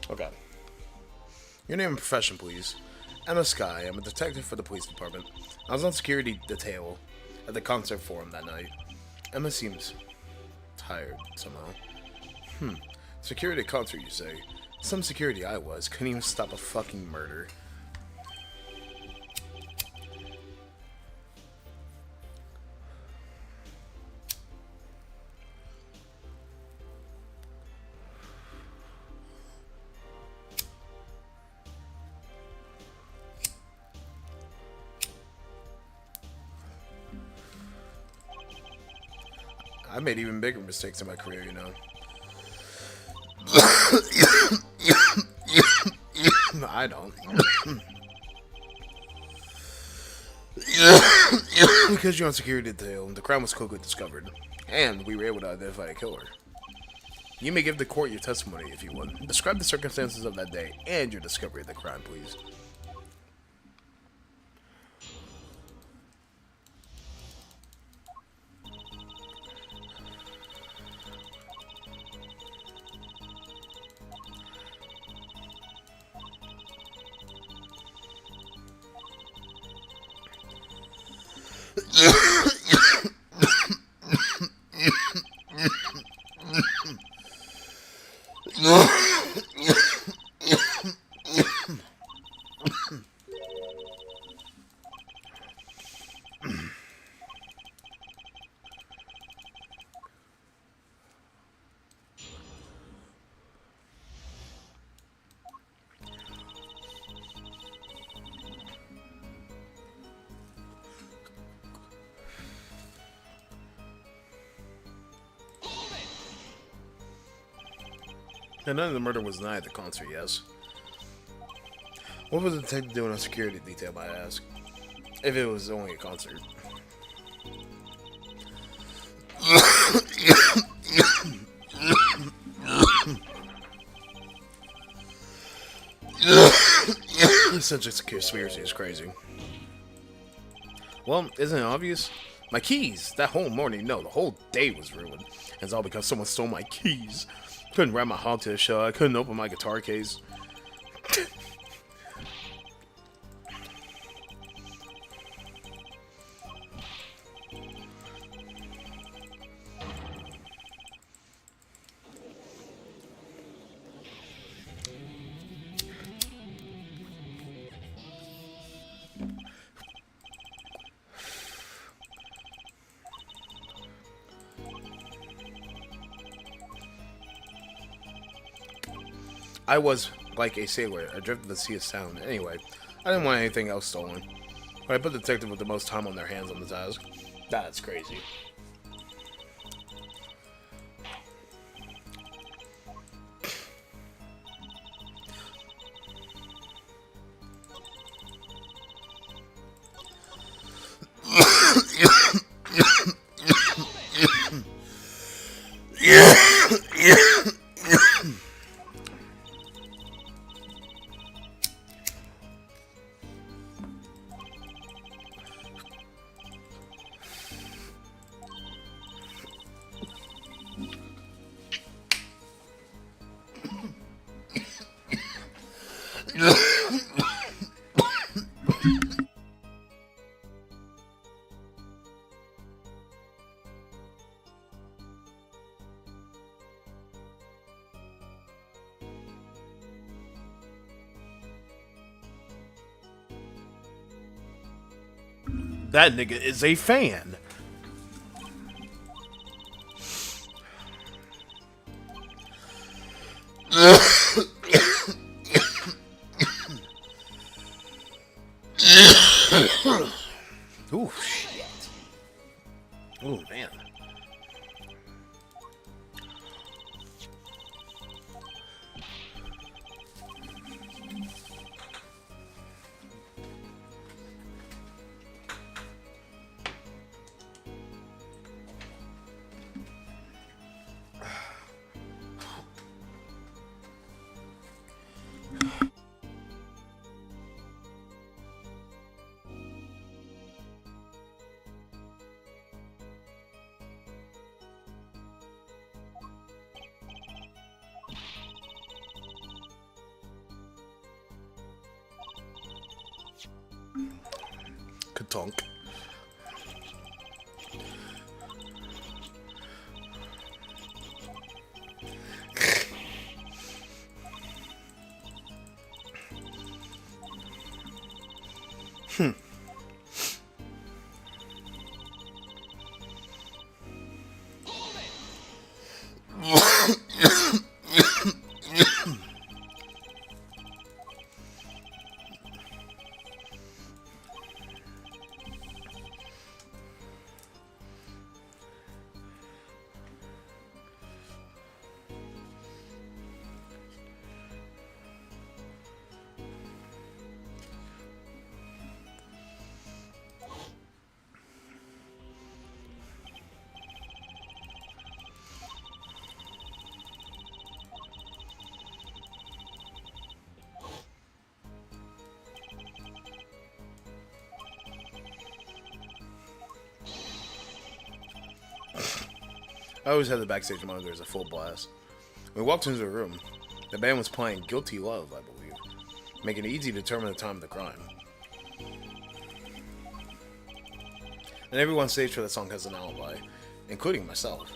Okay. Your name and profession, please. Emma Sky. I'm a detective for the police department. I was on security detail at the concert forum that night. Emma seems tired somehow. Security at concert, you say? Some security I was. Couldn't even stop a fucking murder. I made even bigger mistakes in my career, you know. I don't. Because you're on security detail, the crime was quickly discovered, and we were able to identify the killer. You may give the court your testimony if you want. Describe the circumstances of that day and your discovery of the crime, please. And none of the murder was denied at the concert, yes. What was the detective doing on security detail, might I ask? If it was only a concert. Such a conspiracy is crazy. Well, isn't it obvious? My keys! That whole morning, no, the whole day was ruined. And it's all because someone stole my keys. Couldn't ride my hog to the show. I couldn't open my guitar case. I was like a sailor, adrift of the sea of sound. Anyway, I didn't want anything else stolen. But I put the detective with the most time on their hands on the task. That's crazy. That nigga is a fan. Ooh, shit. Oh, man. Katonk. I always had the backstage monitor as a full blast. When we walked into the room, the band was playing Guilty Love, I believe, making it easy to determine the time of the crime. And everyone stage for that song has an alibi, including myself.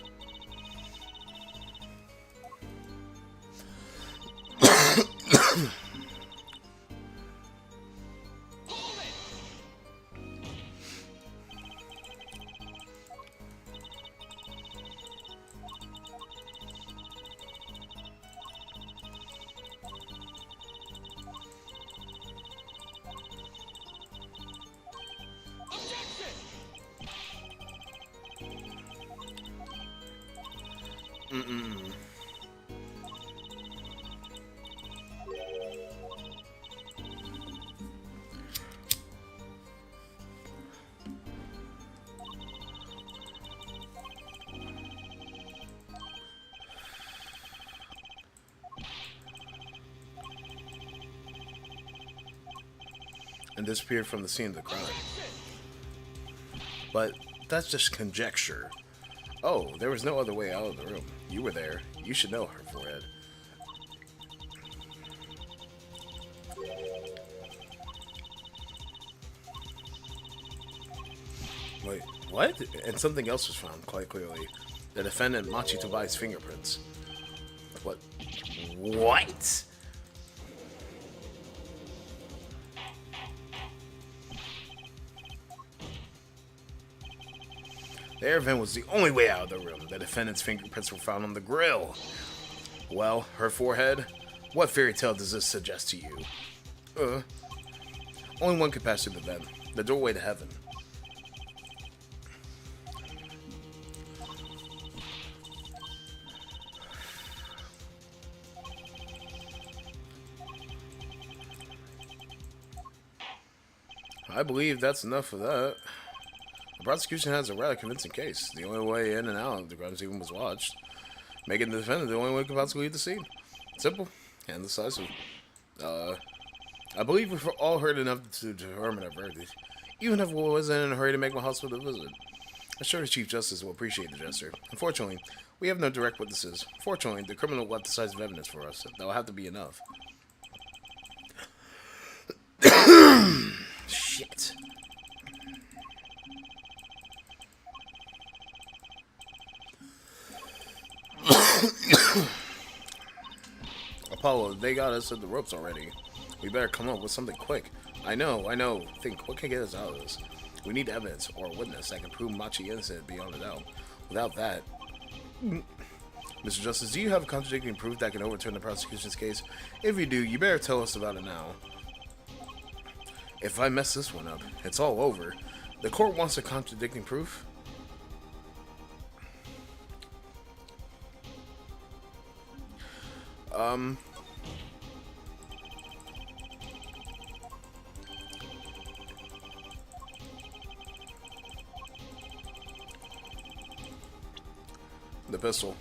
And disappeared from the scene of the crime. But that's just conjecture. Oh, there was no other way out of the room. You were there. You should know, her forehead. Wait, what? And something else was found, quite clearly. The defendant, Machi Tobai's fingerprints. What? What? The air vent was the only way out of the room. The defendant's fingerprints were found on the grill. Well, her forehead, What fairy tale does this suggest to you? Only one could pass through the vent. The doorway to heaven. I believe that's enough of that. The prosecution has a rather convincing case. The only way in and out of the crime scene was watched, making the defendant the only way to possibly leave the scene. Simple and decisive. I believe we've all heard enough to determine our verdict, even if I wasn't in a hurry to make my hospital visit. I'm sure the Chief Justice will appreciate the gesture. Unfortunately, we have no direct witnesses. Fortunately, the criminal left decisive evidence for us. That will have to be enough. Shit. Apollo, they got us at the ropes already. We better come up with something quick. I know. Think, what can get us out of this? We need evidence or a witness that can prove Machi innocent beyond a doubt. Without that... Mr. Justice, do you have contradicting proof that can overturn the prosecution's case? If you do, you better tell us about it now. If I mess this one up, it's all over. The court wants a contradicting proof? The pistol.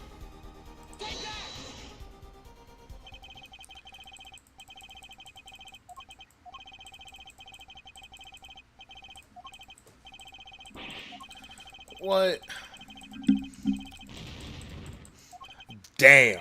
What? Damn.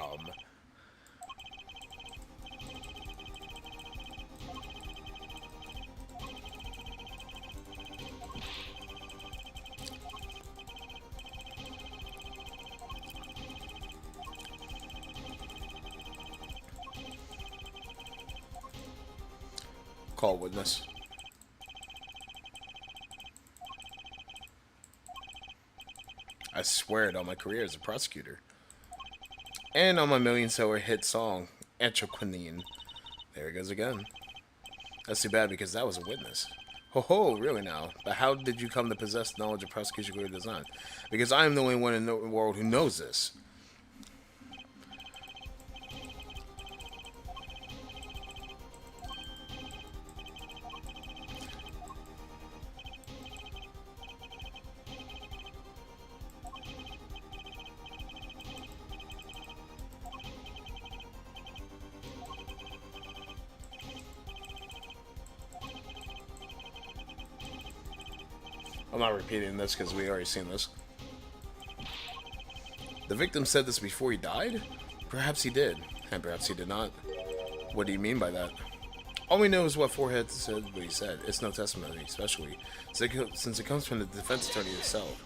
Call witness. I swear it on my career as a prosecutor. And on my million-seller hit song, Antroquinine. There it goes again. That's too bad because that was a witness. Ho ho, really now? But how did you come to possess knowledge of prosecution career design? Because I am the only one in the world who knows this. I'm not repeating this because we already seen this. The victim said this before he died? Perhaps he did, and perhaps he did not. What do you mean by that? All we know is what Forehead said what he said. It's no testimony, especially since it comes from the defense attorney himself.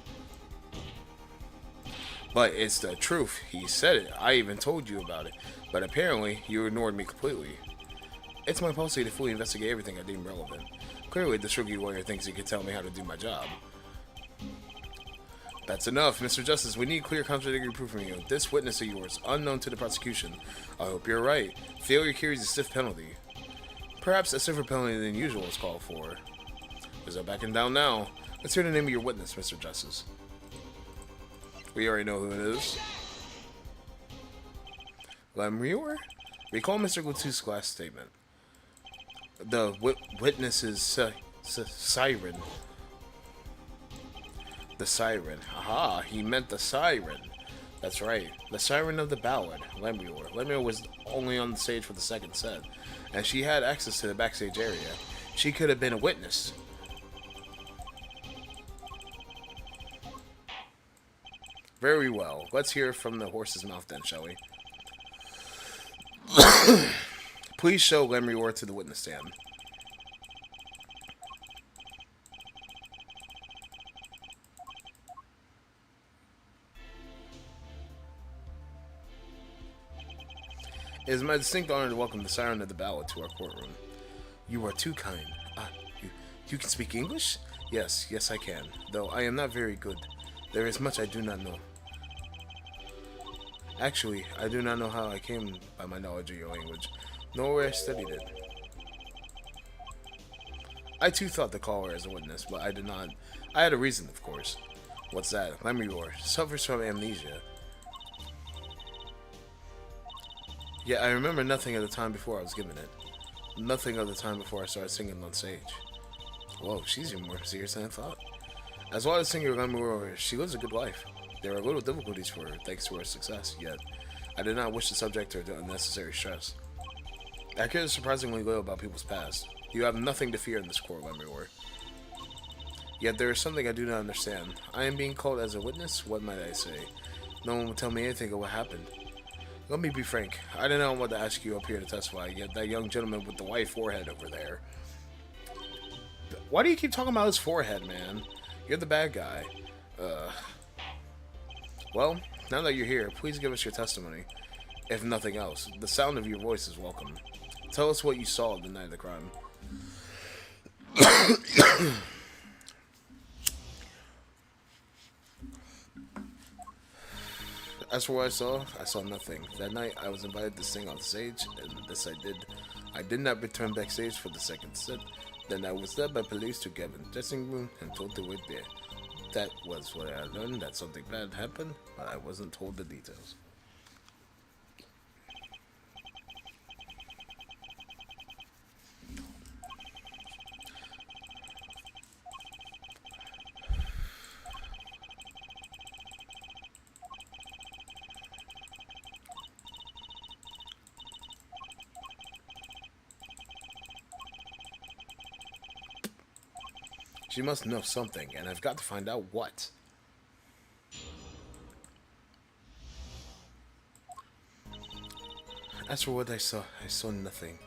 But it's the truth. He said it. I even told you about it. But apparently, you ignored me completely. It's my policy to fully investigate everything I deem relevant. Clearly, this rookie lawyer thinks he can tell me how to do my job. That's enough, Mr. Justice. We need clear contradictory proof from you. This witness of yours, unknown to the prosecution. I hope you're right. Failure carries a stiff penalty. Perhaps a stiffer penalty than usual is called for. Is that backing down now? Let's hear the name of your witness, Mr. Justice. We already know who it is. Lemrior? Recall Mr. Glutu's last statement. The witness's siren. The siren. Aha, he meant the siren. That's right. The siren of the ballad, Lemrior. Lemrior was only on the stage for the second set, and she had access to the backstage area. She could have been a witness. Very well. Let's hear from the horse's mouth then, shall we? Please show Lemrior to the witness stand. It is my distinct honor to welcome the siren of the ballad to our courtroom. You are too kind. You can speak English? Yes, I can. Though I am not very good. There is much I do not know. Actually, I do not know how I came by my knowledge of your language, nor where I studied it. I too thought to call her as a witness, but I did not. I had a reason, of course. What's that? Lemurior suffers from amnesia. Yet I remember nothing of the time before I was given it. Nothing of the time before I started singing on stage. Whoa, she's even more serious than I thought. As well as singer Lemurior, she lives a good life. There are little difficulties for her, thanks to her success, yet I did not wish to subject her to unnecessary stress. I care surprisingly little about people's past. You have nothing to fear in this court, Lemurior. Yet there is something I do not understand. I am being called as a witness? What might I say? No one will tell me anything of what happened. Let me be frank. I did not want to ask you up here to testify, yet that young gentleman with the white forehead over there. Why do you keep talking about his forehead, man? You're the bad guy. Well, now that you're here, please give us your testimony. If nothing else, the sound of your voice is welcome. Tell us what you saw the night of the crime. As for what I saw nothing. That night, I was invited to sing on stage, and this I did. I did not return backstage for the second set. Then I was led by police to Gavin's dressing room and told to wait there. That was where I learned that something bad happened, but I wasn't told the details. She must know something, and I've got to find out what. As for what I saw nothing.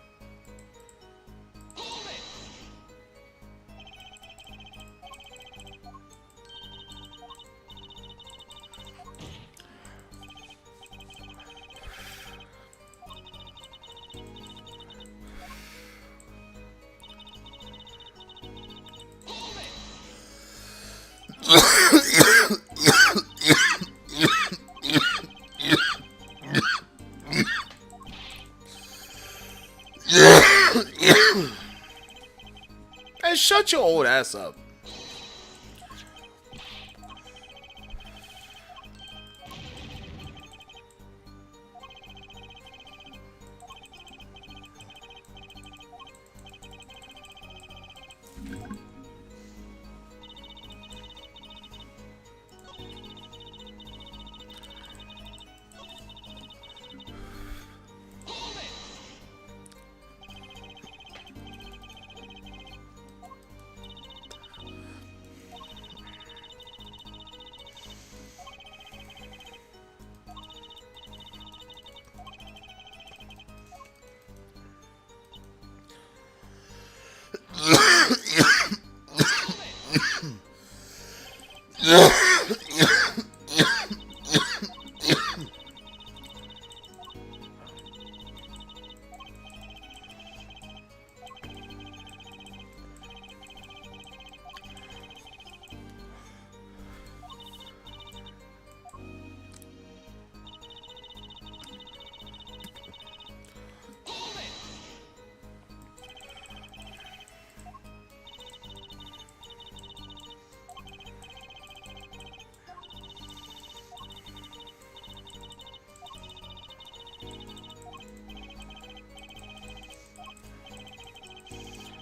Hey, shut your old ass up.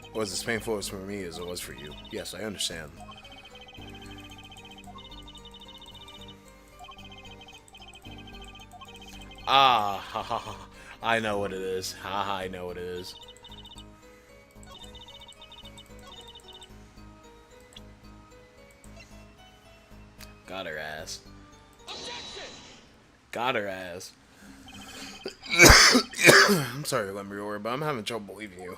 It was as painful as for me as it was for you. Yes, I understand. Ah, ha ha ha. I know what it is. Ha ha, I know what it is. Got her ass. Got her ass. I'm sorry, Lemurior, but I'm having trouble believing you.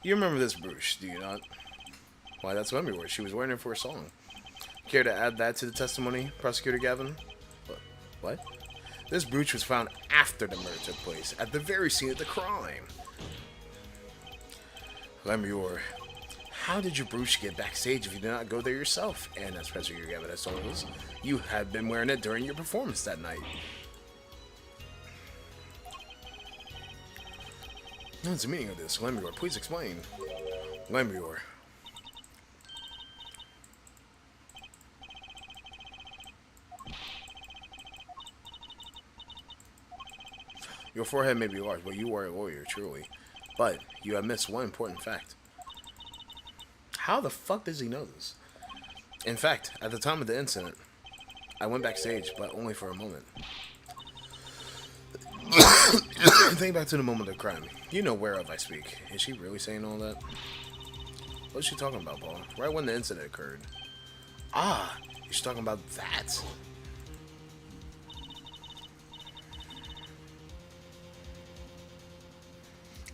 You remember this brooch, do you not? Why, that's Lemurior. She was wearing it for a song. Care to add that to the testimony, Prosecutor Gavin? What? This brooch was found after the murder took place, at the very scene of the crime. Lemurior, How did your brooch get backstage if you did not go there yourself? And as Professor Yurgevich told us, you had been wearing it during your performance that night. What's the meaning of this? Lemurior, please explain. Lemurior. Your forehead may be large, but you are a warrior, truly. But you have missed one important fact. How the fuck does he know this? In fact, at the time of the incident, I went backstage, but only for a moment. Think back to the moment of the crime. You know whereof I speak. Is she really saying all that? What's she talking about, Paul? Right when the incident occurred. Ah, she's talking about that.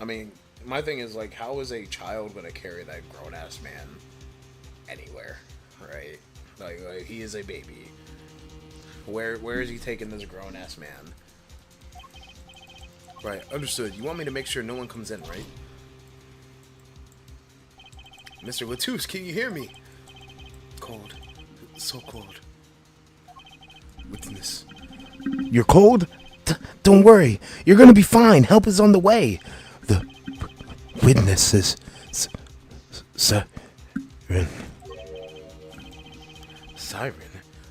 I mean, my thing is, like, how is a child gonna carry that grown-ass man anywhere, right? Like, he is a baby. Where is he taking this grown-ass man? Right, understood. You want me to make sure no one comes in, right? Mr. Latouche, can you hear me? Cold. So cold. Witness. You're cold? Don't worry. You're gonna be fine. Help is on the way. The witness is... Siren. Siren?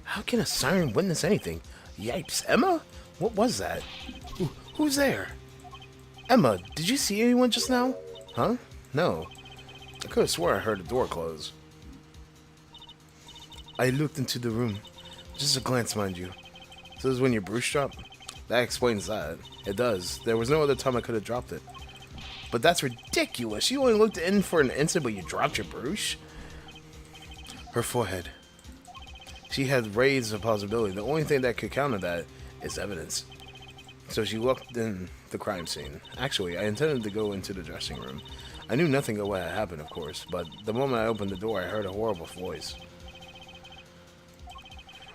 How can a siren witness anything? Yipes. Emma? What was that? Who's there? Emma, did you see anyone just now? Huh? No. I could have swore I heard a door close. I looked into the room. Just a glance, mind you. So this is when your brooch dropped? That explains that. It does. There was no other time I could have dropped it. But that's ridiculous. You only looked in for an instant, but you dropped your brooch? Her forehead. She had raised a possibility. The only thing that could counter that is evidence. So she looked in the crime scene. Actually, I intended to go into the dressing room. I knew nothing of what had happened, of course, but the moment I opened the door, I heard a horrible voice.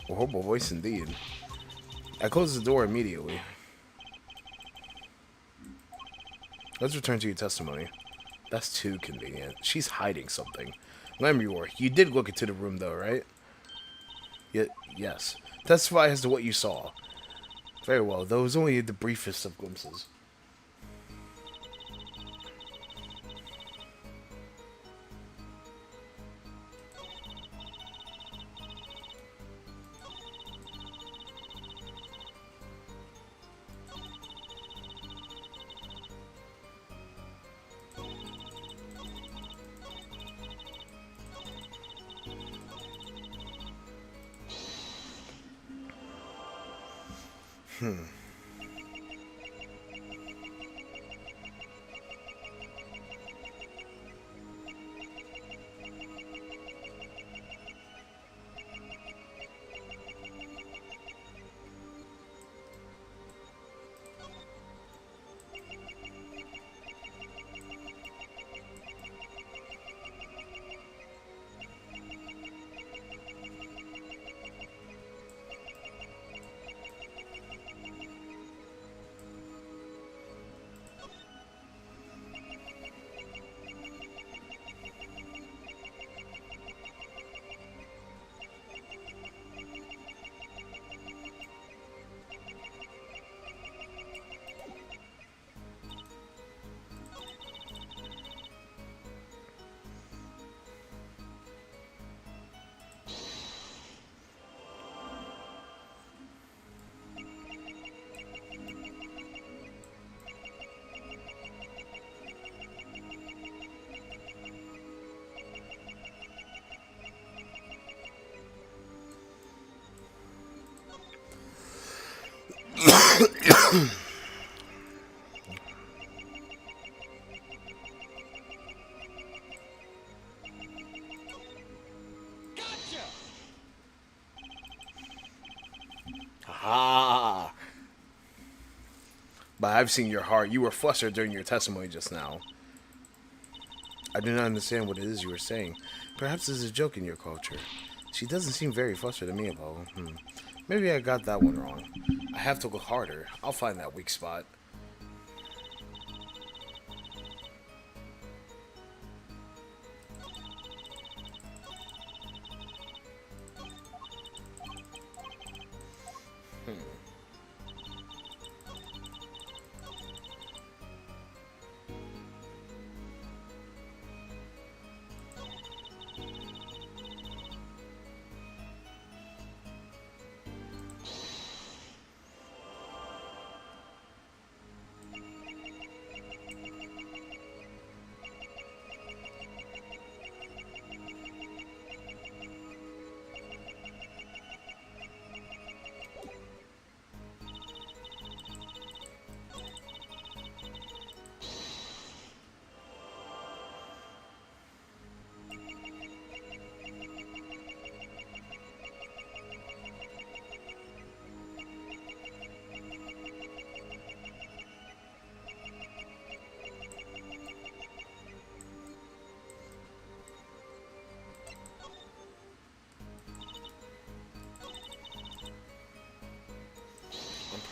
A horrible voice indeed. I closed the door immediately. Let's return to your testimony. That's too convenient. She's hiding something. Lemurior, you did look into the room though, right? Yes. Testify as to what you saw. Very well, though it was only the briefest of glimpses. Ah! But I've seen your heart. You were flustered during your testimony just now. I do not understand what it is you were saying. Perhaps this is a joke in your culture. She doesn't seem very flustered to me, Apollo. Maybe I got that one wrong. I have to look harder. I'll find that weak spot.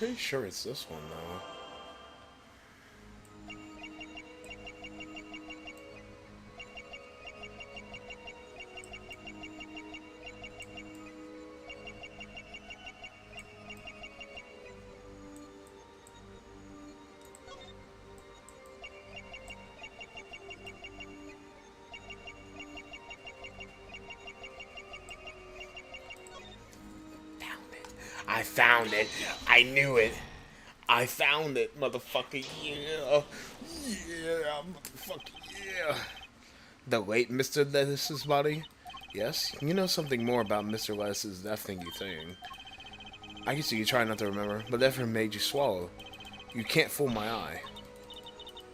Pretty sure it's this one, though. I found it. I knew it. I found it, motherfucker. Yeah. Yeah, motherfucker. Yeah. The late Mr. Lettuce's body? Yes? You know something more about Mr. Lettuce's death than you think. I can see you try not to remember, but that made you swallow. You can't fool my eye.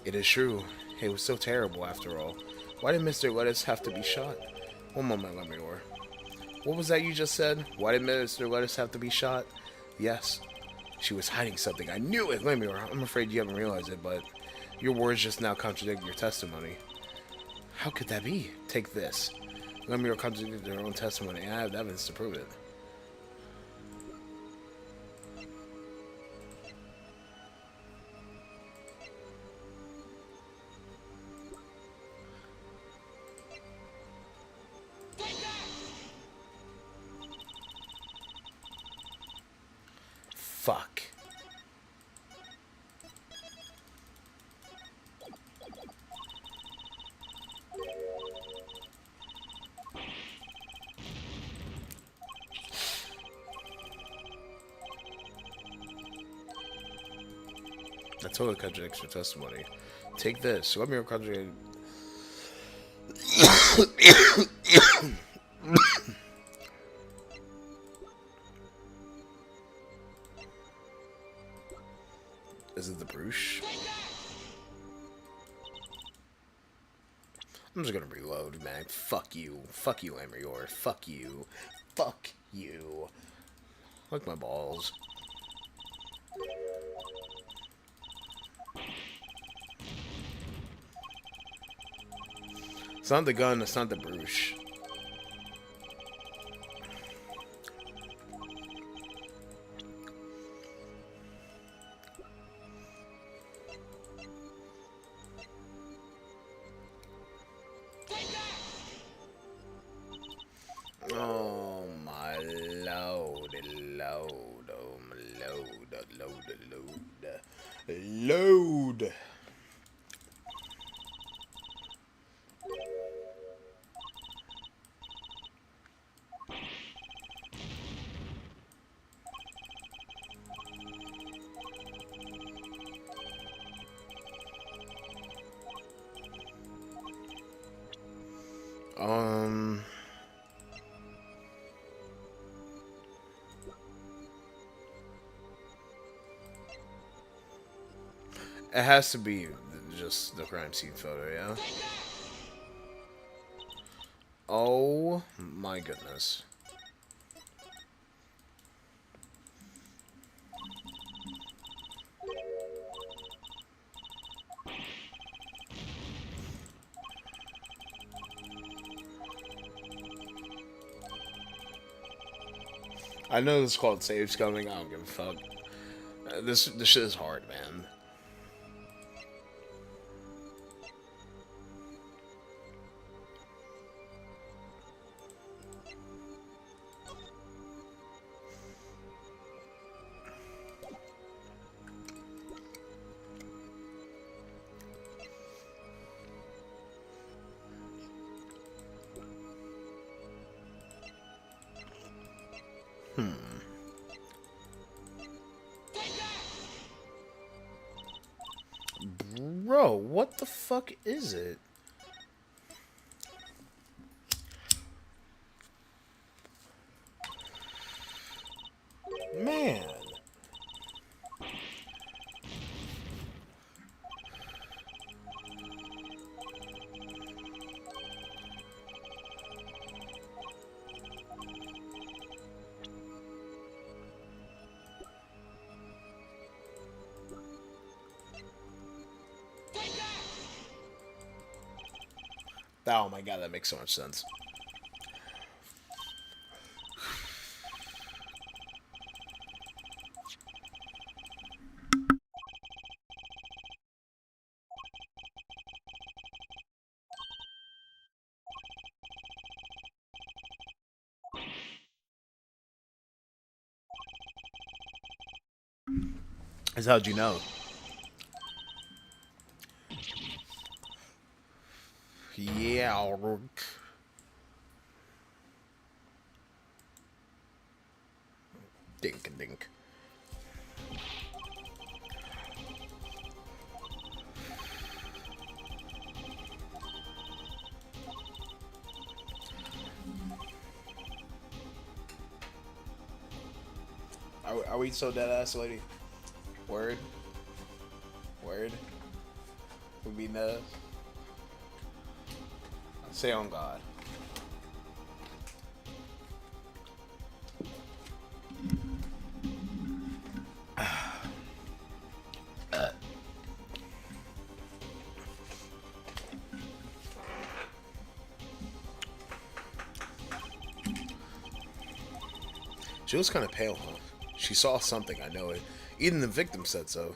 It is true. It was so terrible after all. Why did Mr. Lettuce have to be shot? One moment, let me roar. What was that you just said? Why did Mr. Lettuce have to be shot? Yes. She was hiding something. I knew it! Lemure, I'm afraid you haven't realized it, but your words just now contradict your testimony. How could that be? Take this. Lemure contradicted their own testimony, and I have evidence to prove it. Fuck. That totally contradicts your testimony. Take this. Let me contradict. Is it the Bruce? I'm just gonna reload, man. Fuck you. Fuck you, Lemure. Fuck you. Fuck you. Like my balls. It's not the gun, it's not the Bruce. Oh my load, oh my load. It has to be just the crime scene photo, yeah? Oh my goodness. I know this is called saves coming. I don't give a fuck. This shit is hard, man. Bro, what the fuck is it? Man. Oh my god, that makes so much sense. Is how'd you know? Yeah. Dink and dink. Are we so dead ass, lady? Word? Word? We be nuts? Say on God. She was kind of pale, huh? She saw something, I know it. Even the victim said so.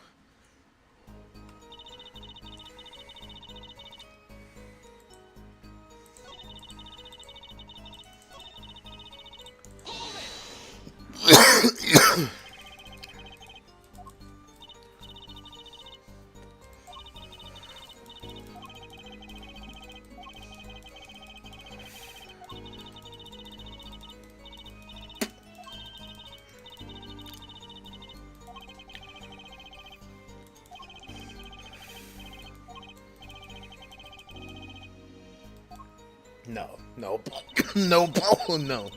No, no, no, no.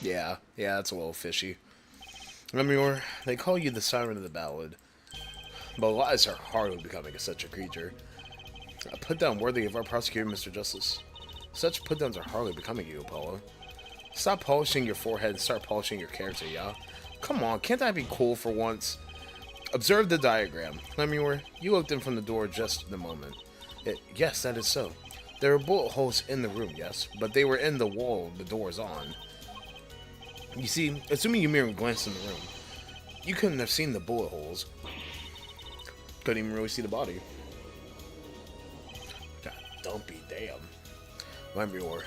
Yeah, that's a little fishy. Remember, they call you the siren of the ballad, but lies are hardly becoming such a creature. A put-down worthy of our prosecutor, Mr. Justice. Such put-downs are hardly becoming you, Apollo. Stop polishing your forehead and start polishing your character, yeah? Come on, can't that be cool for once? Observe the diagram. Lemuel, you looked in from the door just in a moment. Yes, that is so. There were bullet holes in the room, yes, but they were in the wall the door is on. You see, assuming you merely glanced in the room, you couldn't have seen the bullet holes. Couldn't even really see the body. God, don't be damn. Lemuel.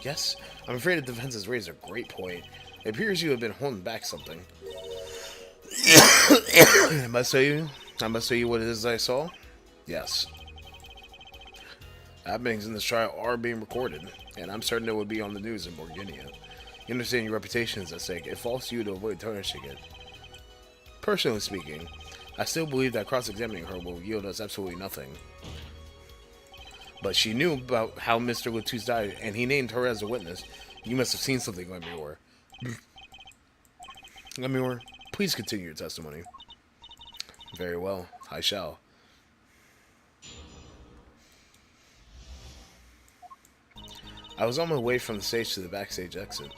Yes, I'm afraid the defense has raised a great point. It appears you have been holding back something. I must tell you what it is I saw? Yes. Happenings in this trial are being recorded, and I'm certain it would be on the news in Borginia. You understand your reputation is at stake. It falls to you to avoid tarnishing it. Personally speaking, I still believe that cross-examining her will yield us absolutely nothing. But she knew about how Mr. Latus died, and he named her as a witness. You must have seen something, Lemuel. Lemuel, please continue your testimony. Very well, I shall. I was on my way from the stage to the backstage exit.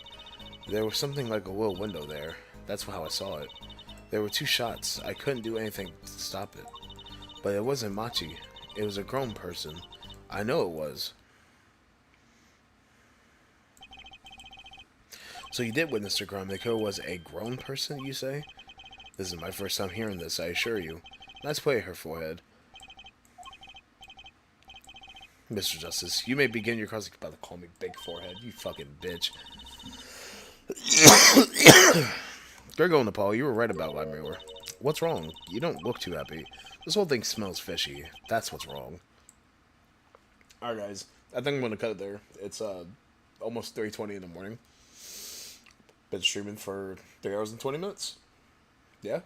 There was something like a little window there. That's how I saw it. There were two shots. I couldn't do anything to stop it. But it wasn't Machi. It was a grown person. I know it was. So you did witness the crime. The killer was a grown person, you say? This is my first time hearing this, I assure you. Nice play, her forehead. Mr. Justice, you may begin your cross. About to call me big forehead, you fucking bitch. Gergo and Paul, you were right about Lemuel. What's wrong? You don't look too happy. This whole thing smells fishy. That's what's wrong. Alright, guys. I think I'm going to cut it there. It's almost 3:20 in the morning. Been streaming for 3 hours and 20 minutes. Yeah.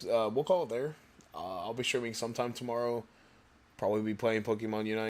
We'll call it there. I'll be streaming sometime tomorrow. Probably be playing Pokemon Unite.